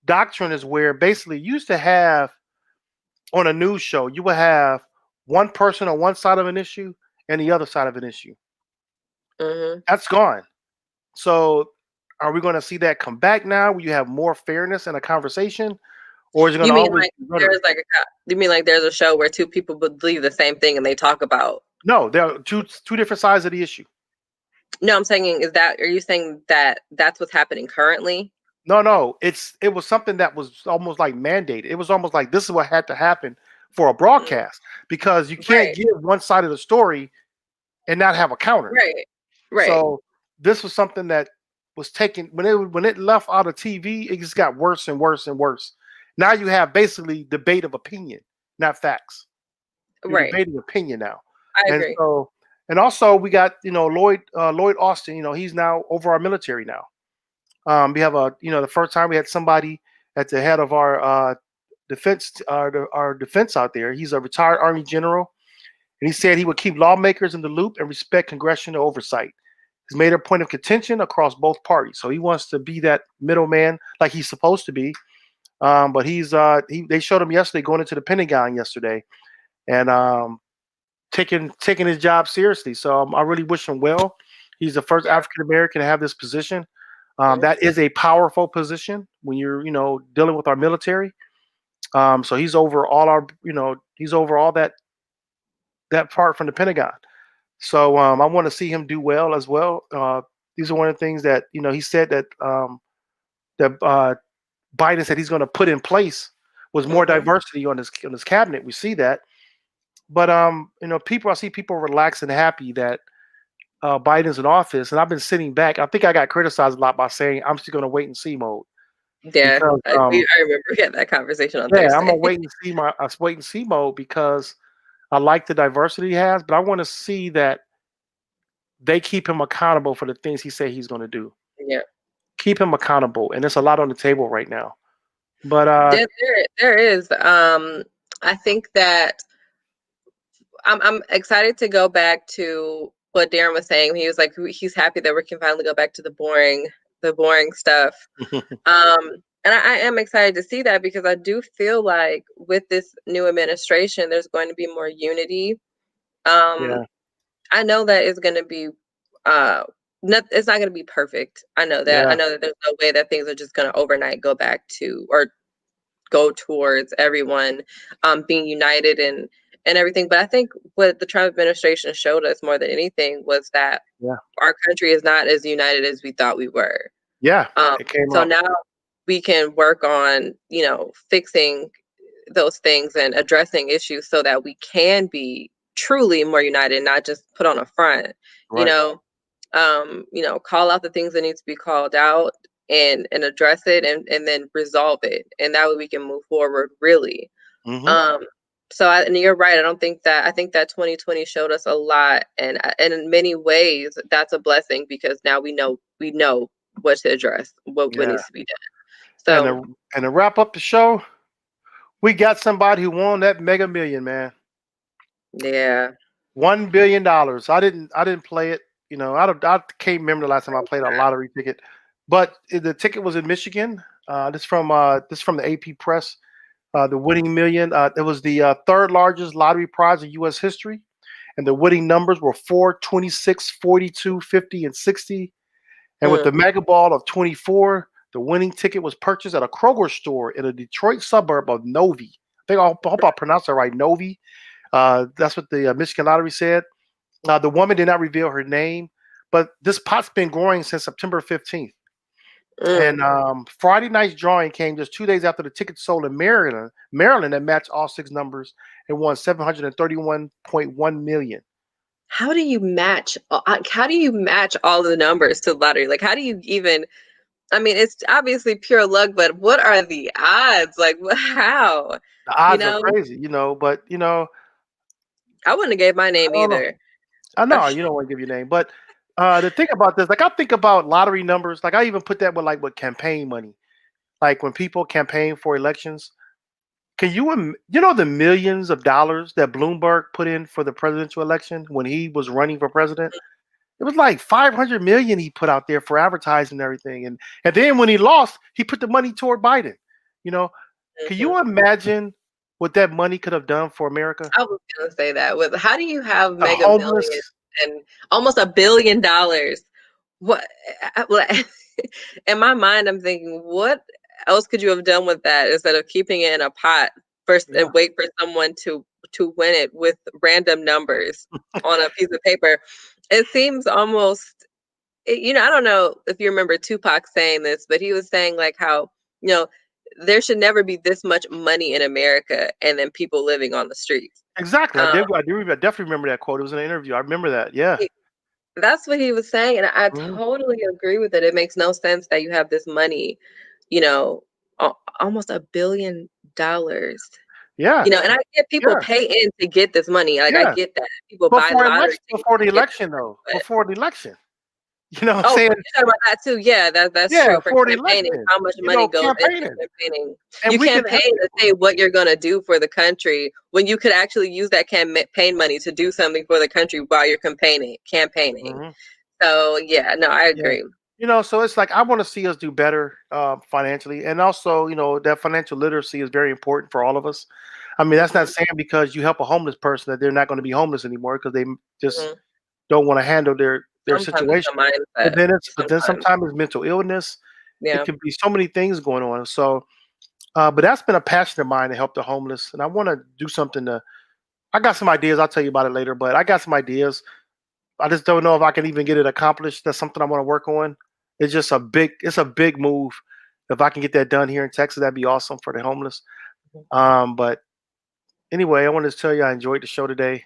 doctrine is where basically you used to have on a news show, you would have one person on one side of an issue and the other side of an issue. That's gone. So are we going to see that come back now where you have more fairness in a conversation? Or is it going to always you mean like there's a show where two people believe the same thing and they talk about? No, there are two different sides of the issue. No, I'm saying are you saying that that's what's happening currently? No, it was something that was almost like mandated. It was almost like this is what had to happen for a broadcast because you can't give one side of the story and not have a counter. Right. So this was something that was taken when it left out of TV, it just got worse and worse and worse. Now you have basically debate of opinion, not facts. You're debating opinion now. I agree. And also we got Lloyd Austin. He's now over our military now. We have the first time we had somebody at the head of our defense out there. He's a retired Army general, and he said he would keep lawmakers in the loop and respect congressional oversight. He's made a point of contention across both parties, so he wants to be that middleman like he's supposed to be. But they showed him yesterday going into the Pentagon yesterday, and taking his job seriously. So I really wish him well. He's the first African American to have this position. That is a powerful position when you're dealing with our military. So he's over all our he's over all that part from the Pentagon. So I want to see him do well as well. These are one of the things that he said that Biden said he's going to put in place was more diversity on his cabinet. We see that, but I see people relaxed and happy that Biden's in office, and I've been sitting back. I think I got criticized a lot by saying I'm still going to wait and see mode. Yeah, Because, I remember we had that conversation on Thursday. I'm gonna wait and see mode because I like the diversity he has, but I want to see that they keep him accountable for the things he said he's going to do. Yeah, Keep him accountable, and there's a lot on the table right now. But there is. I think that I'm excited to go back to what Darren was saying. He was like, he's happy that we can finally go back to the boring stuff. And I am excited to see that because I do feel like with this new administration, there's going to be more unity. yeah. I know that it's going to be, it's not going to be perfect. I know that. Yeah. I know that there's no way that things are just going to overnight go back to or go towards everyone being united and everything. But I think what the Trump administration showed us more than anything was that our country is not as united as we thought we were. Yeah. It came so up. now we can work on, fixing those things and addressing issues so that we can be truly more united, not just put on a front. Right. Call out the things that need to be called out and address it and then resolve it, and that way we can move forward really. And you're right. I think that 2020 showed us a lot, and in many ways that's a blessing because now we know what to address, what needs to be done. So and to wrap up the show, we got somebody who won that Mega Million, man. Yeah. $1 billion. I didn't play it. I can't remember the last time I played a lottery ticket, but the ticket was in Michigan. This from the AP Press. The winning million. It was the third largest lottery prize in U.S. history, and the winning numbers were 4, 26, 42, 50, and 60. And with the Mega Ball of 24, the winning ticket was purchased at a Kroger store in a Detroit suburb of Novi. I hope I pronounced that right, Novi. That's what the Michigan Lottery said. The woman did not reveal her name, but this pot's been growing since September 15th. And Friday night's drawing came just 2 days after the ticket sold in Maryland that matched all 6 numbers and won $731.1 million. How do you match all of the numbers to the lottery? Like, how do you even? I mean, it's obviously pure luck, but what are the odds? Like, how? The odds are crazy, but I wouldn't have gave my name either. I know you don't want to give your name, but the thing about this, like I think about lottery numbers, like I even put that with campaign money, like when people campaign for elections. Can you the millions of dollars that Bloomberg put in for the presidential election when he was running for president? It was like 500 million he put out there for advertising and everything, and then when he lost, he put the money toward Biden. Can you imagine what that money could have done for America? I was gonna say that. How do you have Mega Millions and almost $1 billion? What? In my mind, I'm thinking, what else could you have done with that instead of keeping it in a pot first and wait for someone to win it with random numbers on a piece of paper? It seems almost, I don't know if you remember Tupac saying this, but he was saying like how, there should never be this much money in America and then people living on the streets. Exactly. I definitely remember that quote. It was in an interview. I remember that. Yeah. That's what he was saying. And I totally agree with it. It makes no sense that you have this money, almost $1 billion. Yeah. And I get people pay in to get this money. Like I get that. People buy lottery before the election though. Before the election. You know what I'm saying? You're talking about that too. Yeah, that's true. For campaigning, how much money goes into campaigning. And you campaign to say what you're going to do for the country when you could actually use that campaign money to do something for the country while you're campaigning. So, yeah, no, I agree. So it's like I want to see us do better financially, and also, that financial literacy is very important for all of us. I mean, that's not saying because you help a homeless person that they're not going to be homeless anymore because they just Mhm. don't want to handle their Sometimes it's situation. a mindset. But then Sometimes, sometimes it's mental illness. It yeah. can be so many things going on. So, but that's been a passion of mine to help the homeless, and I want to do something to. I got some ideas. I'll tell you about it later, but I got some ideas. I just don't know if I can even get it accomplished. That's something I want to work on. It's a big move. If I can get that done here in Texas, that'd be awesome for the homeless. But anyway, I wanted to tell you I enjoyed the show today.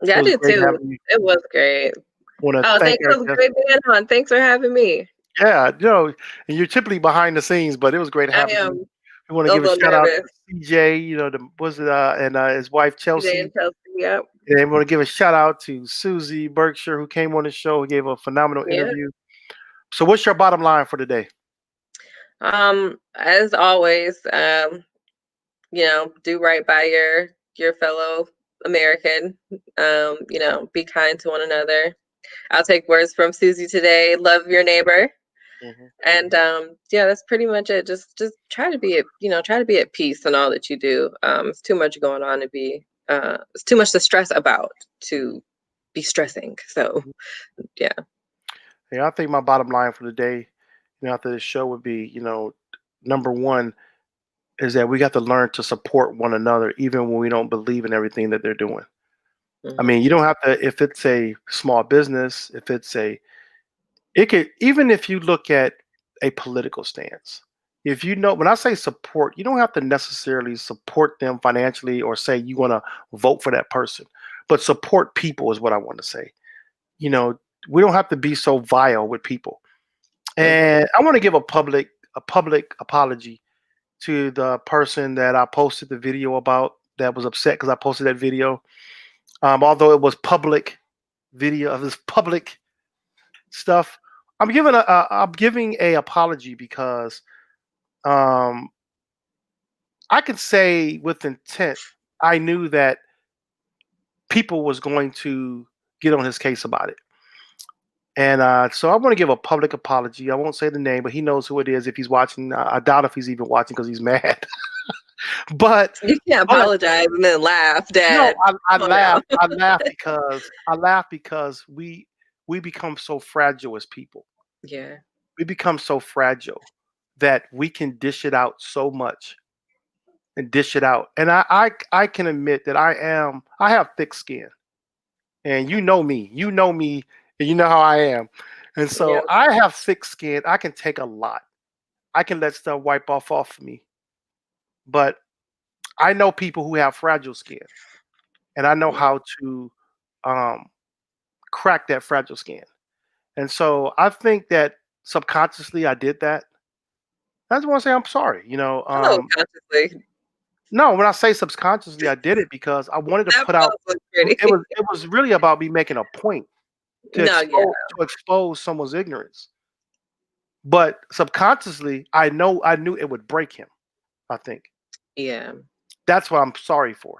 Yeah, It I was did great too. having you. It was great. Want to Oh, thank thanks. our It was guests. great being on. Thanks for having me. Yeah, and you're typically behind the scenes, but it was great I having you. am We want to a give a little shout out nervous. to CJ, and his wife Today in Chelsea. Chelsea. Yep. And we want to give a shout out to Susie Berkshire, who came on the show, who gave a phenomenal Yep. interview. So, what's your bottom line for today? As always, do right by your fellow American. Be kind to one another. I'll take words from Susie today. Love your neighbor. And yeah, that's pretty much it. Just try to be at peace in all that you do. It's too much going on to be it's too much to stress about to be stressing. So yeah. Yeah, I think my bottom line for the day, after this show would be, number one is that we got to learn to support one another, even when we don't believe in everything that they're doing. I mean, you don't have to, if it's a small business, it could, even if you look at a political stance, when I say support, you don't have to necessarily support them financially or say you want to vote for that person, but support people is what I want to say. You know, we don't have to be so vile with people. And I want to give a public apology to the person that I posted the video about that was upset because I posted that video. Although it was public video of this public stuff, I'm giving a apology because I can say with intent I knew that people was going to get on his case about it. And so I want to give a public apology. I won't say the name, but he knows who it is if he's watching. I doubt if he's even watching because he's mad. but You can't apologize and then laugh, no, Dad. I Come on laugh. now. I laugh because we become so fragile as people. Yeah. We become so fragile that we can dish it out so much and dish it out. And I can admit that I have thick skin. And you know me, and you know how I am. And Yeah. so I have thick skin. I can take a lot. I can let stuff wipe off of me. But I know people who have fragile skin, and I know how to um, crack that fragile skin. And so I think that subconsciously I did that. I just want to say I'm sorry. Oh, consciously. No, when I say subconsciously, I did it because I wanted to That put out. pose was pretty. It was really about me making a point to No, yeah. expose someone's ignorance. But subconsciously, I knew it would break him. I think Yeah. that's what I'm sorry for.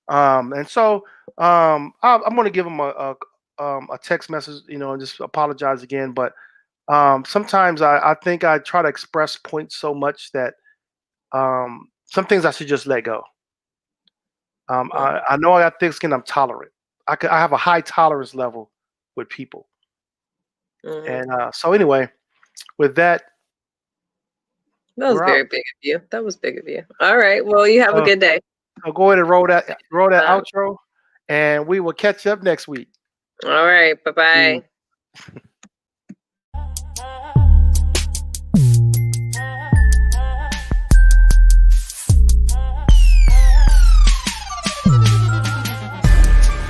And so I'm going to give him a text message, and just apologize again. But sometimes I think I try to express points so much that some things I should just let go. I know I got thick skin. I'm tolerant. I have a high tolerance level with people. And so anyway, with that, That was we're out. very big of you. That was big of you. All right. Well, you have a good day. So go ahead and roll that outro, and we will catch up next week. All right. Bye-bye.